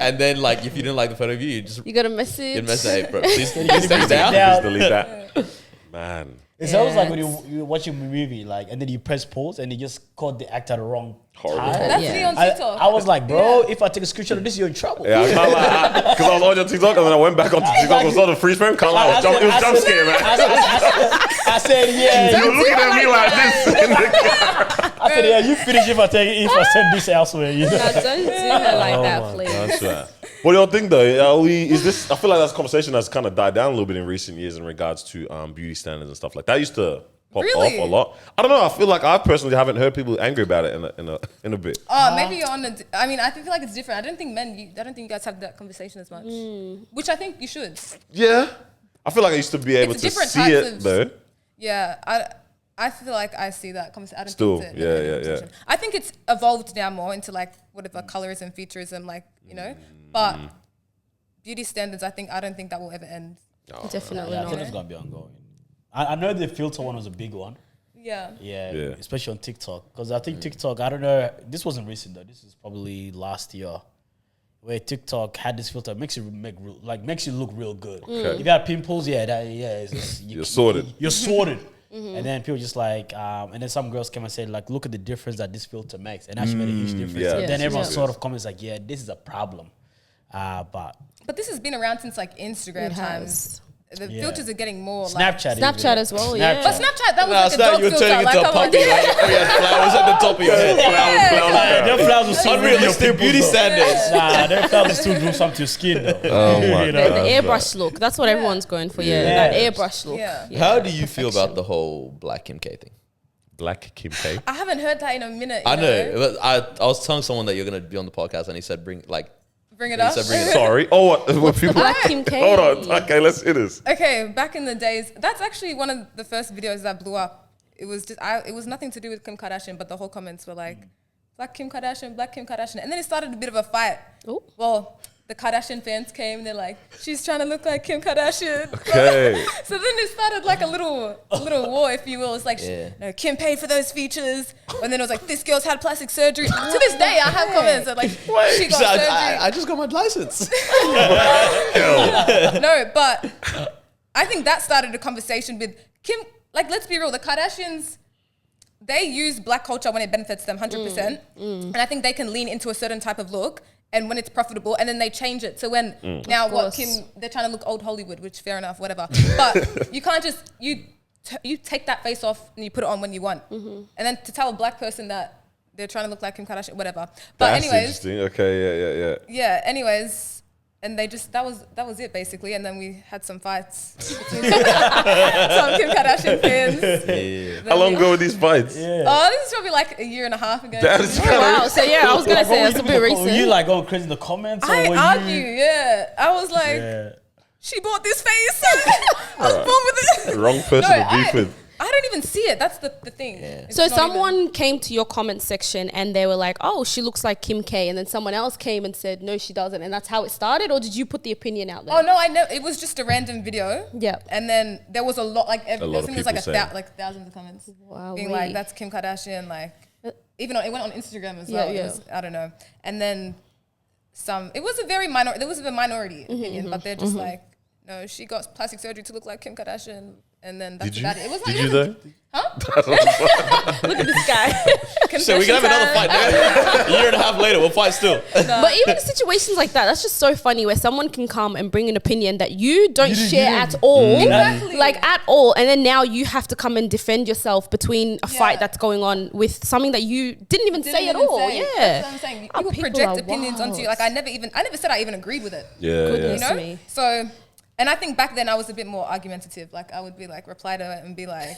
S1: and then like if you didn't like the photo of you just
S5: You got a message.
S1: you'd message, hey bro, please take it down.
S4: Just delete that. Man.
S3: It's almost like when you're watching a movie, like, and then you press pause and you just caught the actor at the wrong
S4: Horrible.
S3: time.
S2: That's
S5: Yeah.
S2: me on TikTok.
S3: I was like, bro, if I take a screenshot of this, you're in trouble.
S4: Yeah, I can't lie. Because I was on your TikTok and then I went back onto TikTok and saw the freeze frame. Can't lie, it was jump scare, man.
S3: I said, yeah.
S4: You were looking at me like this. in the camera.
S3: I said, yeah, you finish if I send this elsewhere. You know?
S5: No, don't do her like that,
S3: my
S5: please.
S4: That's right. What do y'all think though? I feel like that's a conversation that's kind of died down a little bit in recent years in regards to beauty standards and stuff like that. Used to pop
S2: Really?
S4: off a lot. I don't know. I feel like I personally haven't heard people angry about it in a bit.
S2: Oh, maybe you're on the. I mean, I feel like it's different. I don't think you guys have that conversation as much, which I think you should.
S4: Yeah, I feel like I used to be able
S2: It's
S4: to
S2: different
S4: see
S2: types
S4: it
S2: of-
S4: though.
S2: Yeah, I feel like I see that conversation. I don't
S4: Still,
S2: think
S4: yeah.
S2: I think it's evolved now more into like whatever colorism, futurism, like But beauty standards, I don't think that will ever end.
S5: Definitely
S3: Yeah, I think
S5: not.
S3: it's gonna be ongoing. I know the filter one was a big one.
S2: Yeah.
S3: Yeah,
S4: Yeah.
S3: especially on TikTok. Because I think TikTok, I don't know, this wasn't recent though. This is probably last year, where TikTok had this filter makes you look real good.
S4: Okay.
S3: If you got pimples, it's just,
S4: You're sorted.
S3: You're sorted. And then people just like, and then some girls came and said like, look at the difference that this filter makes, and actually made a huge difference.
S4: yeah.
S3: And then
S5: Yes,
S3: everyone
S5: yes.
S3: sort of comments like, yeah, this is a problem. But
S2: But this has been around since like Instagram
S5: It
S2: times.
S5: has.
S2: The
S3: Yeah.
S2: filters are getting more like.
S3: Snapchat,
S5: Snapchat as well, yeah.
S2: But Snapchat, that was
S1: Nah,
S2: like a
S1: Snap,
S2: dog
S1: you were
S2: filter.
S1: turning
S2: Like,
S1: into a
S2: come on.
S1: puppy. Like, we had flowers at the top of your head.
S3: them flowers will still ruin your
S1: Unrealistic
S3: pimples,
S1: beauty
S3: though.
S1: standards.
S3: Nah, them flowers will still do something to your skin though.
S4: Oh my
S3: You
S5: The
S3: know?
S4: God.
S5: airbrush look. That's what everyone's going for, yeah.
S3: Yeah.
S5: That airbrush look.
S2: Yeah.
S1: How do you feel about the whole Black Kim K thing?
S4: Black Kim K.
S2: I haven't heard that in a minute.
S1: I
S2: you
S1: know. But I was telling someone that you're gonna be on the podcast, and he said bring
S2: Bring it
S1: He
S2: up.
S1: said bring it up.
S4: Sorry. Oh, what people?
S5: Black Kim K.
S4: Hold on. Okay, let's hit this.
S2: Okay, back in the days, that's actually one of the first videos that blew up. It was just, it was nothing to do with Kim Kardashian, but the whole comments were like, Black Kim Kardashian, and then it started a bit of a fight.
S5: Ooh.
S2: Well, the Kardashian fans came and they're like, she's trying to look like Kim Kardashian.
S4: Okay.
S2: So then it started like a little war, if you will. It's like,
S1: Yeah.
S2: no, Kim paid for those features, and then it was like, this girl's had plastic surgery. To this day, I have comments that like, she got surgery.
S1: I just got my license.
S2: No, but I think that started a conversation with Kim. Like, let's be real, the Kardashians, they use black culture when it benefits them 100%. And I think they can lean into a certain type of look and when it's profitable, and then they change it. So when now what Kim, they're trying to look old Hollywood, which fair enough, whatever. But you can't just, you take that face off and you put it on when you want. And then to tell a black person that they're trying to look like Kim Kardashian, whatever. But
S4: That's
S2: anyways.
S4: interesting. Okay, yeah.
S2: Yeah, anyways. And they just, that was it basically. And then we had some fights. Some Kim Kardashian fans.
S1: Yeah.
S4: How long ago were these fights?
S3: Yeah.
S2: Oh, this is probably like a year and a half ago.
S4: That is
S5: Oh, wow. So yeah, I was gonna say that's a bit
S3: Were
S5: recent.
S3: you like going crazy in the comments?
S2: I
S3: or were
S2: argue,
S3: you,
S2: yeah. I was like,
S3: yeah.
S2: she bought this face. I was born with it.
S4: Wrong person to beef with.
S2: I don't even see it. That's the thing. It's
S5: So
S2: not
S5: someone came to your comment section and they were like, "Oh, she looks like Kim K," and then someone else came and said, "No, she doesn't," and that's how it started. Or did you put the opinion out there?
S2: Oh no, I know it was just a random video.
S5: Yeah.
S2: And then there was a lot, like
S4: lot of
S2: there was like
S4: people saying.
S2: like thousands of comments
S5: Wow,
S2: being like, "That's Kim Kardashian." Like, even on, it went on Instagram as well.
S5: Yeah.
S2: It was, I don't know. And then it was a very minor. There was a minority opinion, but they're just like, "No, she got plastic surgery to look like Kim Kardashian." And then that's
S4: Did you?
S2: about it. It was
S4: Did
S2: like,
S4: you though?
S5: Look at this guy.
S1: So we can have another fight. A year and a half later, we'll fight still.
S5: But even in situations like that, that's just so funny where someone can come and bring an opinion that you don't share at all.
S2: Exactly.
S5: Like at all. And then now you have to come and defend yourself between a fight that's going on with something that you didn't even say at all. Yeah.
S2: That's what I'm saying.
S5: Our
S2: People
S5: people
S2: project
S5: are
S2: opinions onto you.
S5: wild.
S2: Like I never said I even agreed with it.
S4: Yeah.
S5: Goodness.
S2: You know?
S5: me.
S2: So, and I think back then I was a bit more argumentative. Like I would be like, reply to it and be like,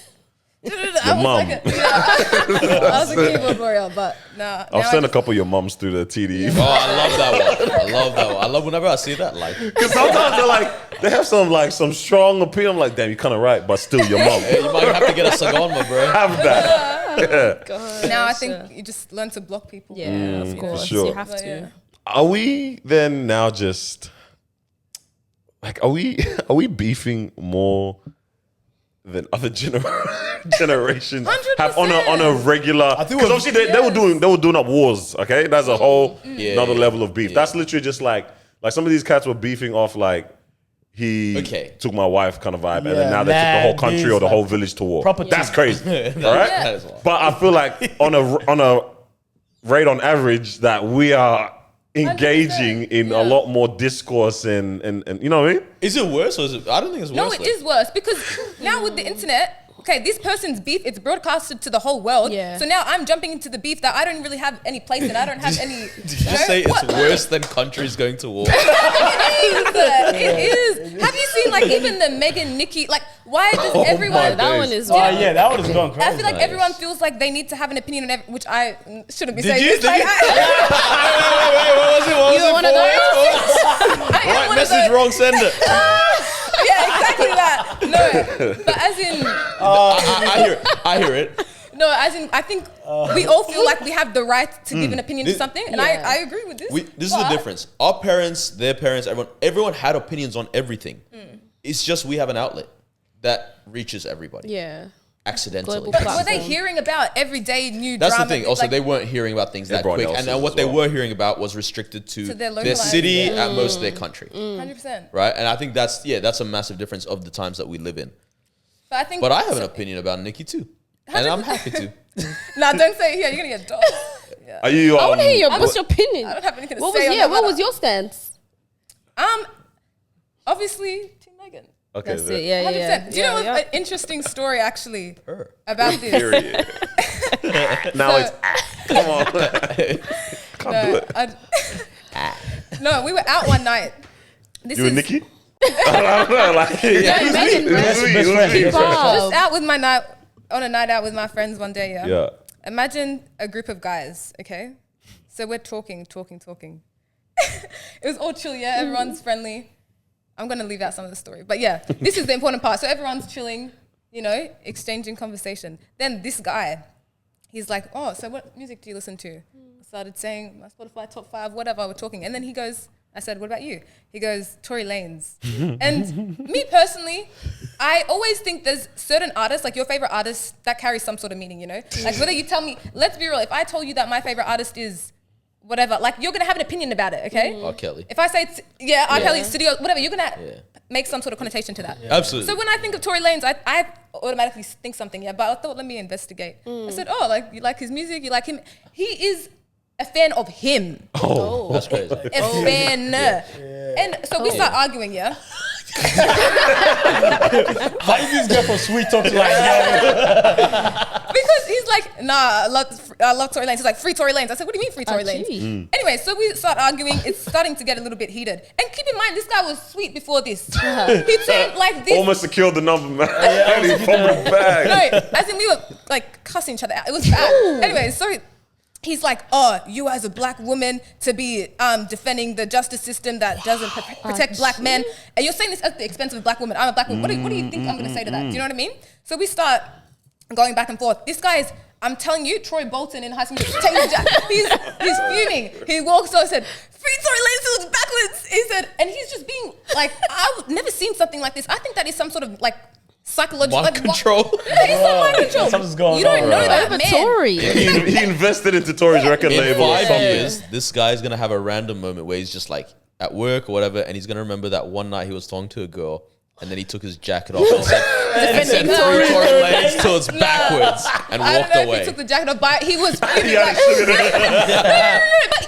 S2: I was
S4: mum.
S2: like I was a keyboard warrior, but nah.
S4: I've sent a couple of your mums through the TDE.
S1: Oh, I love that one. I love that one. I love whenever I see that. Like,
S4: Because sometimes they're like, they have some strong opinion. I'm like, damn, you're kind of right, but still your mum.
S1: hey, you might have to get a cigar, my bro.
S4: Have that.
S5: God.
S2: Now I think you just learn to block people.
S5: Yeah, of course.
S4: sure.
S5: You have
S2: But
S5: to.
S2: yeah.
S4: Are we then now just like, are we beefing more than other generations have on a regular? Because obviously they were doing up wars. Okay, that's a whole another level of beef. That's literally just like some of these cats were beefing off like he took my wife kind of vibe, and then now they took the whole country or the whole village to war. That's crazy, all right?
S1: That is wild.
S4: But I feel like on a rate on average that we are engaging in a lot more discourse and you know what I mean?
S1: Is it worse or is it? I don't think it's worse.
S2: No, it is worse because now with the internet, okay, this person's beef, it's broadcasted to the whole world.
S5: Yeah.
S2: So now I'm jumping into the beef that I don't really have any place in. I don't have any.
S1: Did you just say it's worse than countries going to war?
S2: It is. Have you seen like even the Megan, Nikki? Like, why does everyone?
S5: That one is
S3: Oh yeah, that one is going crazy.
S2: I feel like everyone feels like they need to have an opinion on which I shouldn't be
S1: Did
S2: saying.
S1: you?
S2: This.
S1: Did
S2: Like,
S1: you? Wait, what was it? What
S5: You
S1: was it
S5: one of
S1: for?
S2: I am
S1: Right
S2: one of
S1: message,
S2: those-
S1: wrong sender.
S2: Yeah, exactly that. No, but as in,
S1: I hear it.
S2: no, as in, I think we all feel like we have the right to give an opinion to something, and
S5: Yeah.
S2: I agree with this.
S1: This is the difference. Our parents, their parents, everyone had opinions on everything. It's just we have an outlet that reaches everybody.
S5: Yeah.
S1: Accidentally.
S5: Global
S2: But
S5: platform.
S2: were they hearing about everyday new
S1: That's
S2: drama?
S1: the thing. Also,
S2: Like,
S1: they weren't hearing about things that
S4: Everyone
S1: quick.
S4: else
S1: And
S4: is
S1: what
S4: as
S1: they
S4: well.
S1: were hearing about was restricted to
S2: their
S1: their
S2: localized-
S1: city, at most their country.
S2: 100%.
S1: Right? And I think that's a massive difference of the times that we live in.
S2: But I think.
S1: But I have an opinion about Nikki too. And I'm happy to.
S2: Nah, don't say it here. You're gonna get dogged. Yeah.
S4: Are you?
S5: I want to hear what's your opinion?
S2: I don't have anything to
S5: What
S2: say.
S5: was
S2: on that
S5: what
S2: matter.
S5: was your stance?
S2: Obviously, Team Megan.
S4: Okay,
S5: That's it. Yeah,
S2: 100%.
S5: yeah.
S2: Do you know
S5: yeah,
S2: an interesting story actually
S1: Her.
S2: about this?
S4: period. Now
S2: So-
S4: it's come on. Can't do it.
S2: No, we were out one night. This
S4: You
S2: is
S4: and Nikki? I don't know. Like,
S5: Yeah, Megan, bro.
S4: it was me,
S3: Best
S4: it was
S3: friend.
S4: me.
S5: Keep up.
S2: just out with on a night out with my friends one day. Yeah.
S4: Yeah.
S2: Imagine a group of guys. Okay, so we're talking. It was all chill. Yeah, everyone's friendly. I'm gonna leave out some of the story, but yeah, this is the important part. So everyone's chilling, you know, exchanging conversation. Then this guy, he's like, "Oh, so what music do you listen to?" I started saying my Spotify top 5, whatever. We're talking, and then he goes, I said, "What about you?" He goes, "Tory Lanez." And me personally, I always think there's certain artists, like your favorite artist, that carries some sort of meaning, you know? Like whether you tell me, let's be real, if I told you that my favorite artist is whatever, like you're gonna have an opinion about it, okay?
S1: R. Kelly.
S2: If I say, R. Kelly, studio, whatever, you're gonna, make some sort of connotation to that.
S1: Absolutely.
S2: So when I think of Tory Lanez, I automatically think something, but I thought, let me investigate. I said, oh, like, you like his music, you like him. He is a fan of him.
S1: Oh, that's crazy.
S2: A fan. And so we start arguing, yeah?
S3: Why did this guy from Sweet Talk like
S2: Because he's like, nah, I love Tory Lanez. He's like, free Tory Lanez. I said, what do you mean free Tory Lanez? Anyway, so we start arguing. It's starting to get a little bit heated. And keep in mind, this guy was sweet before this. He turned like this.
S4: Almost secured the number, man. And he fumbled back.
S2: No, as in we were like cussing each other out. It was bad. Anyway, so he's like, oh, you as a black woman to be defending the justice system that doesn't protect black men. And you're saying this at the expense of a black woman. I'm a black woman. What do you think I'm going to say to that? Do you know what I mean? So we start going back and forth. This guy is, I'm telling you, Troy Bolton in High School Musical. He's fuming. He walks over and said, free Tory Lanez, he looks backwards. He said, and he's just being like, I've never seen something like this. I think that is some sort of like psychological
S1: Mind control.
S2: He's some mind control.
S3: Something's going
S2: you don't
S3: on,
S2: know
S3: right?
S2: that,
S5: But
S2: man.
S5: Tory.
S4: He invested into Tory's record
S1: In
S4: label or
S1: 5
S4: something.
S1: years, this guy's gonna have a random moment where he's just like at work or whatever, and he's gonna remember that one night he was talking to a girl, and then he took his jacket off and said,
S2: Defending
S1: free
S2: Tory.
S1: Tory Lanez towards backwards and
S2: I don't
S1: walked
S2: know
S1: away.
S2: if he took the jacket off, but he was really
S4: He had
S2: like,
S4: a sugar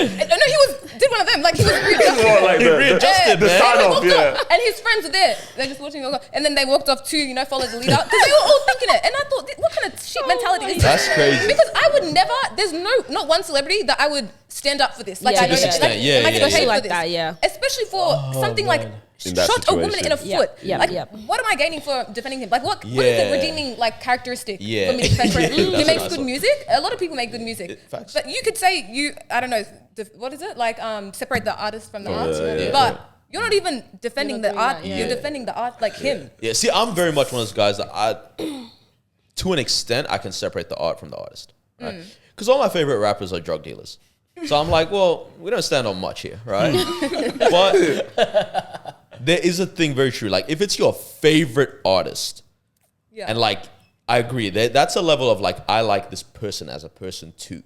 S2: no, he did one of them. Like he was readjusting.
S4: More like
S1: He readjusted,
S4: the
S1: man.
S4: sign
S2: He
S4: off,
S2: walked
S4: yeah.
S2: off, and his friends were there. They're just watching him go, and then they walked off too, follow the leader. Because they were all thinking it. And I thought, what kind of shit mentality is this?
S1: That's crazy.
S2: Because I would never, there's not one celebrity that I would stand up for this. Like,
S5: Yeah,
S2: I know
S5: to this
S2: that,
S1: extent, yeah,
S2: like,
S1: yeah,
S2: go hate
S1: yeah.
S2: for
S5: Like
S2: this.
S5: that, yeah.
S2: Especially for something like,
S4: In that
S2: shot a woman in a
S4: situation.
S2: foot.
S5: Yep,
S2: Like,
S5: yep.
S2: what am I gaining for defending him? Like, what is the
S1: Yeah.
S2: redeeming like characteristic
S1: Yeah.
S2: for me to defend him?
S1: Yeah,
S2: He
S1: that's
S2: makes
S1: what I
S2: good
S1: saw.
S2: music. A lot of people make good music.
S1: Facts.
S2: But you could say I don't know, what is it? Like, separate the artist from the art.
S4: yeah,
S2: But you're not even defending
S5: You're
S2: the
S5: not
S2: art.
S5: doing that,
S2: You're
S5: yeah.
S2: defending the art like him.
S1: Yeah, see, I'm very much one of those guys that to an extent, I can separate the art from the artist, right? Because all my favorite rappers are drug dealers. So I'm like, well, we don't stand on much here, right? But there is a thing very true. Like, if it's your favorite artist,
S2: Yeah.
S1: and like, I agree, that's a level of like, I like this person as a person too.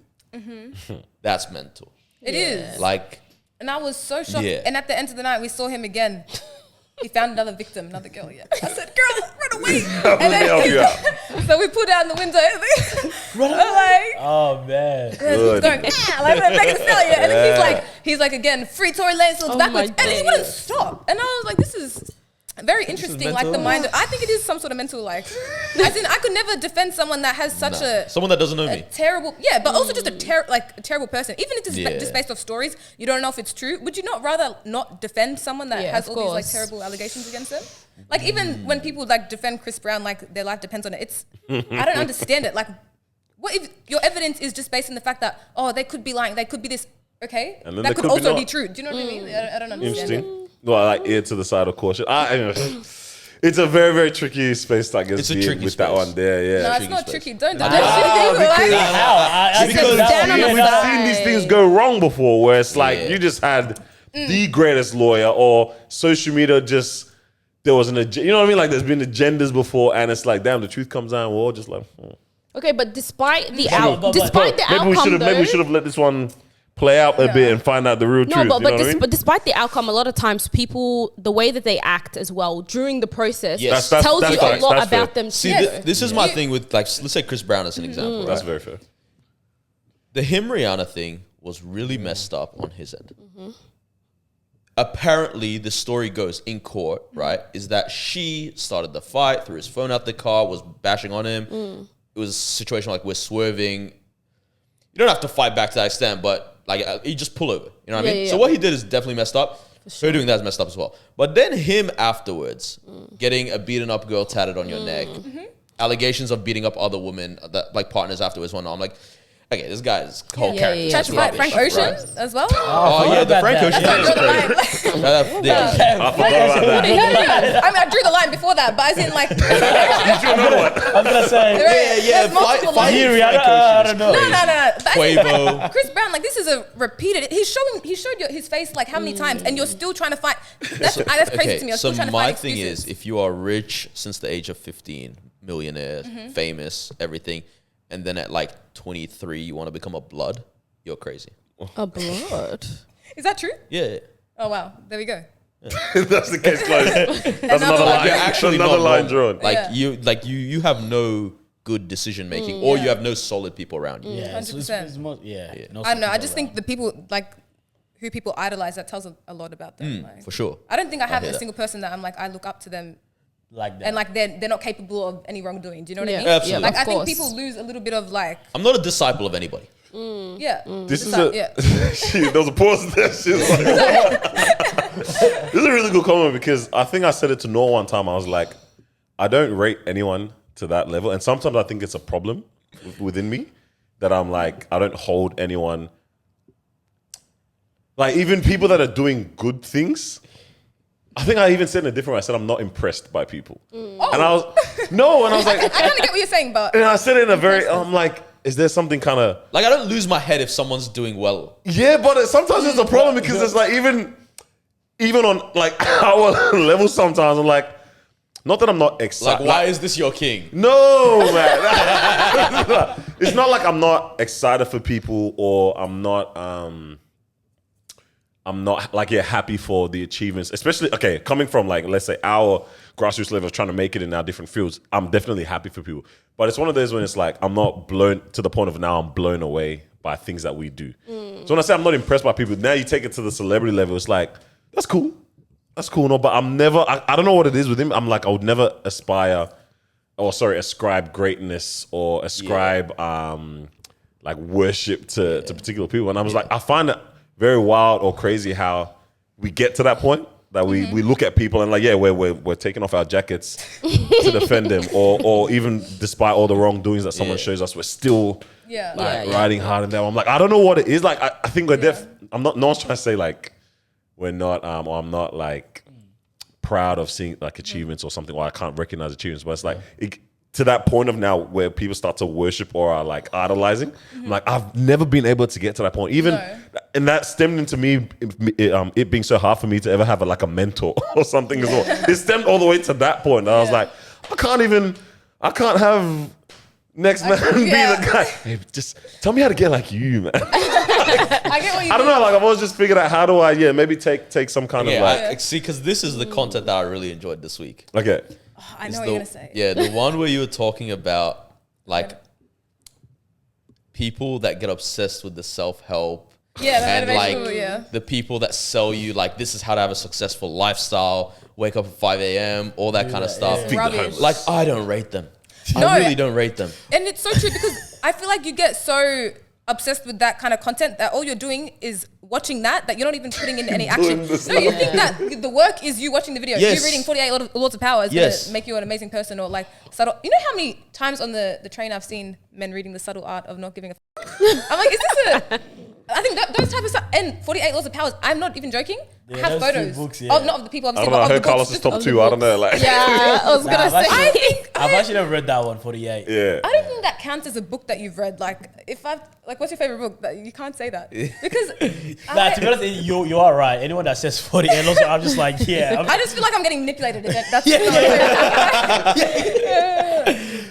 S1: That's mental.
S2: It is.
S1: Like,
S2: And I was so shocked.
S1: Yeah.
S2: And at the end of the night, we saw him again. He found another victim, another girl. Yeah. I said, "Girl, run away!" And
S4: help you out.
S2: so we put down the window. Run away!
S3: Oh man.
S2: He's going, like Megan Thee Stallion. And then he's like again, free Tory Lanez
S5: Oh
S2: backwards,
S5: my
S2: and he
S5: God.
S2: wouldn't stop. And I was like, this is very interesting. Like the
S1: mental.
S2: mind. I think it is some sort of mental. Like, as in, I could never defend someone that has such a
S1: someone that doesn't know
S2: a
S1: me.
S2: terrible, yeah, but also just a terrible person. Even if it's
S1: Yeah.
S2: just based off stories, you don't know if it's true. Would you not rather not defend someone that
S5: Yeah,
S2: has
S5: of
S2: all these like
S5: course.
S2: terrible allegations against them? Like even when people like defend Chris Brown, like their life depends on it. It's I don't understand it. Like, what if your evidence is just based on the fact that they could be lying, they could be this, okay,
S4: And then
S2: that
S4: they
S2: could
S4: could be
S2: also
S4: not.
S2: be true. Do you know what I mean? I don't understand it.
S4: Interesting. Well, I like ear to the side of caution. It's a very, very tricky space to, I guess,
S1: It's a
S4: be in
S1: tricky
S4: with that
S1: space.
S4: one there, yeah.
S2: No, it's
S1: tricky
S2: not
S1: space.
S2: tricky. Don't do
S4: Ah,
S2: that shit. Like,
S3: How? I
S1: Because
S3: can
S5: stand on the
S4: We've
S5: side.
S4: seen these things go wrong before, where it's like
S1: Yeah.
S4: you just had the greatest lawyer, or social media just there was an agenda. You know what I mean? Like there's been agendas before, and it's like, damn, the truth comes out, and we're all just like,
S5: Okay, but despite the
S3: but-
S5: despite the outcome,
S4: maybe we should
S5: though,
S4: have let this one play out a bit and find out the real
S5: no,
S4: truth.
S5: but
S4: you know what I
S5: but,
S4: mean?
S5: but despite the outcome, a lot of times people, the way that they act as well during the process,
S1: Yes.
S5: tells
S4: That's
S5: you
S4: fair.
S5: a lot
S4: That's fair.
S5: about them
S1: See,
S5: too.
S1: this is my thing with like, let's say Chris Brown as an example.
S4: That's
S1: Right?
S4: very fair.
S1: The him Rihanna thing was really messed up on his end. Apparently, the story goes in court, right, is that she started the fight, threw his phone out the car, was bashing on him. It was a situation like we're swerving. You don't have to fight back to that extent, but like you just pull over. You know what I mean?
S5: Yeah,
S1: So
S5: yeah.
S1: what he did is definitely messed up. Her doing that is messed up as well. But then him afterwards, getting a beaten up girl tatted on your neck, allegations of beating up other women, that like partners afterwards, whatnot. I'm like, okay, this guy's whole
S5: Yeah,
S1: character.
S5: yeah,
S2: Tried to fight Frank Ocean as well.
S1: Oh yeah, the Frank Ocean thing is
S2: Draw the line.
S1: crazy.
S4: I forgot about that.
S2: I mean, I drew the line before that, but as in like,
S3: I'm gonna say.
S2: there's multiple lines.
S3: Here, I don't know.
S2: No. But as in,
S1: Quavo.
S2: like, Chris Brown, like this is a repeated. He showed his face like how many times, and you're still trying to fight. That's crazy
S1: Okay,
S2: to me. You're
S1: so
S2: still trying to
S1: my
S2: find
S1: thing
S2: excuses.
S1: is, if you are rich since the age of 15, millionaire, famous, everything, and then at like 23 you want to become a blood, you're crazy.
S5: A blood.
S2: Is that true?
S1: Yeah.
S2: Oh wow, there we go.
S4: That's the case closed. That's another
S1: Like,
S4: line.
S1: you're actually
S4: another
S1: not
S4: line
S1: normal.
S4: drawn.
S1: Like you have no good decision making, or you have no solid people around you.
S3: Yeah, so it's
S2: 100%.
S3: no
S2: I don't know. I
S3: people
S2: just
S3: around.
S2: think the people like who people idolize, that tells a lot about them. Like,
S1: For sure.
S2: I don't think I have
S1: hear
S2: a
S1: that.
S2: single person that I'm like I look up to them
S3: like that.
S2: and like they're not capable of any wrongdoing. Do you know what I
S5: Yeah.
S2: mean?
S1: Absolutely.
S2: Like
S5: Of
S2: I think
S5: course.
S2: people lose a little bit of like
S1: I'm not a disciple of anybody.
S4: This is
S2: yeah.
S4: There was a pause there. She was like, this is a really good comment because I think I said it to Noah one time. I was like, I don't rate anyone to that level, and sometimes I think it's a problem within me that I'm like, I don't hold anyone. Like even people that are doing good things. I think I even said in a different way. I said I'm not impressed by people, and I was and I was like,
S2: I kind of get what you're saying, but
S4: and I said it in a very. I'm like, is there something kind of
S1: Like I don't lose my head if someone's doing well.
S4: yeah? But sometimes it's a problem because it's like even on like our level. Sometimes I'm like, not that I'm not excited.
S1: Like, why is this your king?
S4: No, man. It's not like I'm not excited for people or I'm not like happy for the achievements, especially coming from like let's say our grassroots level trying to make it in our different fields. I'm definitely happy for people, but it's one of those when it's like I'm not blown to the point of now I'm blown away by things that we do. So when I say I'm not impressed by people, now you take it to the celebrity level. It's like that's cool, no. But I'm never. I don't know what it is with him. I'm like I would never ascribe greatness or ascribe like worship to particular people. And I was like, I find it very wild or crazy how we get to that point that we look at people and like, we're taking off our jackets to defend them, or even despite all the wrongdoings that someone shows us, we're still riding hard in them. I'm like, I don't know what it is. Like, I think we're I'm not. No one's trying to say like we're not, or I'm not like proud of seeing like achievements or something, or I can't recognize achievements. But it's like to that point of now where people start to worship or are like idolizing. I'm like, I've never been able to get to that point. And that stemmed into me, it being so hard for me to ever have a mentor or something as well. It stemmed all the way to that point. And I was like, I can't have next man be the guy. Hey, just tell me how to get like you, man.
S2: I get what you
S4: I don't know. Like I've always just figured out how do I, maybe take some kind of like.
S1: See, because this is the content that I really enjoyed this week.
S4: Okay.
S2: I know what you're gonna say.
S1: Yeah, the one where you were talking about like people that get obsessed with the self-help.
S2: Yeah, the
S1: and like
S2: motivational,
S1: the people that sell you like this is how to have a successful lifestyle, wake up at 5 a.m., all that kind of stuff.
S2: It's rubbish.
S1: Like I don't rate them.
S2: No,
S1: I really don't rate them.
S2: And it's so true because I feel like you get so obsessed with that kind of content that all you're doing is watching that you're not even putting in any action. No, you think that the work is you watching the video.
S1: Yes.
S2: You reading 48 Laws of Power is going to make you an amazing person, or like subtle. You know how many times on the train I've seen men reading The Subtle Art of Not Giving a I'm like, is this a... I think those type of stuff, and 48 Laws of Powers, I'm not even joking. I have photos
S3: books,
S2: of not of the people I've
S4: I
S2: seen,
S4: don't know.
S2: but
S4: I
S2: of
S4: heard
S2: the books.
S4: Carlos' top two. I don't know. Like,
S5: Yeah, I was gonna say.
S3: I've actually never read that one, 48.
S4: yeah.
S2: I don't think that counts as a book that you've read. Like, what's your favorite book? You can't say that because
S3: Nah, to be honest, you are right. Anyone that says 48, also, I'm just like,
S2: I just feel like I'm getting manipulated. That's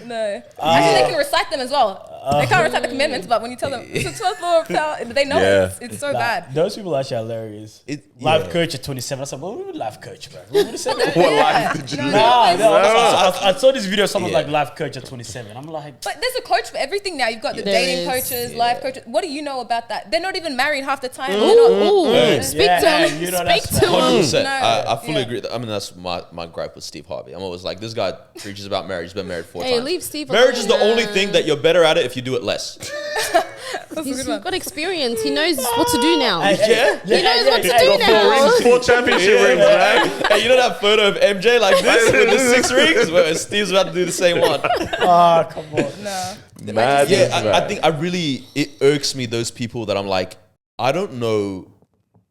S2: no. Actually, they can recite them as well. They can't recite the commandments, but when you tell them it's a 12th law of power, they know it. It's so bad.
S3: Those people are actually hilarious. Life coach at 27. I said, what would life coach, bro? What would you say?
S4: What life did you live?
S3: I saw this video. Someone's like life coach at 27. I'm like,
S2: But there's a coach for everything now. You've got the
S5: There
S2: dating
S5: is.
S2: coaches, life coaches. What do you know about that? They're not even married half the time.
S5: Ooh, speak to him.
S3: you know
S5: Speak
S3: that's
S5: to
S3: bad.
S5: him.
S1: 100%.
S2: No,
S1: I fully
S2: yeah.
S1: agree. I mean, that's my gripe with Steve Harvey. I'm always like, this guy preaches about marriage. He's been married 4
S5: Hey,
S1: times.
S5: leave Steve
S1: Marriage
S5: alone,
S1: is the only
S5: man.
S1: thing that you're better at it if you do it less.
S2: That's a
S5: He's
S2: good one.
S5: got experience. He knows what to do now.
S1: Yeah.
S5: He knows what to do
S4: Got
S5: now.
S4: 4 championship rings, man.
S1: Hey, you know that photo of MJ like this with the 6 rings? Well, Steve's about to do the same one.
S3: Oh, come on.
S2: No.
S4: Mad,
S1: Yeah,
S4: man.
S1: I think it irks me, those people that I'm like, I don't know.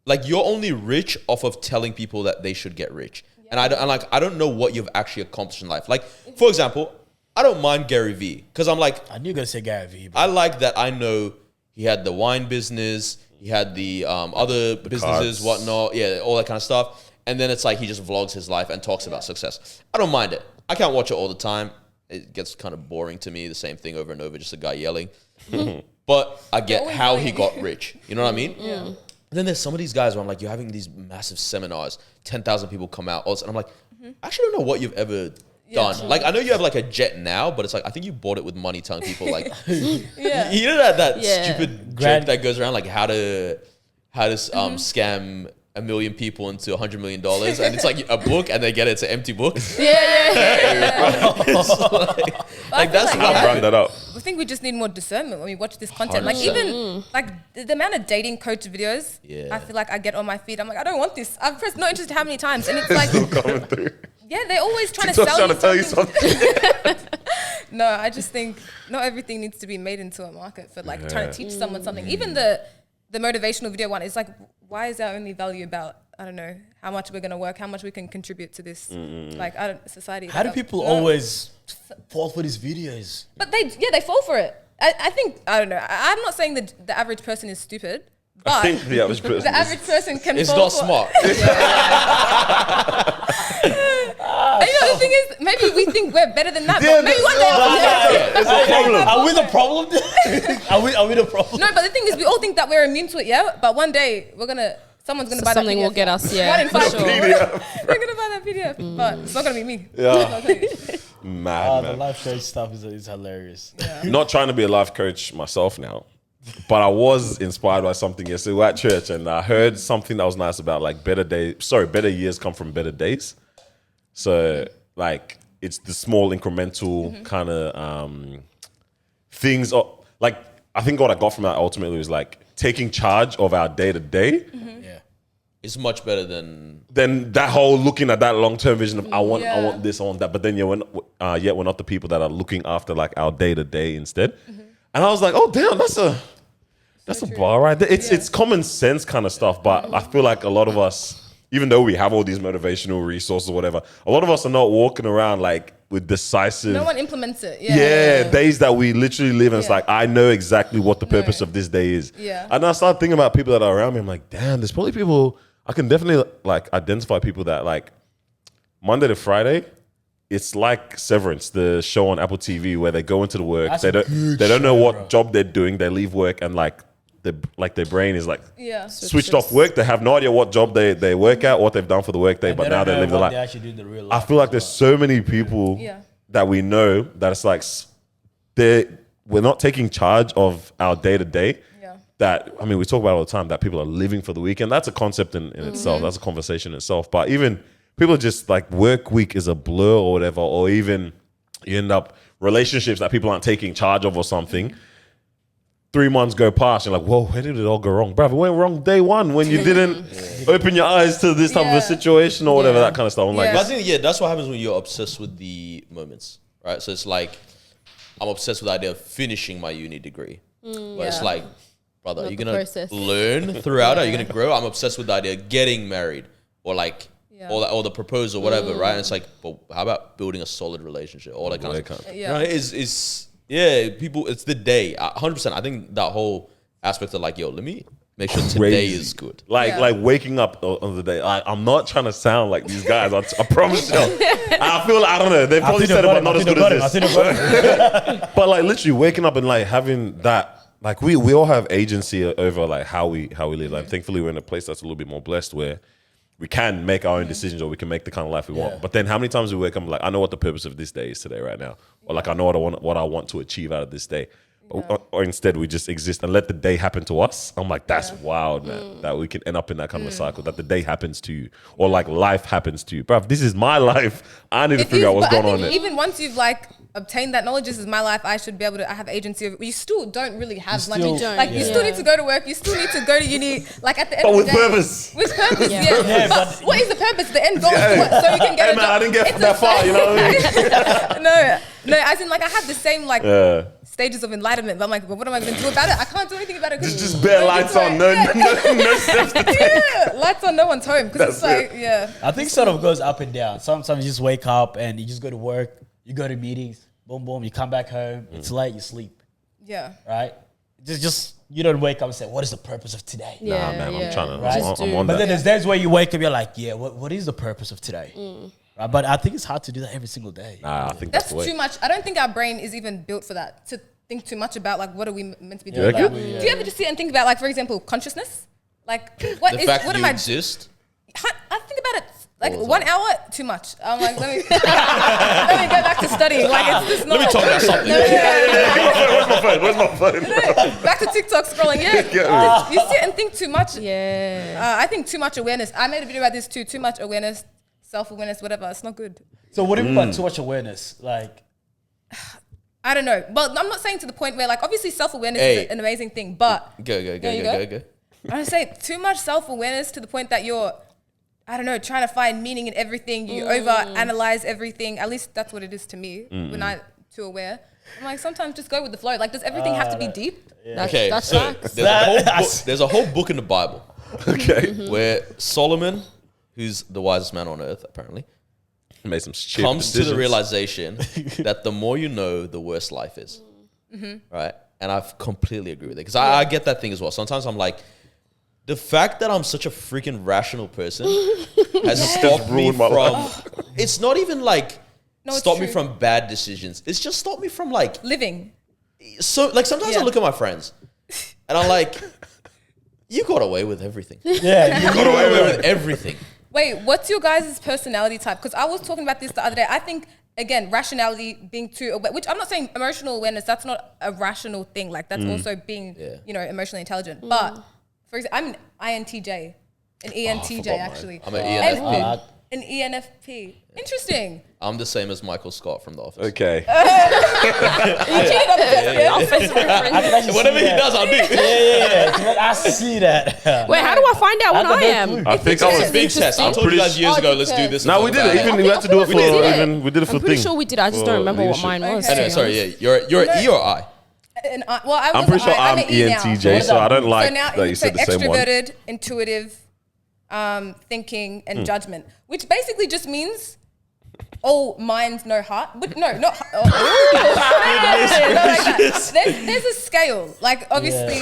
S1: Like, you're only rich off of telling people that they should get rich. And I don't know what you've actually accomplished in life. Like, for example, I don't mind Gary Vee because I'm like,
S3: I knew you were going to say Gary Vee. Bro.
S1: I like that I know he had the wine business, he had the other businesses,
S4: cards.
S1: whatnot, yeah, all that kind of stuff. And then it's like he just vlogs his life and talks about success. I don't mind it. I can't watch it all the time. It gets kind of boring to me, the same thing over and over, just a guy yelling. But I get
S2: always
S1: how
S2: yelling.
S1: he got rich. You know what I mean?
S2: Yeah.
S1: then there's some of these guys where I'm like, you're having these massive seminars, 10,000 people come out, and I'm like, I actually don't know what you've ever done. Like, I know you have like a jet now, but it's like, I think you bought it with money telling people like, you know that stupid joke that goes around like how to scam 1 million people into $100 million, and it's like a book, and they get it, it's an empty book.
S2: Like
S1: that's
S2: like,
S1: how
S4: I've run that up.
S2: I think we just need more discernment when we watch this content. 100%. Like even like the amount of dating coach videos, I feel like I get on my feed. I'm like, I don't want this. I've pressed not interested how many times, and it's like,
S4: Coming through.
S2: they're always trying
S4: TikTok's
S2: to sell
S4: trying
S2: you
S4: to tell you
S2: something.
S4: something.
S2: No, I just think not everything needs to be made into a market for like trying to teach someone something. Even the motivational video one is like, why is our only value about, I don't know, how much we're going to work, how much we can contribute to this like society.
S3: How do people always fall for these videos?
S2: But they fall for it. I think, I don't know. I'm not saying that the average person is stupid, but
S4: I think the average person.
S2: the average person can
S1: it's
S2: fall
S1: not
S2: for
S1: smart.
S2: And you know, the thing is, maybe we think we're better than that, but maybe one day.
S4: It's a problem.
S3: Are we the problem? Are we the problem?
S2: No, but the thing is, we all think that we're immune to it, but one day someone's gonna buy that
S5: Something
S2: PDF.
S5: will get us,
S2: One in five
S5: for
S2: people.
S5: sure.
S2: We're gonna buy that PDF, but it's not gonna be me.
S4: Yeah.
S2: It's
S4: Mad,
S3: The
S4: man.
S3: life coach stuff is hilarious.
S4: Not trying to be a life coach myself now, but I was inspired by something yesterday. We were at church and I heard something that was nice about like better years come from better days. So like it's the small incremental kind of things. Like I think what I got from that ultimately was like taking charge of our day to day.
S1: It's much better than
S4: That whole looking at that long term vision of I want this, I want that. But then we're not the people that are looking after like our day to day instead. And I was like, oh damn, that's a bar right there. It's common sense kind of stuff. But I feel like a lot of us, even though we have all these motivational resources or whatever, a lot of us are not walking around like with decisive.
S2: No one implements it.
S4: Days that we literally live and it's like, I know exactly what the purpose of this day is.
S2: Yeah.
S4: And I started thinking about people that are around me. I'm like, damn, there's probably people, I can definitely like identify people that like Monday to Friday, it's like Severance, the show on Apple TV where they go into the work.
S3: That's
S4: They
S3: a
S4: don't
S3: good
S4: know
S3: show,
S4: what
S3: bro.
S4: job they're doing. They leave work and like their brain is like switched
S5: Switches.
S4: off work. They have no idea what job they work at, what they've done for the workday, but now they live the
S3: They
S4: life.
S3: actually do in the real
S4: I
S3: life.
S4: feel like there's so many people that we know that it's like we're not taking charge of our day to day. That, I mean, we talk about it all the time that people are living for the weekend. That's a concept in itself. That's a conversation in itself. But even people just like work week is a blur or whatever, or even you end up relationships that people aren't taking charge of or something. 3 months go past, you're like, whoa, where did it all go wrong? Bruv, it went wrong day one when you didn't open your eyes to this type of a situation or whatever, that kind of stuff. I'm like,
S1: But I think, that's what happens when you're obsessed with the moments, right? So it's like, I'm obsessed with the idea of finishing my uni degree. But it's like, brother,
S5: Not
S1: you're
S5: the
S1: going
S5: process.
S1: to learn throughout it? Are you going to grow? I'm obsessed with the idea of getting married or like, or the proposal, whatever, right? And it's like, but how about building a solid relationship? All that kind of stuff. You know, people, it's the day. 100%. I think that whole aspect of like, yo, let me make sure today
S4: Crazy.
S1: is good.
S4: Like waking up on the day. I'm not trying to sound like these guys. I promise you. I don't know. They probably said it, but not as good as this. But like literally waking up and like having that, like we all have agency over like how we live. Like thankfully we're in a place that's a little bit more blessed where we can make our own decisions or we can make the kind of life we want. But then how many times we wake up and like, I know what the purpose of this day is today right now. Or like I know what I want to achieve out of this day. Or instead we just exist and let the day happen to us. I'm like, that's wild, man. That we can end up in that kind of a cycle, that the day happens to you or like life happens to you. Bruv, this is my life. I need to figure out what's going on there.
S2: Even once you've like obtained that knowledge, this is my life, I should be able to, I have agency over. You still don't really have much.
S3: still-
S5: don't,
S2: Like you still need to go to work. You still need to go to uni. Like at the end
S4: But
S2: of
S4: with
S2: the day,
S4: purpose.
S2: With purpose,
S3: Yeah,
S2: But
S3: but-
S2: what is the purpose? The end goal is to what? So you can get
S4: Hey
S2: a
S4: man,
S2: job.
S4: I didn't get
S2: It's
S4: that
S2: the
S4: far,
S2: same-
S4: you know what I mean?
S2: No, as in like I have the same like stages of enlightenment. But I'm like, but what am I going to do about it? I can't do anything about it.
S4: Just bare lights on, no steps to take.
S2: Yeah, lights on, no one's home. Because it's
S4: That's
S2: like,
S3: I think sort of goes up and down. Sometimes you just wake up and you just go to work, you go to meetings, boom, boom, you come back home, it's late, you sleep,
S2: yeah.
S3: right? Just you don't wake up and say, what is the purpose of today?
S4: Nah, man, I'm trying to.
S3: Right.
S4: I'm on
S3: But
S4: that.
S3: then there's days where you wake up, you're like, yeah, what is the purpose of today? Right? But I think it's hard to do that every single day.
S4: Nah, I think
S2: That's
S4: the way.
S2: too much. I don't think our brain is even built for that, to think too much about like what are we meant to be
S4: You
S2: doing.
S4: reckon?
S2: Do you ever just sit and think about like, for example, consciousness? Like, what
S1: The
S2: is
S1: fact
S2: what
S1: that
S2: am
S1: you
S2: I?
S1: exist.
S2: I think about it like
S1: All the
S2: 1 hour too much. I'm like, let me let me go back to studying. Like, it's just not.
S1: Let me talk about something.
S4: Where's my phone?
S2: Back to TikTok scrolling.
S4: Yeah.
S2: You sit and think too much.
S5: Yeah.
S2: I think too much awareness. I made a video about this too. Too much awareness, self-awareness, whatever. It's not good.
S3: So what do you mean by too much awareness? Like,
S2: I don't know. Well, I'm not saying to the point where, like, obviously self-awareness
S1: Hey.
S2: is an amazing thing, but
S1: Go.
S2: I would say too much self-awareness to the point that you're, I don't know, trying to find meaning in everything. You over-analyze everything. At least that's what it is to me when I'm too aware. I'm like, sometimes just go with the flow. Like, does everything have to be deep?
S1: Okay,
S5: That's
S1: so
S5: facts.
S1: there's a whole book in the Bible
S4: Okay.
S1: where Solomon, who's the wisest man on earth apparently,
S4: Made some stupid
S1: comes to the
S4: decisions.
S1: realization that the more you know, the worse life is. Right? And I completely agree with it. Because I get that thing as well. Sometimes I'm like, the fact that I'm such a freaking rational person has stopped me
S4: ruined my
S1: from...
S4: life.
S1: It's not even like
S2: it's
S1: stopped me
S2: true.
S1: from bad decisions. It's just stopped me from like...
S2: Living.
S1: So like sometimes I
S2: Yeah.
S1: look at my friends and I'm like, you got away with everything.
S3: yeah, you
S1: Got away with everything.
S2: Wait, what's your guys' personality type? Because I was talking about this the other day. I think, again, rationality, being too aware, which I'm not saying emotional awareness, that's not a rational thing. Like, that's also being, you know, emotionally intelligent. But, for example, I'm an INTJ, an ENTJ,
S4: forgot mine.
S2: actually.
S1: I'm an
S2: And-
S1: ENFP.
S2: An ENFP. Interesting.
S1: I'm the same as Michael Scott from The Office.
S4: Okay.
S2: You cheated on the test, yeah?
S5: Offense reference.
S1: Whatever he does, I'll do.
S3: Yeah. I see that.
S5: Wait, how do I find out when
S3: I got
S5: I
S3: no
S5: am?
S3: clue.
S4: I think I
S1: It's a
S4: was.
S1: big test. I told you guys years ago, let's do this.
S4: No, we did it. Even we had to do it for.
S5: We did it.
S4: We did it for
S5: I'm pretty
S4: thing.
S5: sure we did. I just don't remember what
S4: leadership.
S5: mine was.
S2: Okay.
S1: Anyway,
S5: to be
S1: sorry,
S5: honest.
S1: yeah. You're an E or I?
S2: And I
S4: I'm pretty sure I'm
S2: an E now.
S4: ENTJ, so I don't like
S2: So now
S4: that you said the same one.
S2: extroverted, intuitive, thinking, and judgment, which basically just means all minds, no heart. But no, not heart. There's a scale. Like, obviously,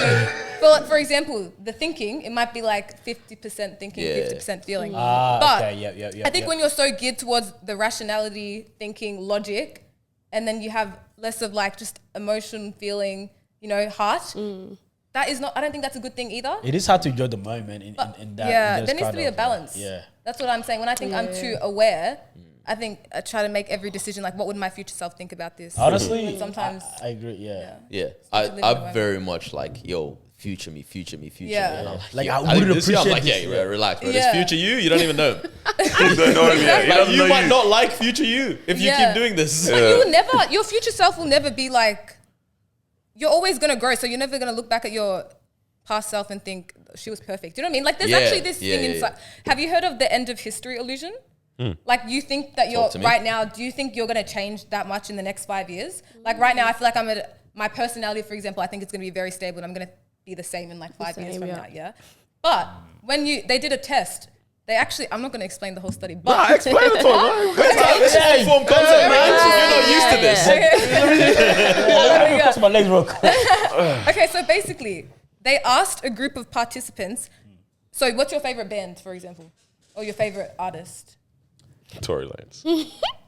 S2: for example, the thinking, it might be like 50% thinking,
S1: Yeah.
S2: 50% feeling.
S3: Ah,
S2: but
S3: okay, yeah.
S2: I think when you're so geared towards the rationality, thinking, logic, and then you have less of like just emotion, feeling, you know, heart, that is not, I don't think that's a good thing either.
S3: It is hard to enjoy the moment in that.
S2: Yeah,
S3: in those
S2: there needs to
S3: kind
S2: be a
S3: of,
S2: balance.
S3: Yeah.
S2: That's what I'm saying. When I think I'm too aware, I think I try to make every decision like, what would my future self think about this?
S3: Honestly,
S2: And sometimes,
S3: I agree. Yeah.
S1: Yeah.
S2: live in the
S1: I'm
S2: moment.
S1: very much like, yo, future me.
S2: Yeah.
S1: And I'm
S3: Like,
S1: yeah,
S3: I
S1: think
S3: wouldn't
S1: this year I'm
S3: appreciate
S1: like,
S3: this,
S1: yeah, relax, bro.
S2: Yeah.
S1: This future you don't even know.
S4: You don't know him yet. He
S1: Like,
S4: doesn't
S1: you
S4: know
S1: might
S4: you.
S1: not like future you if you
S2: Yeah.
S1: keep doing this.
S2: but you will never, your future self will never be like, you're always going to grow. So you're never going to look back at your past self and think she was perfect. Do you know what I mean? Like, there's
S1: Yeah.
S2: actually this
S1: Yeah,
S2: thing
S1: yeah,
S2: inside. Have you heard of the end of history illusion? Like, you think that you're
S1: to me.
S2: right now, do you think you're going to change that much in the next 5 years? Like, right now, I feel like my personality, for example, I think it's going to be very stable and I'm going to be the same in like 5 years from now, yeah? But when they did a test, they actually, I'm not going to explain the whole study, but...
S4: Nah, explain it to him.
S1: This is informed content, man. You're not used to this.
S3: Cross my legs real quick.
S2: Okay, so basically, they asked a group of participants, so what's your favorite band, for example? Or your favorite artist?
S4: Tory Lanez.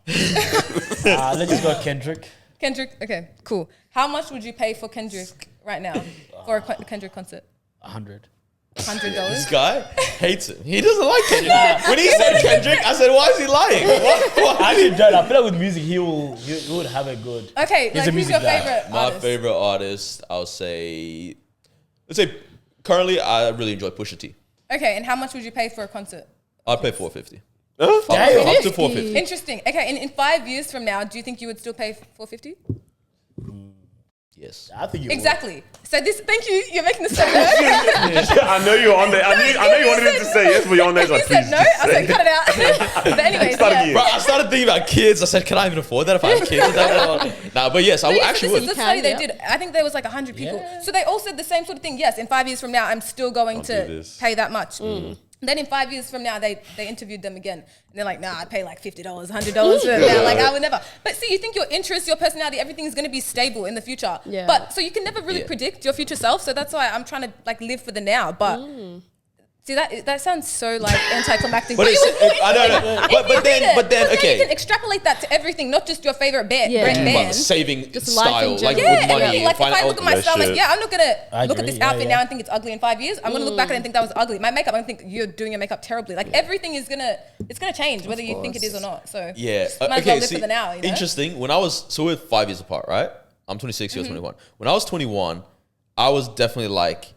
S3: Let's just go Kendrick.
S2: Kendrick? Okay, cool. How much would you pay for Kendrick right now for a Kendrick concert?
S3: 100.
S2: $100?
S1: This guy hates him. He doesn't like Kendrick. When he said Kendrick, I said, why is he lying? What?
S3: I actually don't. I feel like with music, he would have it good.
S2: Okay,
S3: He's
S2: like
S3: a
S2: who's
S3: music
S2: your
S3: guy.
S2: favorite
S1: My
S2: artist?
S1: favorite artist, I'll say, let's say, currently, I really enjoy Pusha T.
S2: Okay, and how much would you pay for a concert?
S1: I'd pay $450.
S3: Damn.
S1: Up to $450.
S2: Interesting. Okay, and in 5 years from now, do you think you would still pay $450?
S1: Yes.
S3: I think you
S2: Exactly. So this, thank you. You're making this so good.
S4: I know you're on there. I know you wanted him to say yes, but you're on there.
S2: You
S4: Like,
S2: said
S4: please.
S2: no. I said cut it out. But anyways,
S4: Start
S2: yeah.
S4: again.
S1: Bro, I started thinking about kids. I said, can I even afford that if I have kids? Nah, but yes, I
S2: So
S1: actually
S2: this
S1: would.
S2: is the study
S5: You
S2: they
S5: can,
S2: did. I think there was like 100 people.
S3: Yeah.
S2: So they all said the same sort of thing. Yes, in 5 years from now, I'm still going
S4: I'll do
S2: to
S4: this.
S2: pay that much. Then in 5 years from now, they interviewed them again. And they're like, nah, I'd pay like $50, $100 for it now. Like, I would never. But see, you think your interests, your personality, everything is going to be stable in the future.
S5: Yeah.
S2: But so you can never really predict your future self. So that's why I'm trying to like live for the now. But See, that sounds so like anticlimactic.
S1: But I don't know. But then, okay.
S2: You can extrapolate that to everything, not just your favorite band.
S1: But saving
S5: Just life
S1: style,
S5: in
S1: like
S5: general.
S1: with money.
S2: Like if I look at my style, like I'm not gonna look at this outfit now
S3: yeah.
S2: and think it's ugly in 5 years. I'm gonna look back at it and think that was ugly. My makeup, I'm gonna think you're doing your makeup terribly. Like everything is gonna change whether you think it is or not. So
S1: Yeah.
S2: might as well live for the now. You know?
S1: Interesting. When I was, so we're 5 years apart, right? I'm 26, you're 21. When I was 21, I was definitely like,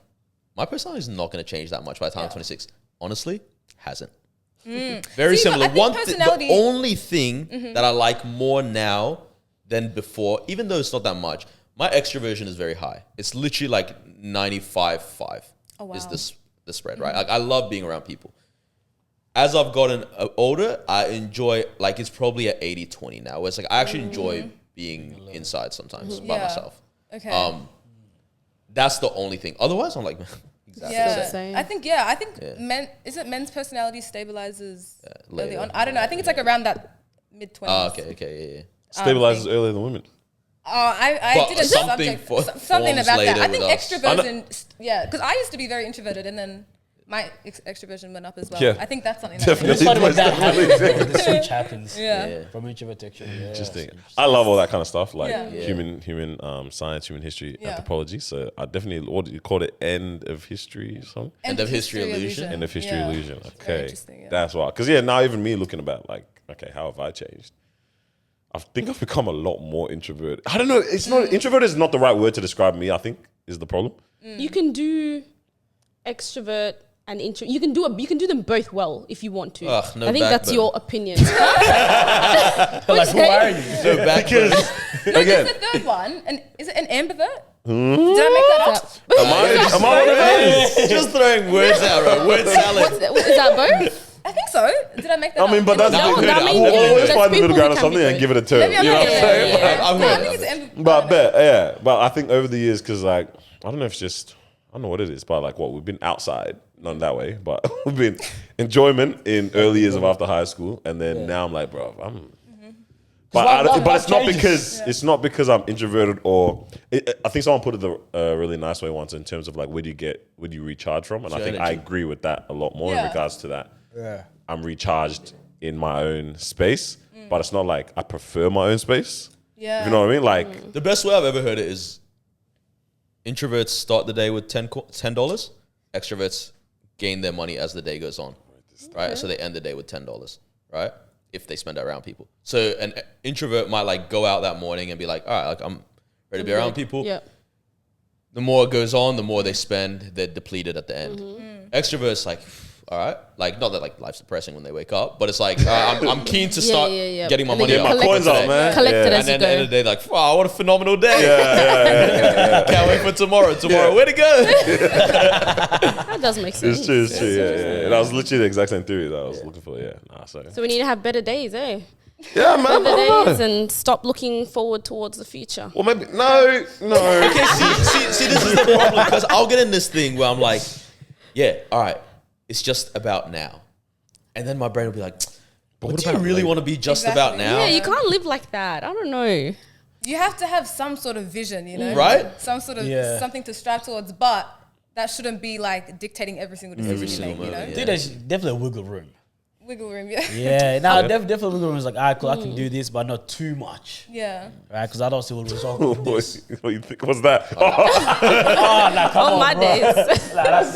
S1: my personality is not going to change that much by the time I'm 26. Honestly, hasn't. Very
S2: See,
S1: similar.
S2: I think
S1: The only thing that I like more now than before, even though it's not that much, my extroversion is very high. It's literally like 95.5 is the spread, right? Like I love being around people. As I've gotten older, I enjoy, like it's probably at 80-20 now, where it's like I actually enjoy being inside sometimes by myself.
S2: Okay.
S1: That's the only thing. Otherwise, I'm like, exactly the same.
S2: I think men's personality stabilizes early on. I don't know. I think it's like around that mid-20s.
S1: Okay, yeah.
S4: Stabilizes earlier than women.
S2: Oh, I did a
S1: something
S2: subject, something about that. I think
S1: with us.
S2: extroversion, because I used to be very introverted and then my extroversion went up as well.
S4: Yeah.
S2: I think that's something
S4: Definitely.
S3: It's funny when that happens. The switch happens.
S2: Yeah.
S3: From introvert to extrovert. Yeah.
S4: Interesting. I love all that kind of stuff, like
S2: Yeah.
S4: human science, human history,
S2: Yeah.
S4: anthropology. So I definitely, what do you call it, end of history or something?
S1: End of history illusion.
S4: End of history illusion.
S2: Very
S4: Okay,
S2: interesting, yeah.
S4: that's why. Because now even me looking about like, okay, how have I changed? I think I've become a lot more introverted. I don't know. It's not introvert is not the right word to describe me. I think is the problem.
S5: You can do extrovert and intro. You can do them both well if you want to.
S1: Ugh, no
S5: I think that's
S1: backbone.
S5: your opinion.
S3: Like, who are you?
S1: So back
S4: Because
S2: No,
S4: again,
S2: there's the third one. And is it an ambivert? Did I make that up?
S4: am I one of those?
S1: just throwing words out, right? Word salad.
S5: Is that both?
S2: I think so. Did I make that up?
S4: I mean, but that's
S5: No,
S4: the thing.
S5: that means
S4: We'll always
S5: there's
S4: find the middle
S5: people
S4: ground
S5: who
S4: or
S5: can
S4: something
S5: be
S4: and
S5: both.
S4: give it a turn.
S2: Maybe I'm
S4: You know
S2: not-
S4: what I'm saying?
S1: I've
S2: No, I
S1: heard
S2: think
S1: that.
S2: it's
S4: But I bet, yeah. But I think over the years, because like, I don't know if it's just, I don't know what it is, but like we've been outside, not in that way, but we've been enjoyment in early years of after high school. And then now I'm like, bro, but it's not because it's not because I'm introverted or I think someone put it a really nice way once in terms of like where do you recharge from, and I think I agree with that a lot more in regards to that.
S3: Yeah.
S4: I'm recharged in my own space, but it's not like I prefer my own space.
S2: Yeah.
S4: You know what I mean? Like
S1: The best way I've ever heard it is introverts start the day with $10. Extroverts gain their money as the day goes on, right? So they end the day with $10, right? If they spend it around people. So an introvert might like go out that morning and be like, all right, like I'm ready to be around people.
S5: Yeah.
S1: The more it goes on, the more they spend, they're depleted at the end. Extroverts like, all right, like not that like life's depressing when they wake up, but it's like I'm keen to start getting my
S5: And
S1: money
S5: then
S1: out.
S5: you
S4: my coins
S5: collect
S4: out,
S5: it.
S4: man.
S5: Collect it
S4: Yeah.
S5: as
S1: And
S5: you
S1: then at the end
S5: go.
S1: of the day, like, wow, what a phenomenal day.
S4: yeah.
S1: Can't wait for tomorrow. Where to go?
S5: That does make sense.
S4: It's true. Yeah. And that was literally the exact same theory that I was looking for. Yeah.
S5: So we need to have better days, eh?
S4: Yeah, man.
S5: Better days and stop looking forward towards the future.
S4: Well, maybe no.
S1: Okay, see, this is the problem because I'll get in this thing where I'm like, yeah, all right, it's just about now, and then my brain will be like, but
S4: what
S1: do you
S4: about
S1: really
S4: later?
S1: want to be just
S2: Exactly.
S1: about now?
S5: Yeah, you can't live like that. I don't know.
S2: You have to have some sort of vision, you know?
S1: Right?
S2: Some sort of something to strive towards, but that shouldn't be like dictating every single decision you
S1: single
S2: make, you know?
S1: moment,
S3: I think there's definitely a wiggle room.
S2: Wiggle room, yeah.
S3: Yeah, no, definitely wiggle room is like, all right, cool, I can do this, but not too much.
S2: Yeah.
S3: Right? Because I don't see what result with this.
S4: What you think? What's that?
S3: Oh, nah, come
S5: On
S3: on,
S5: my
S3: bro.
S5: days.
S3: Nah, that's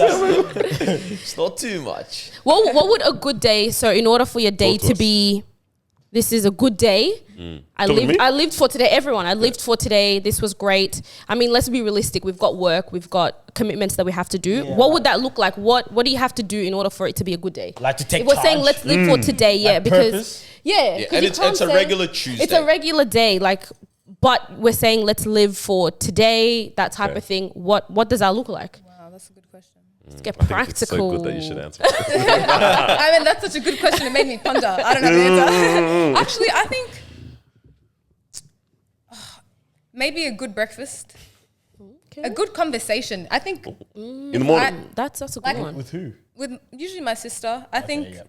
S1: It's not too much.
S5: What would a good day? So in order for your day
S4: Talk to
S5: to
S4: us.
S5: be, this is a good day.
S4: Talk to me?
S5: I lived for today. Everyone, I lived for today. This was great. I mean, let's be realistic. We've got work. We've got commitments that we have to do.
S3: Yeah.
S5: What would that look like? What do you have to do in order for it to be a good day?
S3: like to take
S5: If we're saying
S3: charge.
S5: let's live for today, yeah,
S3: Like
S5: because
S3: purpose?
S5: yeah,
S1: Yeah,
S5: 'cause
S1: and
S5: you
S1: it's
S5: can't
S1: a
S5: say-
S1: regular Tuesday.
S5: It's a regular day, like, but we're saying let's live for today. That type of thing. What does that look like?
S2: Wow, that's a good question.
S5: Let's get
S4: It's
S5: practical.
S4: so good that you should answer.
S2: I mean, that's such a good question. It made me ponder. I don't know the answer. Actually, I think maybe a good breakfast,
S5: Okay.
S2: a good conversation. I think
S4: In the morning.
S5: That's a good
S2: Like-
S5: one.
S3: With who?
S2: with usually my sister, I think
S3: Yep.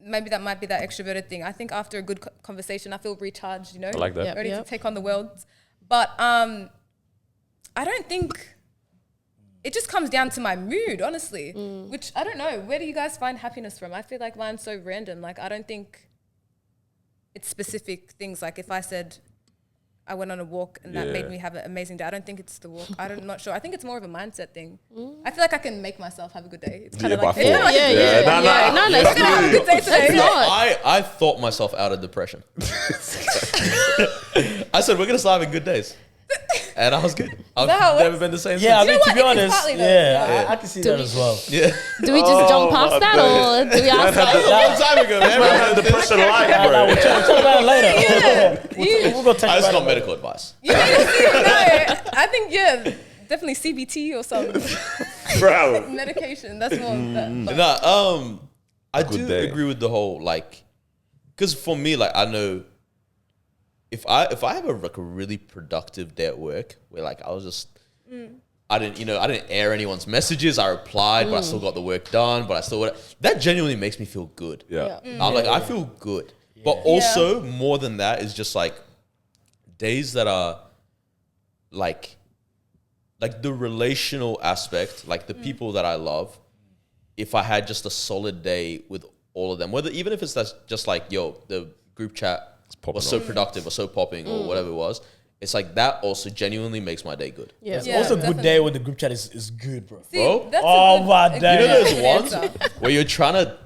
S2: maybe that might be that extroverted thing. I think after a good conversation, I feel recharged, you know?
S4: I like that.
S5: Yep.
S2: Ready to take on the world. But I don't think it just comes down to my mood, honestly, which I don't know. Where do you guys find happiness from? I feel like mine's so random. Like, I don't think it's specific things. Like, if I said I went on a walk and that made me have an amazing day, I don't think it's the walk. I'm not sure. I think it's more of a mindset thing. I feel like I can make myself have a good day. It's kind of like,
S5: No, it's
S2: I'm gonna have a good day today.
S1: I thought myself out of depression. I said, we're going to start having good days. And I was good. I've never been the same
S3: Yeah, I
S1: since.
S3: mean, to be
S2: It's
S3: honest,
S2: partly though.
S3: I can see that as well.
S1: Yeah.
S5: Do we just jump past that, or do we ask?
S1: That was a long time ago, man.
S4: Man had depression light,
S3: Nah,
S4: bro.
S3: we'll talk about it later. We'll go take
S1: That's
S3: about
S1: not
S3: it.
S1: medical advice.
S2: You need to see I think, definitely CBT or some
S4: Bro.
S2: medication. That's more but
S1: Nah, I
S4: Good
S1: do
S4: day.
S1: agree with the whole, like, because for me, like, I know if I have a really productive day at work where, like, I was just I didn't air anyone's messages. I replied, but I still got the work done. But I still that genuinely makes me feel good.
S4: Yeah.
S1: I'm like, I feel good. But also more than that is just like days that are like the relational aspect, like the people that I love. If I had just a solid day with all of them, even if it's just like, yo, the group chat was so productive or so popping or whatever it was, it's like that also genuinely makes my day good.
S5: Yeah.
S3: It's also a good day when the group chat is good, bro.
S2: see,
S1: Bro?
S2: that's
S3: Oh
S2: a good,
S3: my
S2: a
S3: day.
S2: good
S1: You know those
S2: good
S1: ones
S2: answer.
S1: where you're trying to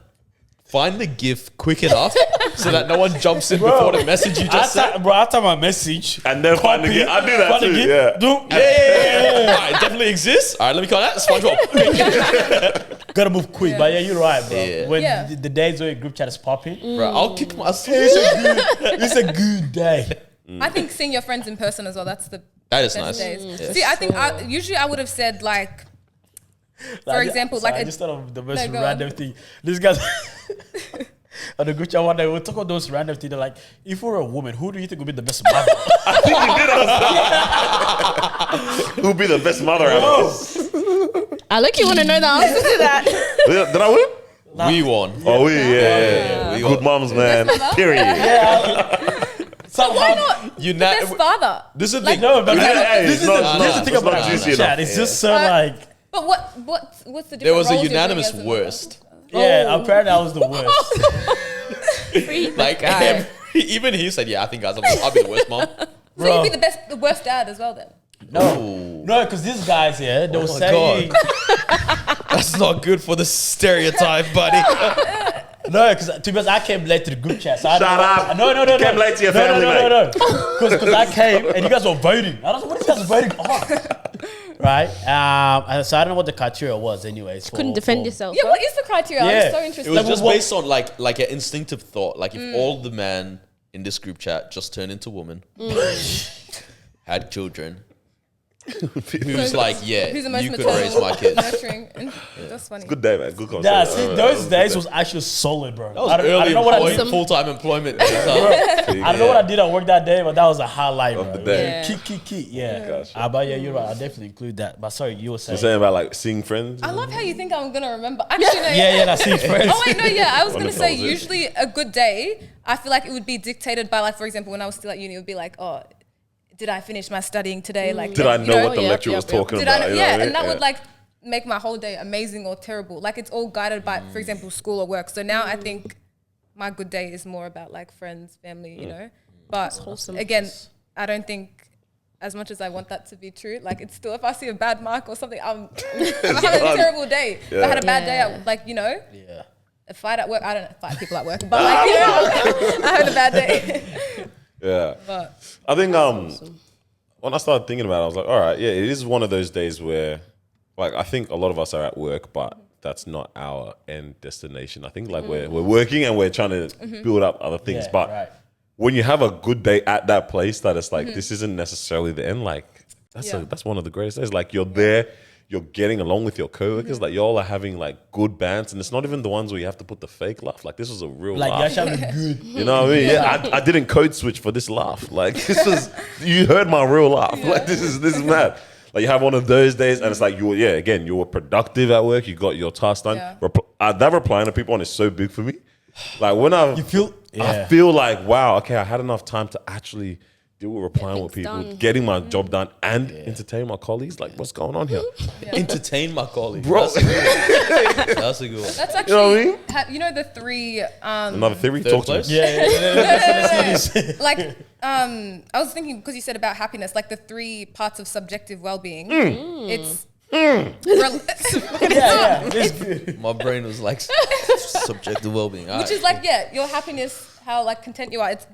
S1: find the GIF quick enough so that no one jumps in before the message you just sent?
S3: I type my message.
S4: And then find the
S3: copy,
S4: GIF. I do that
S3: find the
S4: too,
S3: GIF,
S4: yeah.
S3: do-
S1: Yeah. All right, it definitely exists. All right, let me call that SpongeBob.
S3: Gotta move quick, but you're right, bro.
S1: Yeah.
S3: When
S2: Yeah.
S3: the days where your group chat is popping,
S1: Bro, I'll kick myself.
S3: it's a good day.
S2: I think seeing your friends in person as well. That's the
S1: That is
S2: best
S1: nice.
S2: days.
S1: Yeah.
S2: See, I think usually I would have said like, for example,
S3: Sorry,
S2: like
S3: I just thought of the most
S2: No, go
S3: random
S2: on.
S3: thing. These guys on the group chat one day, we'll talk about those random things. They're like, if we're a woman, who do you think would be the best mother?
S4: Who'd be the best mother ever?
S5: I look, you want to know the answer to that.
S4: Did I win?
S1: We won.
S4: Oh, yeah.
S1: We
S4: Good
S1: won.
S4: moms, man.
S2: mother?
S4: Period.
S3: Somehow,
S2: why not the best father?
S1: This is the thing.
S3: No, but
S4: Hey,
S3: this
S4: it's
S3: is
S4: not-
S3: the
S4: it's
S3: thing
S4: not
S3: about
S4: juicy
S3: the chat.
S4: enough.
S3: It's just so like,
S2: But what's the difference?
S1: There was a unanimous worst.
S3: yeah, apparently I was the worst.
S1: Like, even he said, yeah, I think I'll be the worst mom.
S2: So you'd be the worst dad as well then.
S3: No, because these guys here, they were
S1: my
S3: saying,
S1: That's not good for the stereotype, buddy.
S3: no, because to be honest, I came late to the group chat. So
S4: Shut up.
S3: No.
S4: You came late to your family,
S3: No. Because I came and you guys were voting. I was like, what are you guys voting on? Right? And so I don't know what the criteria was anyways.
S5: Couldn't defend yourself.
S2: Yeah, what is the criteria?
S3: Yeah.
S2: I'm so
S1: It
S2: interested.
S1: was just
S3: what-
S1: based on like an instinctive thought. Like if all the men in this group chat just turned into women, had children, who's like, yeah,
S2: Who's the most
S1: you could
S2: maternal,
S1: raise my kids.
S2: nurturing? That's funny.
S4: Good day, man. Good concept.
S3: Yeah, see, those days was actually solid, bro.
S1: That was
S3: I don't
S1: early
S3: know what I did.
S1: employment, full-time employment.
S3: I don't know what I did at work that day, but that was a highlight
S4: Of
S3: bro.
S4: the day.
S5: Yeah.
S3: Key. Yeah.
S4: Gotcha.
S3: But yeah, you're right. I definitely include that. But sorry, you were saying.
S4: You're saying about like seeing friends?
S2: I love how you think I'm gonna remember. Actually, no.
S3: Yeah, that's it, friends.
S2: Oh wait, no, yeah. I was
S4: Wonder
S2: gonna
S4: if that
S2: say
S4: was it.
S2: usually a good day. I feel like it would be dictated by, like, for example, when I was still at uni, it would be like, oh, did I finish my studying today? Like,
S4: Did I
S2: you
S4: know what the
S5: Yep,
S4: lecturer
S5: yep,
S4: was
S5: yep.
S4: talking
S2: Did
S4: about?
S2: I know?
S4: You know
S2: Yeah,
S4: what I
S2: and that
S4: mean?
S2: would like make my whole day amazing or terrible. Like it's all guided by, for example, school or work. So now I think my good day is more about like friends, family, you know. But
S5: wholesome.
S2: again, I don't think, as much as I want that to be true, like it's still, if I see a bad mark or something, I'm having a terrible day. If I had a bad day, like, you know,
S3: Yeah.
S2: a fight at work. I don't fight people at work, but like, you know, I had a bad day.
S4: Yeah.
S2: But
S4: I think when I started thinking about it, I was like, all right, yeah, it is one of those days where, like, I think a lot of us are at work, but that's not our end destination. I think like we're working and we're trying to build up other things,
S3: Yeah,
S4: but
S3: right.
S4: when you have a good day at that place, that it's like this isn't necessarily the end. Like that's one of the greatest days. Like you're there. You're getting along with your coworkers, like y'all are having like good bands, and it's not even the ones where you have to put the fake laugh. Like this was a real
S3: Like,
S4: laugh.
S3: you're actually good.
S4: You know what I mean? Yeah, I didn't code switch for this laugh. Like this was, you heard my real laugh. Like this is mad. Like you have one of those days, and it's like you were productive at work. You got your task done.
S2: Yeah.
S4: That replying to people on is so big for me. Like when I
S3: You feel,
S4: I feel like wow, okay, I had enough time to actually deal with replying with
S5: things
S4: people,
S5: done.
S4: getting my job done, and entertain my colleagues. Like, what's going on here,
S1: Entertain my colleagues.
S4: bro?
S1: That's a good one. That's a good one.
S2: That's actually,
S4: know what I mean?
S2: you know the three,
S4: Another theory.
S1: Third
S4: Talk to
S1: place?
S4: me.
S2: like, I was thinking because you said about happiness, like the 3 parts of subjective well-being. It's
S3: This good.
S1: My brain was like subjective well-being.
S2: which is like, yeah, your happiness, how like content you are. It's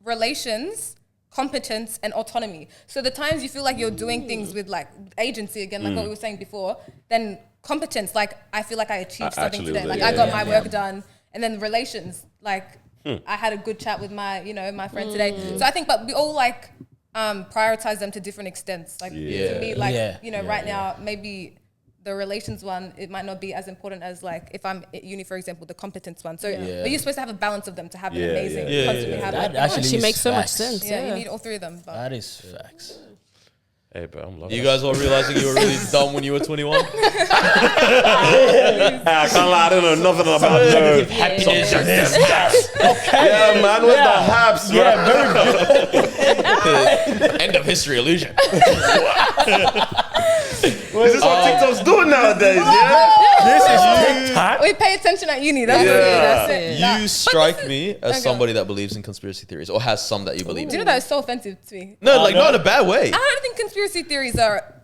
S2: relations, competence, and autonomy. So the times you feel like you're doing things with like agency again, like what we were saying before, then competence, like I feel like I achieved something
S4: actually
S2: today.
S4: was
S2: Like
S4: it,
S2: I got
S4: yeah,
S2: my work done. And then relations, like I had a good chat with my, my friend today. So I think, but we all like prioritize them to different extents. Like to me, like, right now, maybe the relations one, it might not be as important as like if I'm at uni, for example, the competence one. So but you're supposed to have a balance of them to have an amazing, constantly have
S3: That
S2: like,
S3: actually
S5: makes so much
S3: facts.
S5: sense.
S2: yeah, you need all 3 of them. But
S3: That is facts.
S4: Hey, bro, I'm loving
S1: You
S4: it.
S1: guys all realizing you were really dumb when you were 21?
S4: I can't lie, I don't know nothing about no.
S3: Happiness.
S4: Yeah, man, where's the haps, bro?
S3: Yeah, very good.
S1: End of history illusion.
S4: Is this what TikTok's doing nowadays, yeah?
S3: This is TikTok.
S2: we pay attention at uni. That's it.
S1: You strike me as somebody that believes in conspiracy theories or has some that you believe
S2: Do you
S1: in.
S2: know that is so offensive to me?
S1: No, like not in a bad way.
S2: I don't think conspiracy theories are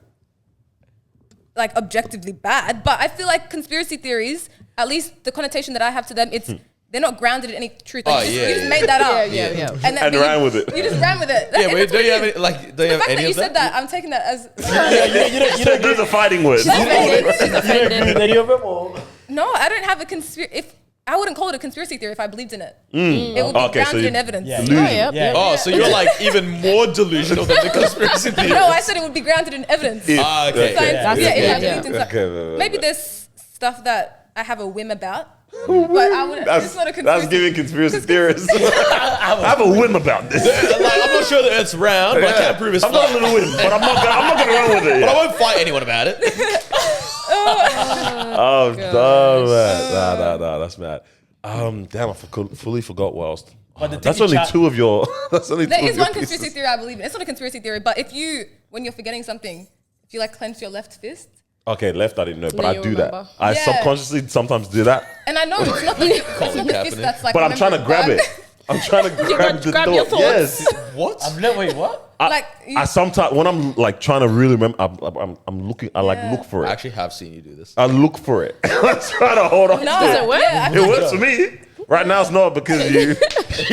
S2: like objectively bad, but I feel like conspiracy theories, at least the connotation that I have to them, it's they're not grounded in any truth. Like, you just made that up.
S5: Yeah.
S4: And ran with it.
S2: You just ran with it.
S1: Yeah, but don't you have any, like, don't you
S2: The
S1: have
S2: fact
S1: any
S2: that you
S1: of
S2: said
S1: that?
S2: that, I'm taking that as
S4: There's a fighting word.
S5: She's offended.
S2: no. I don't have a conspiracy. I wouldn't call it a conspiracy theory if I believed in it. It would be
S4: Okay, so
S2: grounded
S4: you-
S2: in evidence.
S3: Yeah.
S5: Oh, yeah.
S1: Oh, so you're like even more delusional than the conspiracy theory.
S2: No, I said it would be grounded in evidence.
S1: Ah, okay.
S2: Science,
S5: That's
S2: if I
S5: good,
S2: believed in
S4: Okay,
S2: something. Maybe there's stuff that I have a whim about, but I wouldn't. It's not a conspiracy.
S4: That's giving conspiracy theorists. I have a whim about this.
S1: Like, I'm not sure that it's round, but I can't prove it's
S4: I've got a
S1: flat.
S4: little whim, but I'm not gonna run with it.
S1: But I
S4: Yeah.
S1: won't fight anyone about it.
S4: Oh, no, man. Nah, that's mad. Damn, I fully forgot what else.
S3: But the thing
S4: That's
S3: is,
S4: only 2 of your. That's only 2
S2: There
S4: of
S2: is
S4: your
S2: one conspiracy
S4: pieces.
S2: theory I believe in. It's not a conspiracy theory, but when you're forgetting something, if you like clench your left fist,
S4: Okay, left I didn't know, but
S5: No,
S4: I
S5: you
S4: do
S5: remember.
S4: that. I
S2: Yeah.
S4: subconsciously sometimes do that,
S2: and I know it's not the fist that's like.
S4: but I'm trying to grab
S2: remembering,
S4: it. I'm trying to grab the
S5: grab your
S4: thought.
S5: thoughts.
S4: Yes.
S1: What?
S3: Wait, what?
S2: Like
S4: I sometimes when I'm like trying to really remember, I'm looking. I like look for
S1: I
S4: it.
S1: actually have seen you do this.
S4: I look for it. I'm trying to hold on.
S2: No,
S4: to
S5: Does it work?
S2: Yeah, I
S4: It
S2: feel like
S4: works for me. Right now it's not because you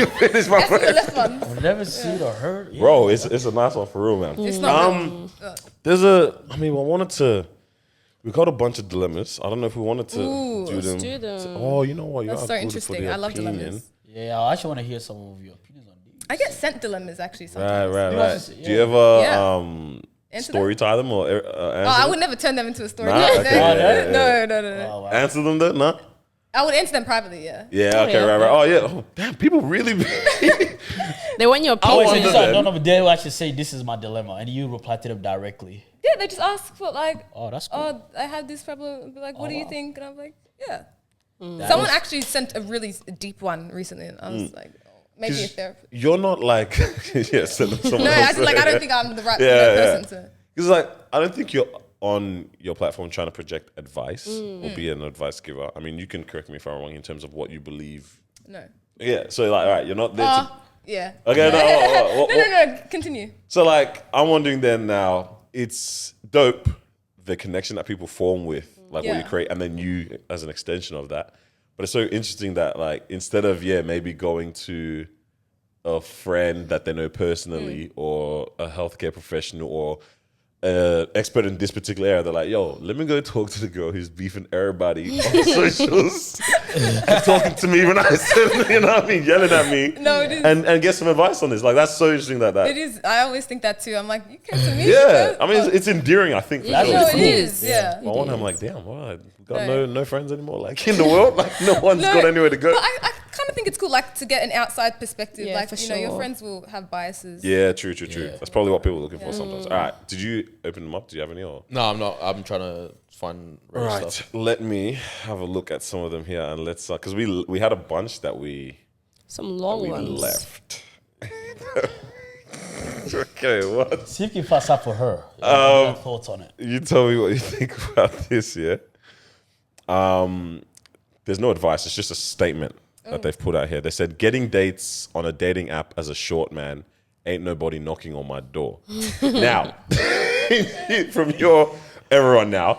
S4: finished my
S2: that's the
S4: friend.
S2: left one.
S3: I've never seen or heard. Yeah.
S4: Bro, it's a nice one for real, man.
S2: It's not. real.
S4: There's we got a bunch of dilemmas. I don't know if we wanted to do them.
S5: do them.
S4: Oh, you know what?
S2: That's
S4: You're
S2: so
S4: good for
S2: interesting.
S4: the
S2: I love
S4: opinion.
S2: dilemmas.
S3: Yeah, I actually want to hear some of your opinions on these.
S2: I get sent dilemmas actually sometimes.
S4: Right.
S3: Yeah.
S4: Do you ever
S2: Yeah. Answer
S4: story tie them or answer
S2: Oh, I
S4: them?
S2: would never turn them into a story.
S4: Nah,
S2: No,
S4: okay,
S2: no.
S3: Oh, wow.
S4: Answer them though? No?
S2: I would answer them privately. Yeah.
S4: Yeah, okay,
S5: yeah.
S4: right. Oh, yeah. Oh, damn, people really
S5: They want your
S3: Oh,
S5: opinion.
S3: wait, so
S4: wonder
S3: you said,
S4: then.
S3: no, but they will actually say this is my dilemma, and you reply to them directly.
S2: Yeah, they just ask for like,
S3: Oh, that's cool.
S2: oh, I have this problem. And be like, what do you
S3: wow.
S2: think? And I'm like, yeah.
S3: That
S2: Someone
S3: is-
S2: actually sent a really deep one recently, and I was like, oh, maybe a therapist.
S4: You're not like, yeah, send them someone
S2: No,
S4: else.
S2: I don't think I'm the right
S4: Yeah,
S2: person to.
S4: Because like, I don't think you're on your platform trying to project advice or be an advice giver. I mean, you can correct me if I'm wrong in terms of what you believe.
S2: No.
S4: Yeah, so like, all right, you're not there to.
S2: Yeah.
S4: Okay, no.
S2: No. Continue.
S4: So like, I'm wondering then now, it's dope the connection that people form with like what you
S2: Yeah.
S4: create, and then you as an extension of that. But it's so interesting that like instead of maybe going to a friend that they know personally or a healthcare professional or expert in this particular area, they're like, yo, let me go talk to the girl who's beefing everybody on socials and talking to me when I said, you know what I mean, yelling at me.
S2: No, it is.
S4: And get some advice on this. Like, that's so interesting that.
S2: It is. I always think that too. I'm like, you came to me.
S4: Yeah,
S2: bro.
S4: I mean, it's endearing, I think. For
S3: That's
S4: sure.
S2: No,
S3: It's
S2: it
S3: cool.
S2: is. Yeah.
S4: But one, I'm like, damn, well, I got
S2: No.
S4: no friends anymore. Like, in the world, like, no one's got anywhere to go.
S2: But I kind of think it's cool, like, to get an outside perspective.
S5: Yeah,
S2: like,
S5: for
S2: your
S5: sure.
S2: friends will have biases.
S4: Yeah, true. That's probably what people are looking for sometimes. All right, did you open them up? Do you have any? Or?
S1: No, I'm not. I'm trying to find random
S4: Right,
S1: stuff.
S4: let me have a look at some of them here, and let's because we had a bunch that we
S5: Some long ones.
S4: left. Okay, what?
S3: See if you pass up for her. Thoughts on it?
S4: You tell me what you think about this, yeah? There's no advice. It's just a statement that they've put out here. They said, getting dates on a dating app as a short man, ain't nobody knocking on my door. Now, from everyone now,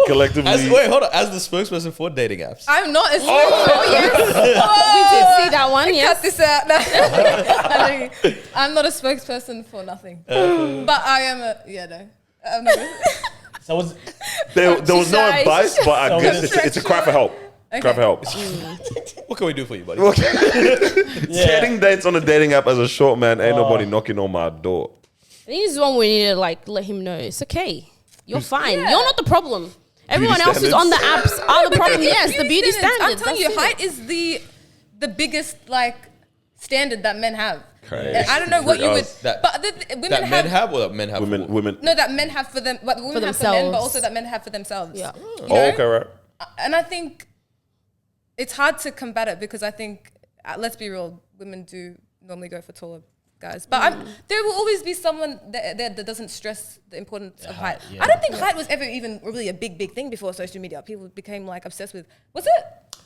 S4: collectively.
S1: Wait, hold on. As the spokesperson for dating apps.
S2: I'm not a
S5: Yes. We did see that one. Yes.
S2: Cut this out. I'm not a spokesperson for nothing. But I am no. I'm not
S3: So was
S4: There was no
S5: Size.
S4: advice, but I guess it's a cry for help.
S2: Okay.
S4: Cry for help.
S1: What can we do for you, buddy?
S4: Getting dates on a dating app as a short man, ain't nobody knocking on my door.
S5: I think this is one we need to like let him know it's okay. You're fine. You're not the problem. Everyone else who's on the apps are the problem. Yes, the beauty standards.
S2: I'm telling you,
S5: That's
S2: height is the biggest like standard that men have.
S4: Crazy.
S2: And I don't know what you would,
S1: That-
S2: but women
S1: That men
S2: have.
S1: have or that men have?
S4: Women.
S2: No, that men have for them, but women
S5: For
S2: have for men, but
S5: themselves.
S2: also that men have for themselves.
S5: Yeah.
S2: You
S4: Oh,
S2: know?
S4: okay, right.
S2: And I think it's hard to combat it because I think, let's be real, women do normally go for taller guys. But there will always be someone that doesn't stress the importance of height.
S3: yeah.
S2: I don't think height was ever even really a big thing before social media. People became like obsessed with, was it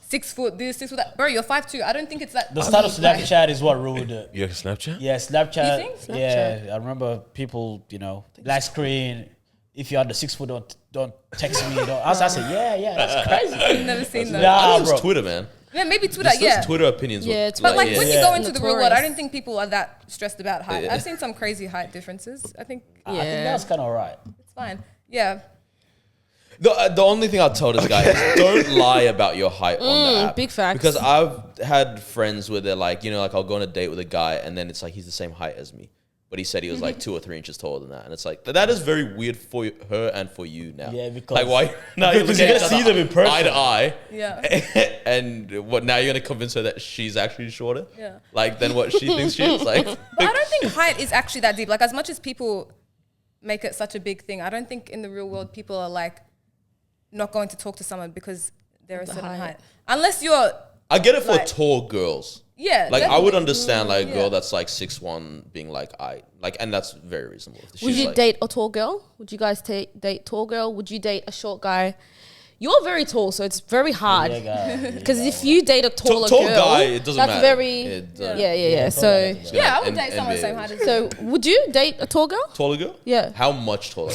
S2: 6 foot this, 6 foot that? Bro, you're 5'2". I don't think it's that.
S3: the start of
S2: like-
S3: Snapchat is what ruined it.
S4: You have Snapchat?
S3: Yeah, Snapchat.
S2: You think?
S3: Yeah, I remember people, black screen. If you're under 6 foot, don't text me. I said, yeah, that's crazy.
S2: I've never seen that.
S1: I
S3: Nah,
S1: think it was
S3: bro.
S1: Twitter, man.
S2: Yeah, maybe Twitter,
S1: Just those
S2: yeah.
S1: Twitter opinions.
S5: Yeah,
S1: were-
S2: But like
S1: yeah.
S2: when you
S3: Yeah.
S2: go into the real world, I
S5: Notorious.
S2: don't think people are that stressed about height. I've seen some crazy height differences. I think
S3: I think
S5: Yeah.
S3: that's kind of alright.
S2: it's fine. Yeah.
S1: The only thing I'll tell this guy is don't lie about your height on the app.
S5: big facts.
S1: Because I've had friends where they're like, like I'll go on a date with a guy and then it's like he's the same height as me. But he said he was like 2 or 3 inches taller than that. And it's like, that is very weird for her and for you now.
S3: Yeah, because-
S1: Like, why? Now
S3: Because you
S1: looking at
S3: gotta
S1: each
S3: see
S1: other
S3: them in person.
S1: eye to eye.
S2: Yeah.
S1: And what, now you're going to convince her that she's actually shorter?
S2: Yeah.
S1: Like, than what she thinks she is? Like,
S2: But I don't think height is actually that deep. Like as much as people make it such a big thing, I don't think in the real world people are like not going to talk to someone because they're a certain
S5: height.
S2: height. Unless you're
S1: I get it for
S2: Like-
S1: tall girls.
S2: yeah.
S1: Like, I would
S2: definitely.
S1: understand, like, a
S2: Yeah.
S1: girl that's, like, 6'1", being like, like, and that's very reasonable.
S5: Would
S1: She's
S5: you
S1: like,
S5: date a tall girl? Would you guys date tall girl? Would you date a short guy? You're very tall, so it's very hard. Because if you date a taller
S1: tall
S5: girl,
S1: guy, it doesn't
S5: that's
S1: matter.
S5: very
S2: Yeah.
S5: So
S2: Yeah, I would
S1: And-
S2: date someone the
S1: NBA
S2: same height as me.
S5: so would you date a tall girl?
S1: Taller girl?
S5: Yeah.
S1: How much taller?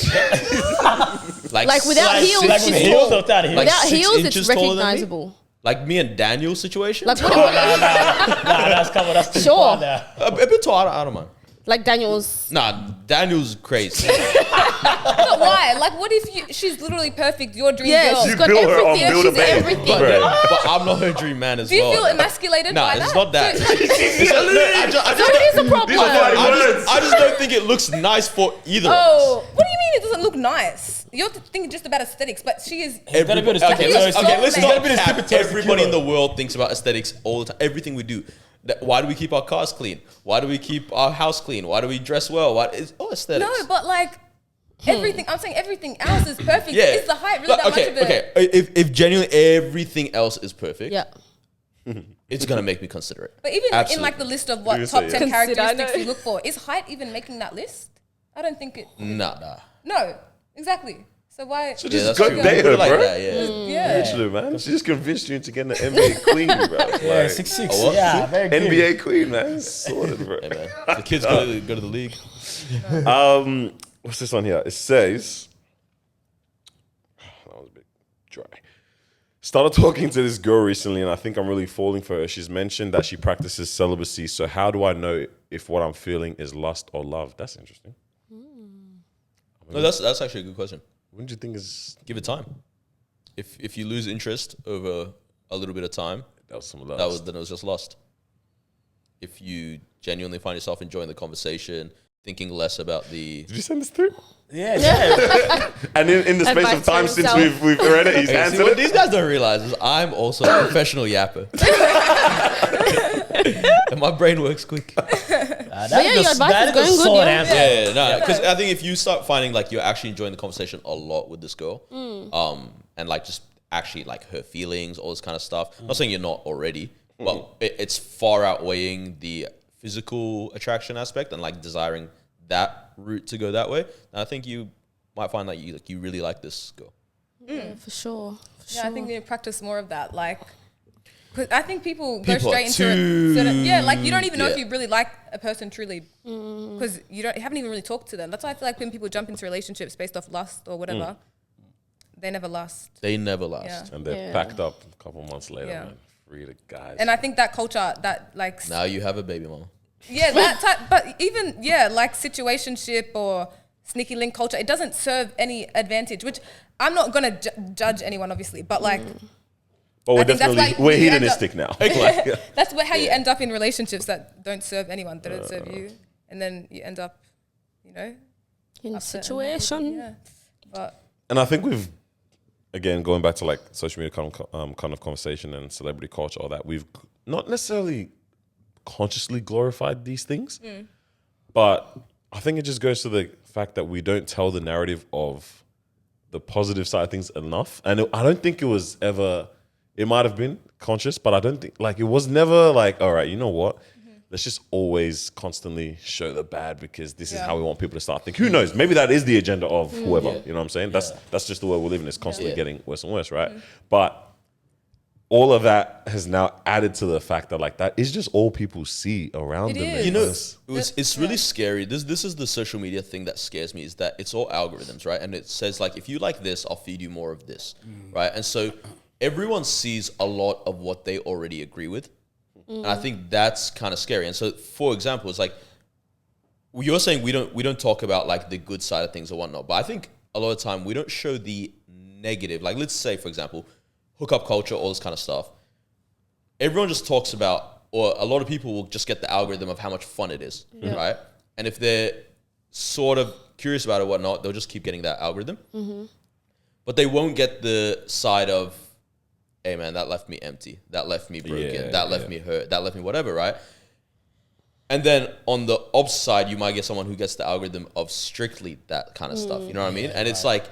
S5: Like without heels,
S3: Like
S5: she's
S3: with heels
S5: tall.
S3: or without heels?
S1: Like
S5: Without
S1: 6
S5: heels, it's
S1: inches taller than me?
S5: recognizable.
S1: Like me and Daniel's situation?
S5: Like what?
S3: That's come on, that's too
S5: Sure.
S3: far now.
S1: a bit tall, I don't mind.
S5: Like Daniel's.
S1: Nah, Daniel's crazy.
S2: But why? Like what if she's literally perfect, your dream
S5: Yeah,
S2: girl?
S5: she's
S4: You
S5: got
S4: build her on
S5: everything.
S4: Build a
S5: She's
S4: Babe.
S5: everything.
S4: Right.
S1: But I'm not her dream man as
S2: Do you
S1: well.
S2: feel emasculated
S1: Nah,
S2: by
S1: it's
S2: that?
S1: not that.
S2: So-
S1: I
S5: So it is a problem.
S4: These are fighting words.
S1: I just don't think it looks nice for either of us.
S2: Oh, what do you mean it doesn't look nice? You're thinking just about aesthetics, but she is.
S3: gotta be the
S1: Okay,
S3: stupid
S1: let's,
S3: toes.
S1: okay, let's
S2: It's
S1: not
S3: gotta be the
S1: cap.
S3: stupid toes to
S1: Everybody in
S3: kill
S1: the world thinks about aesthetics all the time. Everything we do. Why do we keep our cars clean? Why do we keep our house clean? Why do we dress well? It's all aesthetics.
S2: No, but like everything. I'm saying everything else is perfect.
S1: Yeah.
S2: Is the height really that
S1: okay,
S2: much of it?
S1: okay. If genuinely everything else is perfect,
S5: Yeah.
S1: it's gonna make me consider it.
S2: But even in
S1: Absolutely.
S2: like the list of what
S4: You
S2: top
S4: say
S2: 10
S5: yeah. Consider, I
S2: characteristics
S5: know.
S2: you look for, is height even making that list? I don't think it.
S1: Nah.
S2: No, exactly. So why?
S4: So
S1: Yeah,
S4: just
S1: that's
S4: go
S1: true.
S4: date
S1: Put
S4: her,
S1: it like
S4: bro.
S1: that, yeah.
S2: Yeah.
S4: Literally, man. She just convinced you into getting an NBA queen, bro.
S3: Yeah,
S4: Like,
S3: 6'6".
S1: A what?
S3: Yeah, very good.
S4: NBA queen, man. Sorted, bro.
S1: Hey, man. The kids go to the league.
S4: What's this on here? It says, that was a bit dry. Started talking to this girl recently, and I think I'm really falling for her. She's mentioned that she practices celibacy. So how do I know if what I'm feeling is lust or love? That's interesting.
S1: No, that's actually a good question.
S4: When do you think is
S1: Give it time. If you lose interest over a little bit of time,
S4: that was some of that?
S1: then it was just lost. If you genuinely find yourself enjoying the conversation, thinking less about the
S4: Did you send this through?
S3: Yeah.
S4: And in the space
S5: Advice
S4: of time
S5: for
S4: since
S5: himself.
S4: we've read it, he's
S1: Okay, see,
S4: answered
S1: what
S4: it.
S1: these guys don't realize is I'm also a professional yapper. And my brain works quick.
S3: That
S5: yeah, your advice is going good,
S3: solid
S5: yeah.
S3: answer.
S1: Yeah, no, because I think if you start finding like you're actually enjoying the conversation a lot with this girl, and like just actually like her feelings, all this kind of stuff. I'm not saying you're not already, but it's far outweighing the physical attraction aspect and like desiring that route to go that way, and I think you might find that you really like this girl.
S5: Yeah, for sure.
S2: Yeah, I think we need to practice more of that. Like, 'cause I think people go
S1: People
S2: straight
S1: are
S2: into
S1: too-
S2: like you don't even know if
S1: Yeah.
S2: you really like a person truly because you haven't even really talked to them. That's why I feel like when people jump into relationships based off lust or whatever, they never last.
S1: They never last.
S2: Yeah.
S4: And they're packed up a couple months later,
S2: Yeah.
S4: man. Free the guys.
S2: And I think that culture that like
S1: Now you have a baby mama.
S2: yeah that type, but even like situationship or sneaky link culture, it doesn't serve any advantage. Which I'm not gonna judge anyone, obviously, but like.
S4: but we're
S2: I think that's
S4: definitely,
S2: why
S4: we're
S2: you end
S4: hedonistic now. Like,
S2: That's how you end up in relationships that don't serve anyone, that don't serve you, and then you end up,
S5: In
S2: upset and
S5: situation.
S2: yeah. But
S4: and I think we've, again, going back to like social media kind of conversation and celebrity culture, all that, we've not necessarily consciously glorified these things, but I think it just goes to the fact that we don't tell the narrative of the positive side of things enough. And I don't think it was ever, it might have been conscious, but I don't think, like, it was never like, all right, you know what? Let's just always constantly show the bad because this is how we want people to start thinking. Who knows? Maybe that is the agenda of whoever. You know what I'm saying? That's just the way we're living. It's constantly getting worse and worse, right? But all of that has now added to the fact that like that is just all people see around them.
S2: is.
S1: You know,
S4: It's-
S1: it's really scary. This is the social media thing that scares me, is that it's all algorithms, right? And it says like, if you like this, I'll feed you more of this, right? And so everyone sees a lot of what they already agree with. And I think that's kind of scary. And so, for example, it's like, you're saying we don't talk about like the good side of things or whatnot, but I think a lot of the time we don't show the negative. Like, let's say, for example, hookup culture, all this kind of stuff. Everyone just talks about, or a lot of people will just get the algorithm of how much fun it is, right? And if they're sort of curious about it or whatnot, they'll just keep getting that algorithm. But they won't get the side of, hey man, that left me empty. That left me broken. That left me hurt. That left me whatever, right? And then on the opposite side, you might get someone who gets the algorithm of strictly that kind of stuff. You know what I mean? And it's like,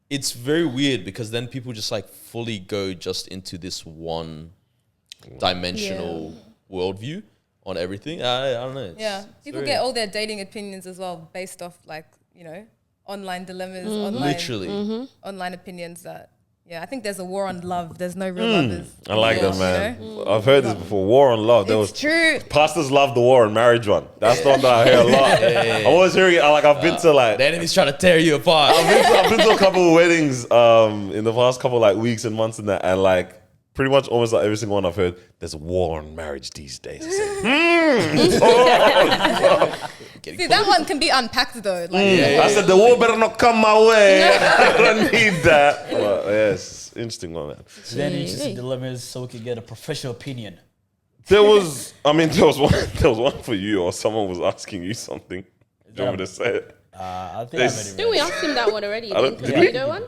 S1: it's very weird because then people just like fully go just into this one dimensional worldview on everything. I don't know.
S2: yeah, people get all their dating opinions as well based off like, online dilemmas, online opinions that, I think there's a war on love. There's no real lovers.
S4: I like that,
S2: You
S4: man. I've heard this before. War on love.
S2: It's true.
S4: Pastors love the war on marriage one. That's the one that I hear a lot. I'm always hearing it. Like, I've been to like,
S1: The enemy's trying to tear you apart.
S4: I've been to a couple of weddings in the past couple like weeks and months and that, and like pretty much almost like every single one I've heard, there's a war on marriage these days.
S2: See, that one can be unpacked though. Like,
S4: I said the war better not come my way. I don't need that. But yes, interesting one, man.
S3: Then interesting dilemmas so we can get a professional opinion.
S4: There was one for you, or someone was asking you something. Do you want me to say it?
S3: I think
S4: They
S3: I've already
S5: Didn't we ask him that one already?
S4: don't-
S5: The
S4: did we?
S5: video one?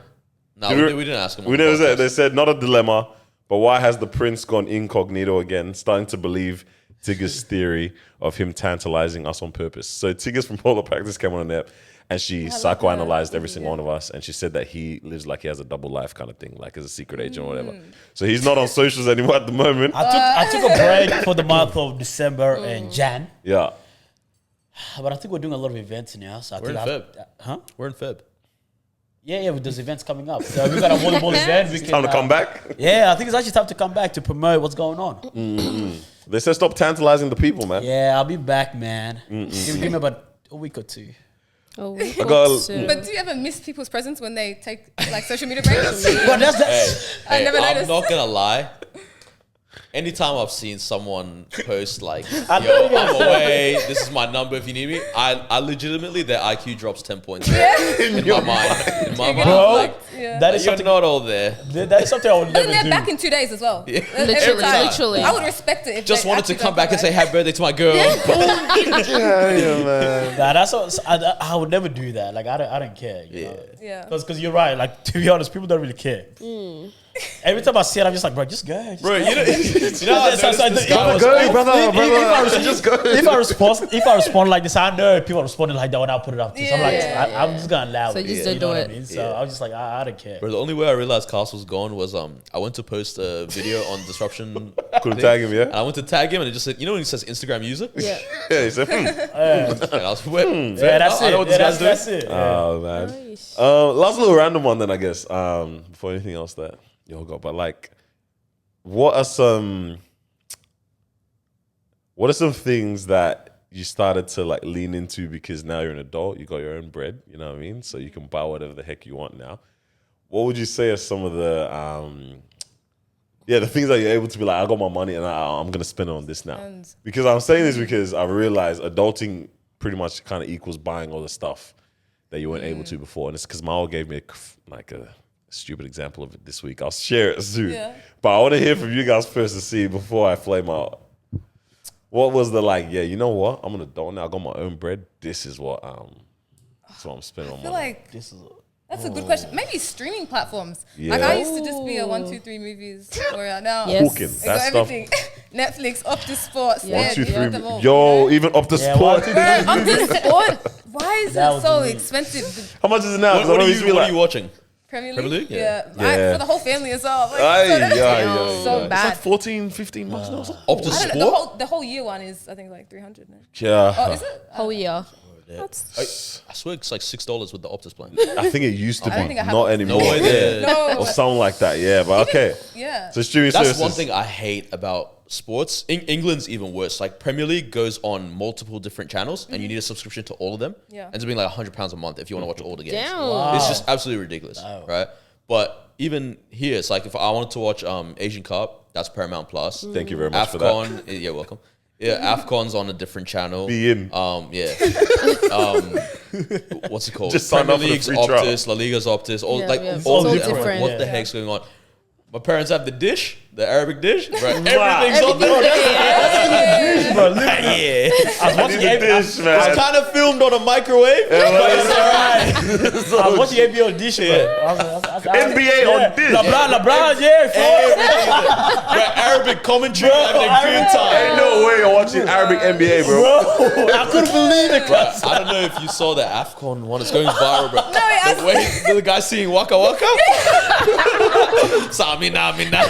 S1: No, we didn't ask him.
S4: We never said. They said not a dilemma, but why has the prince gone incognito again? Starting to believe Tigger's theory of him tantalizing us on purpose. So Tigger's from Polar Practice came on an app, and she psychoanalyzed every single one of us, and she said that he lives like he has a double life kind of thing, like as a secret agent or whatever. So he's not on socials anymore at the moment.
S3: I took a break for the month of December and Jan,
S4: Yeah.
S3: but I think we're doing a lot of events now. So I
S1: We're
S3: think
S1: in Feb.
S3: Huh?
S1: We're in Feb.
S3: Yeah, with those events coming up. So we got a volleyball event. We can,
S4: Time to come back.
S3: Yeah, I think it's actually time to come back to promote what's going on.
S4: They said stop tantalizing the people, man.
S3: Yeah, I'll be back, man. Give me about a week or two.
S5: Oh,
S2: But do you ever miss people's presence when they take like social media breaks?
S3: But that's
S2: I never
S1: I'm
S2: noticed.
S1: not gonna lie. Anytime I've seen someone post like, yo,
S3: I know you're
S1: I'm away, this is my number if you need me, I legitimately, their IQ drops 10 points in my mind. In my mind,
S3: Bro,
S1: like,
S3: that is
S1: you're
S3: something.
S1: not all there.
S3: That is something I would
S2: And
S3: never
S2: they're
S3: do.
S2: back in 2 days as well. Every
S5: Literally,
S2: time.
S5: literally.
S2: I would respect it if
S1: Just
S2: they
S1: wanted to
S2: actually
S1: come
S2: don't
S1: back and say happy birthday to my girl.
S4: Yeah, man.
S3: Nah, that's what, I would never do that. Like I don't care. You know?
S2: Yeah.
S3: Because you're right. Like to be honest, people don't really care. Every time I see it, I'm just like, bro, just go. Just
S1: Bro,
S3: go.
S1: you know how I noticed this guy was-
S4: Go, brother. Just go.
S3: If I respond like this, I know people are responding like that when I put it up too. So I'm like,
S2: Yeah.
S3: I'm just gonna allow
S5: So
S3: it.
S5: just
S3: you
S5: don't
S3: know
S5: do
S3: what
S5: it.
S3: I mean? So I was just like, I don't care.
S1: Bro, the only way I realized Carlos was gone was I went to post a video on disruption.
S4: Couldn't
S1: thing,
S4: tag him, yeah?
S1: And I went to tag him, and it just said, you know when he says Instagram user?
S5: Yeah.
S4: Yeah, he said,
S1: And I was, wait,
S3: Yeah, that's
S1: I
S3: it.
S1: know what
S3: Yeah,
S1: this guy's doing.
S3: that's it. Yeah.
S4: Oh, man.
S5: Nice.
S4: Last little random one then, I guess, before anything else that y'all got. But like, what are some things that you started to like lean into because now you're an adult, you got your own bread, you know what I mean? So you can buy whatever the heck you want now. What would you say are some of the the things that you're able to be like, I got my money and I'm gonna spend it on this now? Because I'm saying this because I realized adulting pretty much kind of equals buying all the stuff that you weren't able to before. And it's because Mao gave me a stupid example of it this week. I'll share it soon.
S2: Yeah.
S4: But I want to hear from you guys first to see before I flame out. What was the like, yeah, you know what? I'm an adult now. I got my own bread. This is what I'm spending on
S2: I feel
S4: money.
S2: like
S3: This is
S2: that's a good question. Maybe streaming platforms.
S4: Yeah.
S2: Like I used to just be a 1, 2, 3 movies. Where now
S5: Yes.
S4: Hooking.
S2: I got
S4: That stuff.
S2: everything. Netflix, Optus Sports.
S5: Yeah.
S4: 1, 2, 3.
S2: you have them all,
S4: Yo,
S2: you know?
S4: even up to
S3: Yeah,
S4: sport.
S3: 1, 2, 3.
S2: Optus Sport. Why is
S3: That
S2: it
S3: was
S2: so
S3: the-
S2: expensive?
S4: How much is it now? 'Cause I
S1: What
S4: know
S1: are
S4: it used to be
S1: you
S4: like,
S1: watching?
S2: Premier
S1: Premier
S2: League?
S1: League? Yeah.
S4: Yeah.
S2: For the whole family as well. Like,
S4: Aye,
S2: so that's
S4: yeah.
S2: so
S4: It's
S2: bad.
S4: like 14, 15 bucks now or something.
S1: Optus
S2: I don't know,
S1: Sport?
S2: the whole year one is I think like 300 now.
S4: Yeah.
S2: Oh, is it?
S5: Whole year.
S1: I swear it's like $6 with the Optus plan.
S4: I think it used to
S2: I don't
S4: be.
S2: think I have
S4: Not
S2: Optus.
S4: anymore.
S1: No way there.
S2: No.
S4: Or something like that, yeah. But okay.
S2: Yeah.
S4: So streaming
S1: That's
S4: services.
S1: one thing I hate about sports. England's even worse. Like Premier League goes on multiple different channels, and you need a subscription to all of them.
S2: Yeah.
S1: Ends up being like £100 a month if you want to watch all the games.
S5: Damn.
S1: It's just absolutely ridiculous, right? But even here, it's like if I wanted to watch Asian Cup, that's Paramount Plus.
S4: Thank you very much for that.
S1: AFCON, yeah, welcome. Yeah, AFCON's on a different channel.
S4: Be in.
S1: Yeah. What's it called?
S4: Just sign
S1: Premier
S4: up for the
S1: League's
S4: free trial.
S1: Optus, La Liga's Optus, all
S5: Yeah,
S1: like
S5: yeah. It's
S1: all
S5: all
S1: different.
S5: different.
S1: What the
S5: Yeah.
S1: heck's going on? My parents have the dish, the Arabic dish. Right? Everything's on there.
S3: bro, look,
S1: Yeah.
S3: I was watching
S4: Need the dish, man.
S1: It's kind of filmed on a microwave.
S3: I was watching NBA on dish, bro.
S4: NBA on dish.
S3: LeBron, yeah.
S1: Right, Arabic commentary and the good
S4: Ain't
S1: time.
S4: no way you're watching Arabic NBA, bro.
S3: Bro, I couldn't believe it.
S1: I don't know if you saw the AFCON one. It's going viral, bro.
S2: I
S1: The way the guy singing Waka Waka. Samina, mina.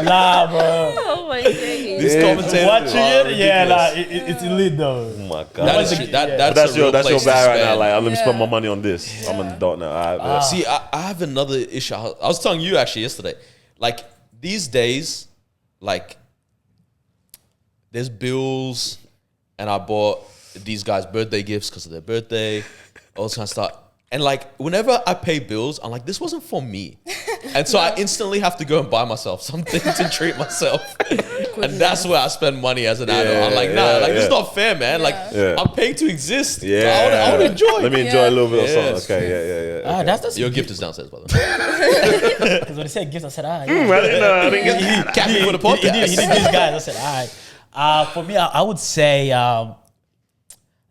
S3: Nah, bro.
S5: Oh my goodness.
S1: These commentators
S3: Watching
S1: are
S3: it, yeah,
S1: ridiculous.
S3: like, it's elite though.
S4: Oh my God.
S1: That is
S3: That's-
S1: that's
S4: But that's your
S1: place
S4: bag
S1: to
S4: right now.
S1: spend.
S4: Like, let me spend my
S2: Yeah.
S4: money on this. I'm an adult now.
S1: See, I have another issue. I was telling you actually yesterday. Like these days, like there's bills, and I bought these guys birthday gifts because of their birthday, all this kind of stuff. And like whenever I pay bills, I'm like, this wasn't for me, and so I instantly have to go and buy myself something to treat myself, and that's where I spend money as an adult. I'm like, nah, like this is not fair, man. Like
S4: Yeah.
S1: I'm paying to exist.
S4: Yeah.
S1: I want to enjoy.
S4: Let me enjoy a little bit of
S1: Yeah.
S4: something. Okay, yeah.
S3: Ah, that's
S1: Your gift is downstairs, by the way.
S3: Because when he said gifts, I said,
S4: I didn't get
S1: Capping for the
S3: He
S1: podcast.
S3: did these guys. I said, all right. For me, I would say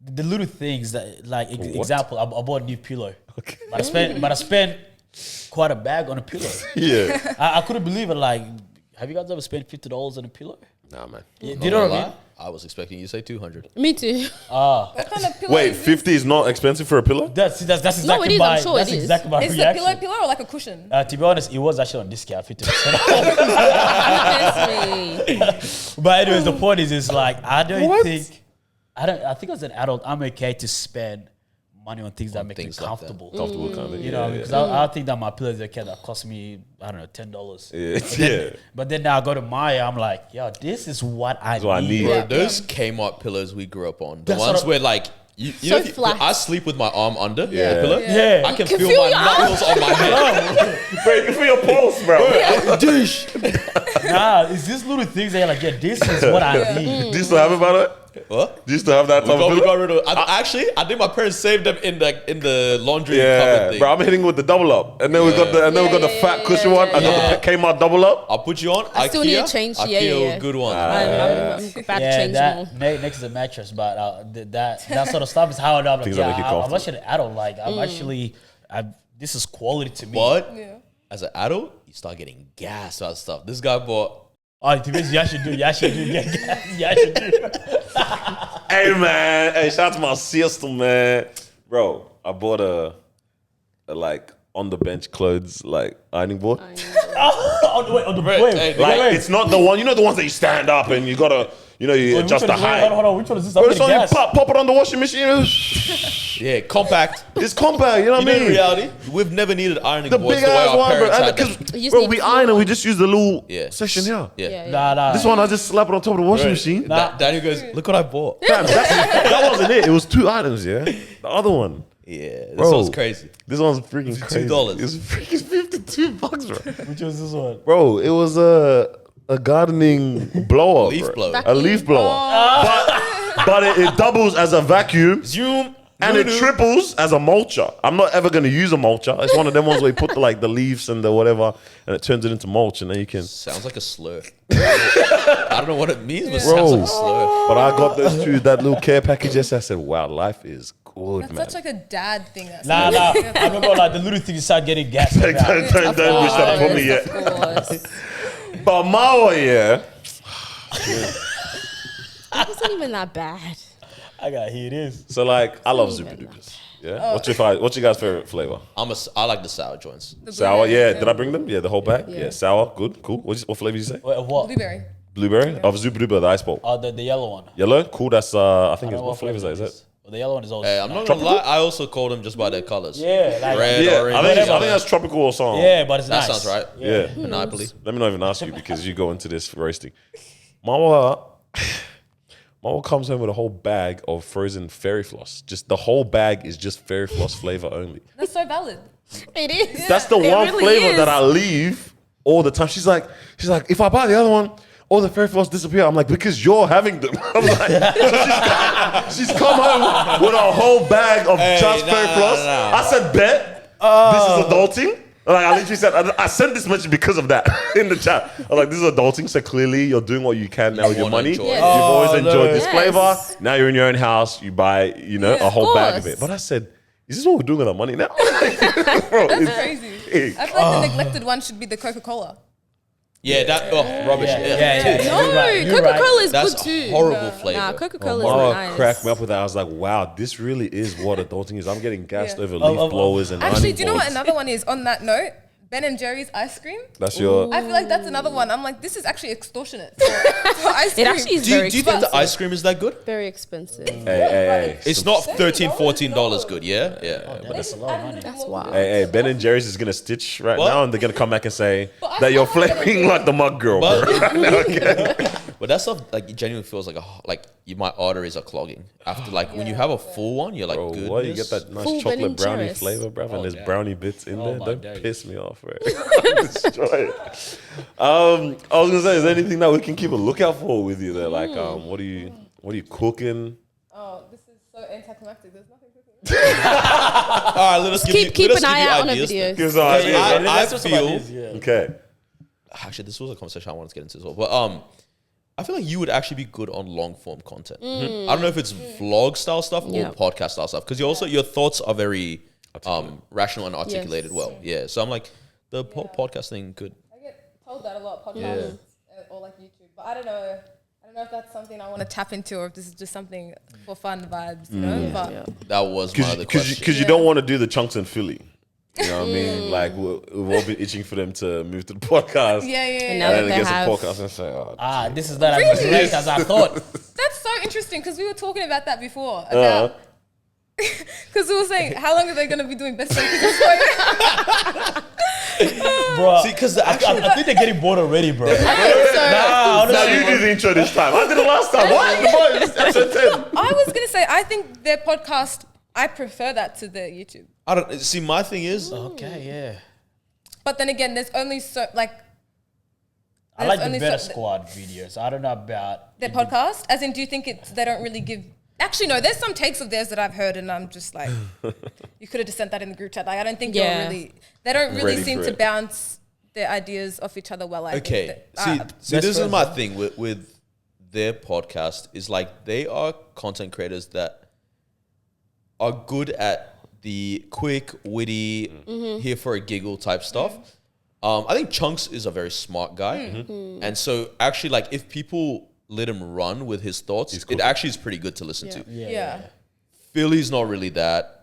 S3: the little things that, like, example, I bought a new pillow.
S4: Okay.
S3: But I spent quite a bag on a pillow.
S4: Yeah.
S3: I couldn't believe it. Like, have you guys ever spent $50 on a pillow?
S4: Nah, man.
S3: Yeah, do you know what I mean?
S1: I was expecting you to say 200.
S5: Me too.
S2: What kind of pillow
S4: Wait,
S2: is this?
S4: 50 is not expensive for a pillow?
S3: That's exactly
S5: No, it is,
S3: my
S5: I'm sure
S3: that's
S5: it is.
S3: exactly my
S2: Is the pillow
S3: reaction.
S2: pillow or like a cushion?
S3: To be honest, it was actually on discount, 50%.
S5: Goodness me.
S3: But anyways, the point is like I think as an adult, I'm okay to spend money on things that make me
S1: things like that.
S3: comfortable.
S4: Comfortable kind of thing.
S3: You know, because I think that my pillows okay that cost me, I don't know, $10.
S4: Yeah.
S3: But then now I go to Maya, I'm like, yo, this is what I
S4: what I need.
S3: need.
S1: Bro,
S5: Yeah.
S1: those Kmart pillows we grew up on, the
S3: That's
S1: ones
S3: what I-
S1: where like you
S5: So
S1: know, if you-
S5: flat.
S1: I sleep with my arm under
S4: Yeah.
S1: the pillow.
S3: Yeah.
S1: I can
S5: Can
S1: feel
S5: feel
S1: my
S5: your arm?
S1: knuckles on my head.
S4: Bro, you can feel your pulse, bro.
S3: Nah, it's these little things that you're like, yeah, this is what I need.
S4: Do you still have it, by the way?
S1: What?
S4: Do you still have that type of
S1: We
S4: pillow?
S1: got rid of. I think my parents saved them in the laundry
S4: Yeah,
S1: cupboard thing.
S4: bro, I'm hitting with the double up, and then we got the fat cushion one. I got the Kmart double up.
S1: I'll put you on.
S5: I still need to change.
S1: IKEA,
S5: Yeah.
S1: good one.
S5: I'm about to change them all.
S3: Next to the mattress, but that sort of stuff is how I know. I'm like,
S4: Things that make you
S3: I'm
S4: comfortable.
S3: actually an adult. Like, I'm actually, this is quality to me.
S1: But
S2: Yeah.
S1: as an adult, you start getting gassed about stuff. This guy bought.
S3: Oh, to be honest, you should do. You should do. You should do.
S4: Hey man, hey, shout out to my sister, man. Bro, I bought a like on the bench clothes like ironing board.
S3: On the
S1: Right,
S3: wait,
S1: hey,
S3: wait.
S4: It's not the one, you know, the ones that you stand up and you gotta, you adjust the height.
S3: Hold on, which one is this?
S4: Bro, it's only pop it on the washing machine.
S1: Yeah, compact.
S4: It's compact, you know what I mean?
S1: In reality, we've never needed ironing
S4: The
S1: boards
S4: big
S1: the way
S4: ass
S1: our
S4: one, bro.
S1: parents had them.
S5: You just
S4: Bro,
S5: need
S4: we
S5: two
S4: iron and we
S5: ones.
S4: just use the little
S1: Yeah.
S4: section here.
S1: Yeah.
S3: Nah.
S4: This one, I just slap it on top of the washing machine.
S1: Daniel goes, look what I bought.
S4: Damn, that wasn't it. It was 2 items, yeah? The other one.
S1: Yeah, this
S4: Bro,
S1: one's crazy.
S4: This one's freaking crazy.
S1: $2.
S4: It's freaking $52, bro.
S3: Which was this one?
S4: Bro, it was a gardening blower,
S1: Leaf
S4: bro.
S1: blower.
S4: A leaf blower. But it doubles as a vacuum.
S1: Zoom.
S4: And it triples as a mulcher. I'm not ever going to use a mulcher. It's one of them ones where you put the leaves and the whatever, and it turns it into mulch, and then you can.
S1: Sounds like a slur. I don't know what it means, but it sounds like a slur.
S4: But I got those 2, that little care package yesterday. I said, wow, life is good,
S2: That's
S4: man.
S2: such like a dad thing.
S3: Nah. I remember like the little thing you start getting gas.
S4: Don't wish that upon me yet.
S5: Of course.
S4: But Mawa, yeah.
S5: It wasn't even that bad.
S3: I got here it is.
S4: So like, I love Zupa Dupas. Yeah. What's your guys' favorite flavor?
S1: I like the sour joints.
S4: Sour. Yeah. Did I bring them? Yeah, the whole bag. Yeah. Sour. Good. Cool. What flavor did you say?
S3: Wait, what?
S2: Blueberry.
S4: Blueberry. Of Zupa Dupa, the ice ball.
S3: Oh, the yellow one.
S4: Yellow. Cool. That's I think
S3: I
S4: it's
S3: don't know
S4: what flavor is that? Is
S3: it
S4: it?
S3: Well, the yellow one is also.
S1: Hey, I'm not gonna lie. I also call them just by their colors.
S3: Yeah, like
S1: Red,
S4: Yeah.
S1: orange.
S4: I think that's tropical or something.
S3: yeah, but it's
S1: That
S3: nice.
S1: sounds right.
S4: Yeah.
S1: Monopoly.
S4: Let me not even ask you because you go into this roasting. Mawa comes home with a whole bag of frozen fairy floss. Just the whole bag is just fairy floss flavor only.
S2: That's so valid.
S5: It is.
S4: That's the
S5: It
S4: one
S5: really
S4: flavor
S5: is.
S4: that I leave all the time. She's like, if I buy the other one, all the fairy floss disappear. I'm like, because you're having them. I'm like, she's come home with a whole bag of just fairy floss. I said, bet. This is adulting. Like I literally said, I sent this message because of that in the chat. I was like, this is adulting. So clearly you're doing what you can now with your
S1: wanna
S4: money.
S1: enjoy it.
S4: You've always enjoyed this
S5: Yes.
S4: flavor. Now you're in your own house. You buy, a whole bag of it. But I said, is this what we're doing with our money now? Bro,
S2: That's
S4: it's
S2: crazy.
S4: big.
S2: I feel like the neglected one should be the Coca-Cola.
S1: Yeah, rubbish.
S3: Yeah.
S5: No,
S3: You're right, you're
S5: Coca-Cola
S3: right.
S5: is
S1: That's
S5: good too.
S1: horrible flavor.
S5: Nah, Coca-Cola
S4: Mama
S5: is nice.
S4: cracked me up with that. I was like, wow, this really is what adulting is. I'm getting gassed over
S3: Oh,
S4: leaf blowers and
S2: Actually,
S4: ironing
S2: do you know what
S4: boards.
S2: another one is on that note? Ben and Jerry's ice cream.
S4: That's your...
S2: I feel like that's another one. I'm like, this is actually extortionate for ice cream.
S5: It actually is
S1: Do you
S5: very
S1: think
S5: expensive.
S1: the ice cream is that good?
S5: Very expensive.
S4: Hey.
S1: It's not $13, $14 good, yeah? Yeah.
S3: But that's a lot of money.
S5: That's wild.
S4: Hey, Ben and Jerry's is going to stitch right
S1: What?
S4: now and they're going to come back and say
S2: I
S4: that you're
S2: thought-
S4: flaming like the mug girl, bro.
S1: But that stuff, like, it genuinely feels like my arteries are clogging. After, like, when you have a full one, you're like,
S4: Bro,
S1: goodness.
S4: why you get that nice
S5: Full Ben
S4: chocolate
S5: and
S4: brownie
S5: Jerry's.
S4: flavor, bro? And there's
S3: damn.
S4: brownie bits in there.
S3: my
S4: Don't
S3: days.
S4: piss me off, bro. Destroy it. I was gonna say, is there anything that we can keep a lookout for with you there? Like, what are you cooking?
S2: Oh, this is so anticlimactic. There's nothing cooking.
S1: All right, let us
S5: Keep an eye out on the videos.
S4: Give us an idea.
S1: I
S3: Let's talk
S1: feel-
S3: about this, yeah.
S4: Okay.
S1: Actually, this was a conversation I wanted to get into as well. But I feel like you would actually be good on long form content. I don't know if it's vlog style stuff or
S5: Yeah.
S1: podcast style stuff, because your thoughts are very rational and articulated
S5: Yes.
S1: well. Yeah, so I'm like the podcast thing could.
S2: I get told that a lot, podcasts or like YouTube. But I don't know if that's something I want to tap into or if this is just something for fun vibes, you know? But
S1: That was my other question.
S4: Because you don't want to do the chunks in Philly. You know what I mean? Like, we've all been itching for them to move to the podcast.
S2: yeah.
S5: And
S4: And
S5: now
S4: then
S5: that
S4: it
S5: they
S4: gets a
S5: have,
S4: podcast and say, oh,
S3: This is not as great as I thought.
S2: That's so interesting because we were talking about that before. About because we were saying, how long are they going to be doing best friends?
S3: Bro,
S1: See, because
S3: I think they're getting bored already, bro.
S4: now
S3: honestly,
S4: you do the intro this time. I did it last time. What? This is episode 10.
S2: I was going to say, I think their podcast, I prefer that to their YouTube.
S1: I don't see. My thing is,
S3: Okay, yeah.
S2: But then again, there's only so, like,
S3: I like the
S2: only
S3: Better
S2: so-
S3: Squad videos. I don't know about
S2: their podcast. As in, do you think they don't really give... Actually, no, there's some takes of theirs that I've heard and I'm just like, you could have just sent that in the group chat. Like, I don't think
S5: Yeah.
S2: they don't really
S4: Ready
S2: seem
S4: for
S2: to
S4: it.
S2: bounce their ideas off each other well. I
S1: okay.
S2: think
S1: See,
S2: that,
S1: this is
S3: friends,
S1: my
S3: huh?
S1: thing with their podcast is like they are content creators that are good at the quick, witty, here for a giggle type stuff. I think Chunks is a very smart guy, and so actually, like, if people let him run with his thoughts, it actually is pretty good to listen to.
S2: Yeah.
S1: Philly's not really that.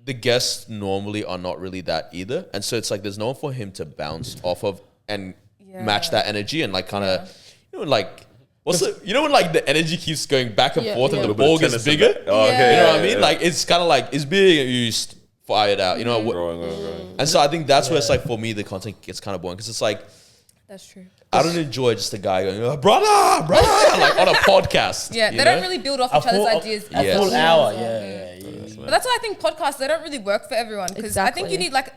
S1: The guests normally are not really that either, and so it's like there's no one for him to bounce off of and match that energy and like kind of, like. When like the energy keeps going back and forth and the ball gets bigger?
S4: Oh, okay,
S1: you know what I mean? Like it's kind of like it's being used, fired out. You know,
S4: Growing.
S1: and so I think that's where it's like for me the content gets kind of boring because it's like
S2: That's true.
S1: I don't enjoy just a guy going brother, like on a podcast.
S2: Yeah, they don't really build off each other's ideas.
S3: A full hour,
S2: But that's why I think podcasts, they don't really work for everyone because I think you need like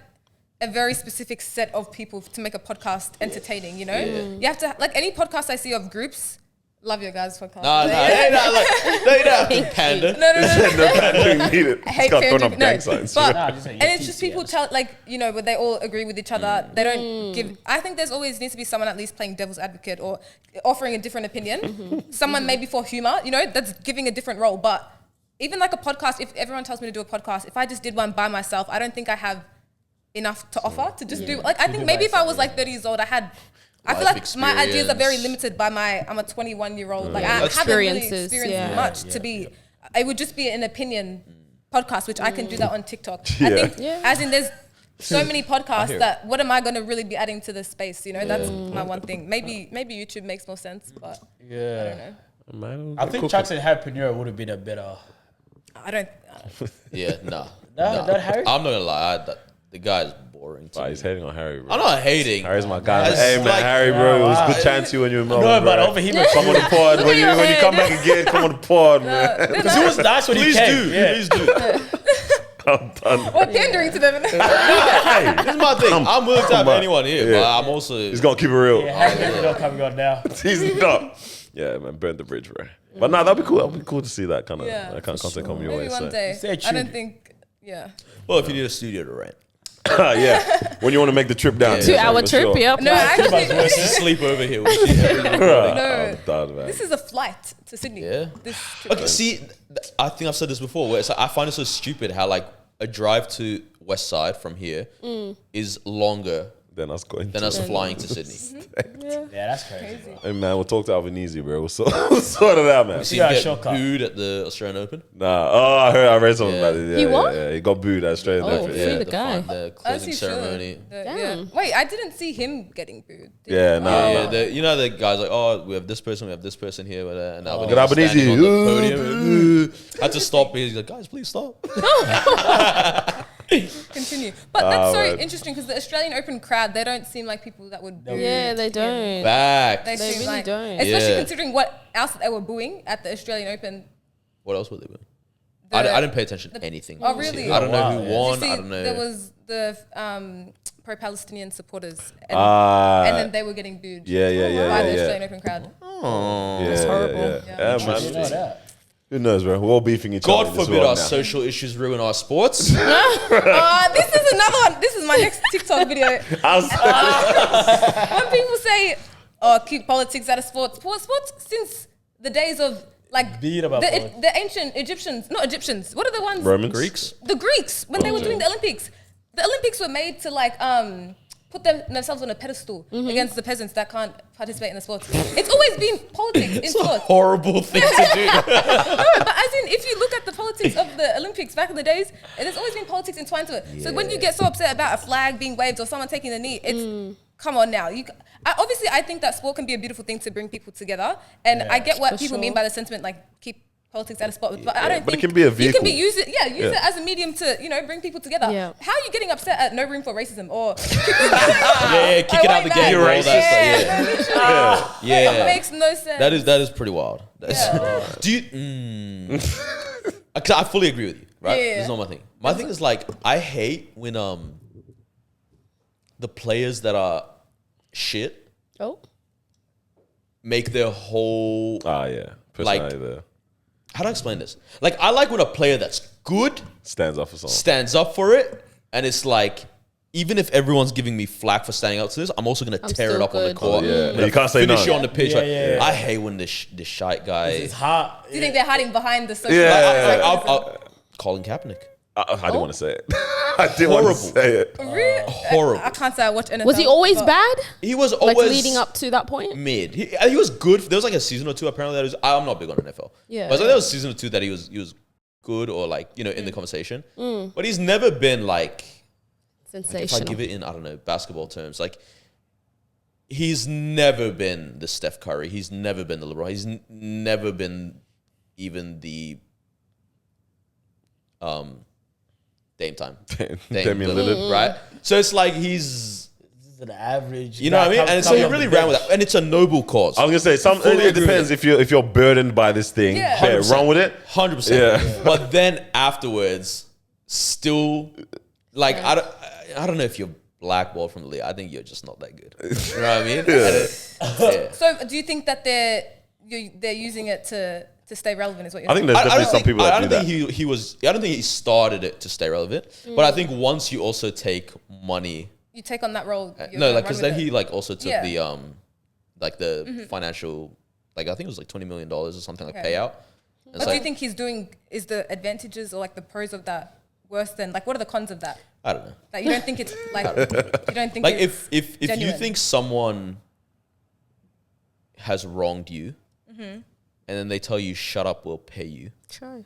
S2: a very specific set of people to make a podcast entertaining, you know? You have to, like any podcast I see of groups, love your guys' podcast.
S1: No, they don't have to pander.
S2: No.
S4: I hate it.
S2: I hate
S4: It's got thrown
S2: pandering.
S4: up gang signs.
S2: But,
S3: just
S2: and it's just people tell, like, you know, where they all agree with each other. They don't give, I think there's always needs to be someone at least playing devil's advocate or offering a different opinion. Someone maybe for humor, you know, that's giving a different role. But even like a podcast, if everyone tells me to do a podcast, if I just did one by myself, I don't think I have enough to offer to just do, like, I think maybe if I was like 30 years old, I feel like my ideas are very limited by I'm a 21-year-old. Like I haven't really experienced much to be. It would just be an opinion podcast, which I can do that on TikTok. I think, as in, there's so many podcasts that what am I going to really be adding to the space? You know, that's my one thing. Maybe YouTube makes more sense, but I don't know.
S3: I think Chucks and Happreneur would have been a better.
S2: I don't.
S1: Yeah, nah.
S3: Not Harry.
S1: I'm not gonna lie. The guy's boring too.
S4: He's hating on Harry, bro.
S1: I'm not hating.
S4: Harry's my guy.
S1: It's
S4: Hey man,
S1: like-
S4: Harry, bro, it was good chatting to you when you were in Melbourne.
S3: No, but
S4: bro.
S3: over here,
S4: Come on the pod when you come back again. Come on the pod, man.
S3: because he was nice when he
S1: Please
S3: came.
S1: do.
S3: Yeah.
S1: Please do.
S4: I'm done.
S2: Or pandering to them.
S1: This is my thing. I'm willing to have anyone here,
S4: Yeah.
S1: but I'm also.
S4: He's gonna keep it real.
S3: Yeah, Harry's not coming on now.
S4: He's not. Yeah, man, burn the bridge, bro. But nah, that'd be cool. That'd be cool to see that kind of content come your way.
S2: Maybe one
S4: So.
S2: day.
S3: Stay
S2: I don't
S3: tuned.
S2: think. Yeah.
S1: Well, if you need a studio to rent,
S4: Yeah, when you want to make the trip down.
S5: 2 hour
S4: for
S5: trip,
S4: sure.
S5: yep.
S2: No, actually,
S1: just sleep over here. With you.
S2: no.
S4: I'm done, man.
S2: This is a flight to Sydney.
S1: Yeah.
S2: This trip.
S1: Okay, see, I think I've said this before. Where it's like, I find it so stupid how like a drive to West Side from here is longer
S4: Then us going.
S1: than
S4: to
S1: us flying to Sydney.
S3: Yeah, that's crazy. Bro.
S4: Hey man, we'll talk to Albanese, bro. We'll sort it out, man.
S1: See,
S3: Yeah,
S1: him get
S3: shortcut.
S1: booed at the Australian Open.
S4: Nah. Oh, I read something about it. Yeah,
S5: He what?
S4: Yeah, he got booed at Australian
S5: Oh,
S4: Open.
S5: free
S4: Yeah.
S5: the guy.
S1: The
S2: As
S1: closing
S2: he should.
S1: ceremony.
S5: Damn.
S2: Wait, I didn't see him getting booed.
S4: Yeah, nah.
S1: Yeah, you know the guys like, oh, we have this person here, and
S4: Good Albanese.
S1: standing on the podium. Had to stop. He's like, guys, please stop.
S2: Continue. But that's so
S4: man.
S2: interesting because the Australian Open crowd, they don't seem like people that would boo.
S5: Yeah, they don't.
S1: Back.
S2: They seem
S5: really
S2: like,
S5: don't.
S2: especially
S1: Yeah.
S2: considering what else they were booing at the Australian Open.
S1: What else were they doing?
S2: The-
S1: I didn't pay attention to anything.
S2: Oh, really?
S1: I don't know
S3: Wow,
S1: who
S3: yeah.
S2: Did you
S1: won.
S2: see
S1: I don't know.
S2: There was the pro-Palestinian supporters, and,
S4: Ah.
S2: and then they were getting booed.
S4: Yeah, yeah, yeah,
S2: by the
S4: yeah,
S2: Australian
S4: yeah.
S2: Open crowd.
S1: Oh.
S4: That's
S5: horrible.
S4: Yeah,
S3: You know
S4: man.
S3: that.
S4: Who knows, bro? We're all beefing each other.
S1: God
S4: in this
S1: forbid
S4: world
S1: our
S4: now.
S1: social issues ruin our sports.
S2: This is another one. This is my next TikTok video. When people say, "Oh, keep politics out of sports," sports since the days of like
S3: Beat about politics.
S2: the ancient Egyptians, not Egyptians. What are the ones?
S4: Romans?
S1: Greeks.
S2: The Greeks when they were doing the Olympics. The Olympics were made to like put themselves on a pedestal against the peasants that can't participate in the sports. It's always been politics in
S1: It's a
S2: sports.
S1: horrible thing to do.
S2: No, but as in, if you look at the politics of the Olympics back in the days, there's always been politics entwined to it. So when you get so upset about a flag being waved or someone taking the knee, it's come on now. Obviously, I think that sport can be a beautiful thing to bring people together, and I get what
S5: for
S2: people mean
S5: sure.
S2: by the sentiment, like keep politics out of sport. But I don't
S4: but it
S2: think
S4: can be a
S2: You can be
S4: vehicle.
S2: use it as a medium to bring people together.
S5: Yeah.
S2: How are you getting upset at no room for racism or
S1: Yeah, kick it out the game.
S4: You're
S1: all that
S4: racist.
S1: stuff, yeah.
S2: Yeah,
S1: Yeah.
S2: it makes no sense.
S1: That is pretty wild. Do you? 'Cause I fully agree with you. Right?
S2: Yeah.
S1: This is not my thing. My thing is like I hate when the players that are shit
S5: Oh.
S1: make their whole.
S4: Yeah. Personality there.
S1: How do I explain this? Like I like when a player that's good
S4: Stands up for someone.
S1: stands up for it, and it's like. Even if everyone's giving me flack for standing up to this, I'm also gonna tear it
S5: still
S1: up on the
S5: good.
S1: court.
S4: Oh, yeah.
S1: I'm gonna
S4: You can't say
S1: finish
S4: no.
S1: you on the pitch.
S3: Yeah,
S1: like,
S3: yeah.
S1: I hate when this shite guy.
S3: It's hard.
S2: Do you think they're hiding behind the social?
S4: Yeah.
S1: I'll Colin Kaepernick.
S4: I didn't want to say it. I didn't want to say it.
S2: Really?
S1: Horrible.
S2: I can't say I watch NFL.
S5: Was he always
S2: but-
S5: bad?
S1: He was
S5: Like
S1: always
S5: leading up to that point?
S1: mid. He was good. There was like a season or two apparently that was. I'm not big on NFL.
S5: Yeah.
S1: But I was like there was a season or two that he was good or like in the conversation. But he's never been like if I
S5: Sensational.
S1: give it in I don't know basketball terms like. He's never been the Steph Curry. He's never been the LeBron. He's never been even the Dame time.
S4: Damian Lillard.
S1: Right? So it's like he's
S3: An average.
S1: you know what I mean? And so he really ran with that. And it's a noble cause.
S4: I was gonna say
S1: Fully
S4: it
S1: agree
S4: depends
S1: with
S4: if you're burdened by this thing.
S2: Yeah.
S4: Yeah,
S1: 100%.
S4: run with it.
S1: 100%.
S4: Yeah.
S1: But then afterwards, still, like, I don't know if you're blackballed from the league. I think you're just not that good. You know what I mean? Yeah.
S2: So do you think that they're using it to stay relevant? Is what you're
S4: I think
S2: saying?
S4: there's definitely some people that do that.
S1: He was. I don't think he started it to stay relevant. But I think once you also take money,
S2: You take on that role. you're
S1: no,
S2: gonna
S1: like
S2: run
S1: because
S2: with
S1: then
S2: it.
S1: he like also took
S2: Yeah.
S1: the like the financial, like I think it was like $20 million or something like
S2: Okay.
S1: payout. And
S2: But
S1: it's
S2: do you
S1: like,
S2: think he's doing? Is the advantages or like the pros of that worse than like what are the cons of that?
S1: I don't know.
S2: Like you don't think it's like you don't think
S1: Like
S2: it's
S1: if you
S2: genuine.
S1: think someone has wronged you, and then they tell you shut up, we'll pay you.
S5: Sure.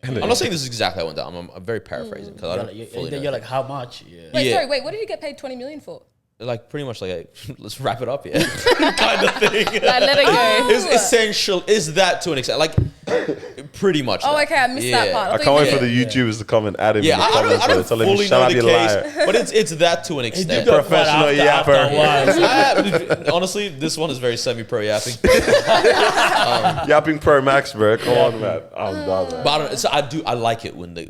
S1: I'm not saying this is exactly how it went down. I'm very paraphrasing because I don't fully know.
S3: You're like, how much? Yeah.
S2: Wait,
S1: Yeah.
S2: sorry, wait. What did he get paid 20 million for?
S1: Like pretty much like hey, let's wrap it up here kind of thing.
S5: Like, let it go.
S1: It's essential. Is that to an extent? Like pretty much.
S2: Oh,
S1: that.
S2: okay, I missed that part.
S4: I
S2: thought
S4: can't
S2: you
S4: wait for
S2: meant-
S4: the YouTubers to come and add him
S1: Yeah,
S4: in the
S1: I
S4: comments.
S1: don't
S4: Tell him,
S1: fully
S4: shut
S1: know
S4: up,
S1: the
S4: you liar.
S1: case, but it's that to an
S3: He
S1: extent.
S3: did that
S4: Professional
S3: after
S4: yapper.
S3: a while.
S1: Honestly, this one is very semi-pro yapping.
S4: Yapping Pro Max, bro. Come on, man. I'm done, man.
S1: But I like it when they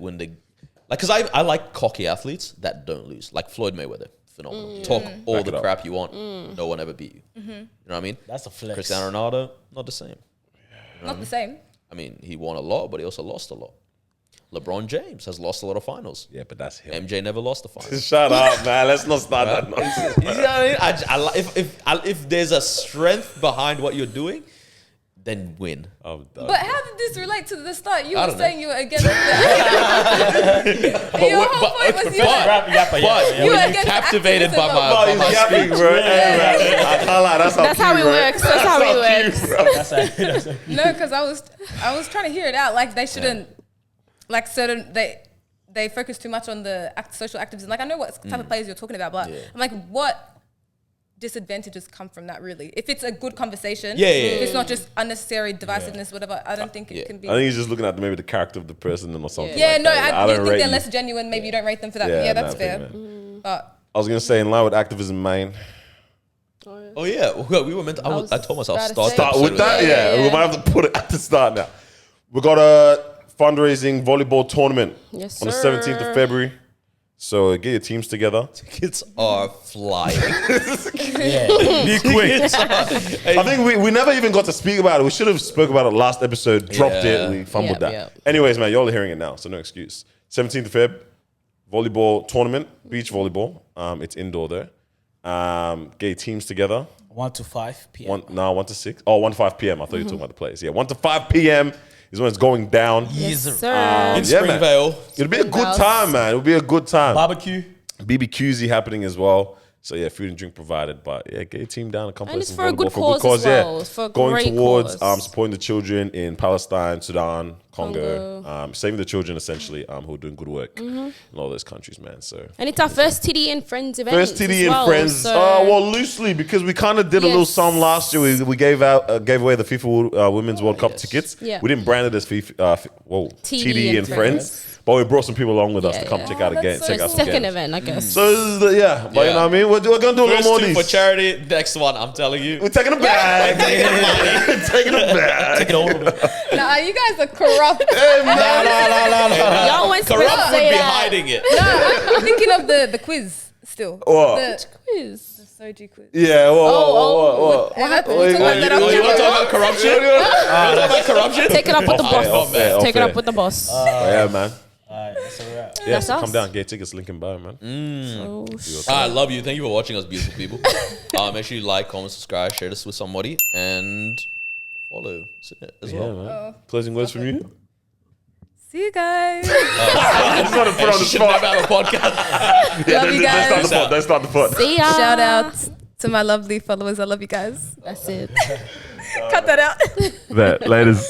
S1: like because I like cocky athletes that don't lose. Like Floyd Mayweather, phenomenal. Talk all
S4: Back
S1: the
S4: it up.
S1: crap you want, no one ever beat you. You know what I mean?
S3: That's a flex.
S1: Cristiano Ronaldo, not the same.
S2: Not the same.
S1: I mean, he won a lot, but he also lost a lot. LeBron James has lost a lot of finals.
S4: Yeah, but that's him.
S1: MJ never lost a final.
S4: Shut up, man. Let's not start that nonsense.
S1: You know what I mean? If there's a strength behind what you're doing, then win.
S4: I'm done.
S2: But how did this relate to the start? You
S1: I
S2: were
S1: don't know.
S2: saying you were against it. Your whole point was you
S3: Rap, yapper,
S1: But
S3: yeah.
S2: You
S1: were
S2: were
S1: you
S2: against
S1: captivated by
S2: activism.
S1: my,
S4: Oh,
S1: by
S4: he's
S1: my
S4: yapping,
S1: speech?
S4: bro. Hey, man. I can't lie.
S5: That's how it works. That's how it works.
S3: That's a,
S2: No, because I was trying to hear it out. Like they shouldn't, like certain they focus too much on the social activism. Like I know what type of players you're talking about, but I'm like, what disadvantages come from that really? If it's a good conversation, if it's not just unnecessary divisiveness, whatever, I don't think it can be.
S4: I think he's just looking at maybe the character of the person or something.
S2: Yeah,
S4: like
S2: no,
S4: that.
S2: I
S4: don't
S2: think
S4: rate
S2: they're
S4: you.
S2: less genuine. Maybe you don't rate them for that. Yeah, that's
S4: nah,
S2: fair.
S4: big man.
S2: But
S4: I was gonna say in line with activism, man.
S1: Oh yeah, well, we were meant. I told myself
S5: about to
S1: start
S5: say-
S1: the
S4: Start
S1: episode
S4: with that, yeah. We might have to put it at the start now. We got a fundraising volleyball tournament
S5: Yes,
S4: on the
S5: sir.
S4: 17th of February. So get your teams together.
S1: Tickets are flying.
S3: yeah.
S1: Be quick.
S4: I think we never even got to speak about it. We should have spoke about it last episode, dropped it, we fumbled
S5: Yep,
S4: that.
S5: yep.
S4: Anyways, man, y'all are hearing it now, so no excuse. 17th of Feb, volleyball tournament, beach volleyball. It's indoor there. Get your teams together.
S3: 1 to 5 p.m.
S4: 1 to 6. Oh, 1 to 5 p.m. I thought you were talking about the players. Yeah, 1 to 5 p.m. is when it's going down.
S5: Yes,
S3: Yes,
S5: sir.
S1: In
S4: Yeah, man.
S1: Springvale.
S4: It'll be a good
S5: Springvale.
S4: time, man. It'll be a good time.
S3: Barbecue.
S4: BBQs happening as well. So yeah, food and drink provided. But yeah, get your team down and come
S5: And
S4: play
S5: it's
S4: some
S5: for a good
S4: volleyball
S5: cause as well. It's for a
S4: Going
S5: great
S4: towards
S5: cause.
S4: supporting the children in Palestine, Sudan, Congo.
S5: Congo.
S4: Saving the children essentially who are doing good work in all those countries, man. So
S5: And it's our first TDE and Friends event.
S4: first TD and
S5: well,
S4: friends.
S5: So
S4: Well, loosely because we kind of did a little
S5: Yes.
S4: sum last year. We gave away the FIFA Women's World Cup tickets.
S5: Yeah.
S4: We didn't brand it as FIFA. TD and friends. But we brought some people along with us to come check out
S2: that's
S4: again.
S2: so
S4: Check out some
S5: second
S4: games.
S5: event, I guess.
S4: So this is but you
S1: Yeah.
S4: know what I mean. We're gonna do a little
S1: First
S4: more of
S1: two
S4: these.
S1: for charity. Next one, I'm telling you.
S4: We're taking it back. Taking it back.
S3: Take it over.
S2: nah, you guys are corrupt.
S5: Y'all went to
S1: Corrupt would
S5: say
S1: be
S5: that.
S1: hiding it.
S2: No, I'm thinking of the quiz still.
S4: What?
S2: The
S5: Quiz.
S2: Soji quiz.
S4: Yeah. What?
S2: And that's-
S4: Wait,
S2: talk about
S4: wait,
S2: that
S1: Oh,
S2: on
S1: you want to
S2: camera.
S1: talk about corruption? You want to talk about corruption?
S5: Take it up with the
S4: Off air,
S5: boss.
S4: off air,
S5: Take it
S4: off
S5: up with the boss.
S4: Yeah, man.
S3: All right, that's a wrap.
S4: Yeah,
S5: That's
S4: so
S5: us.
S4: come down, get tickets, link in bio, man.
S5: Oh,
S1: I love you. Thank you for watching us, beautiful people. Make sure you like, comment, subscribe, share this with somebody, and follow Sinit as
S4: Yeah,
S1: well.
S4: man. Closing words from you.
S2: See you guys.
S4: I just want to put on the spot.
S1: Have a podcast.
S2: Love you guys.
S4: Don't start the pod.
S5: See ya.
S2: Shout out to my lovely followers. I love you guys.
S5: That's it.
S2: Cut that out.
S4: Laters.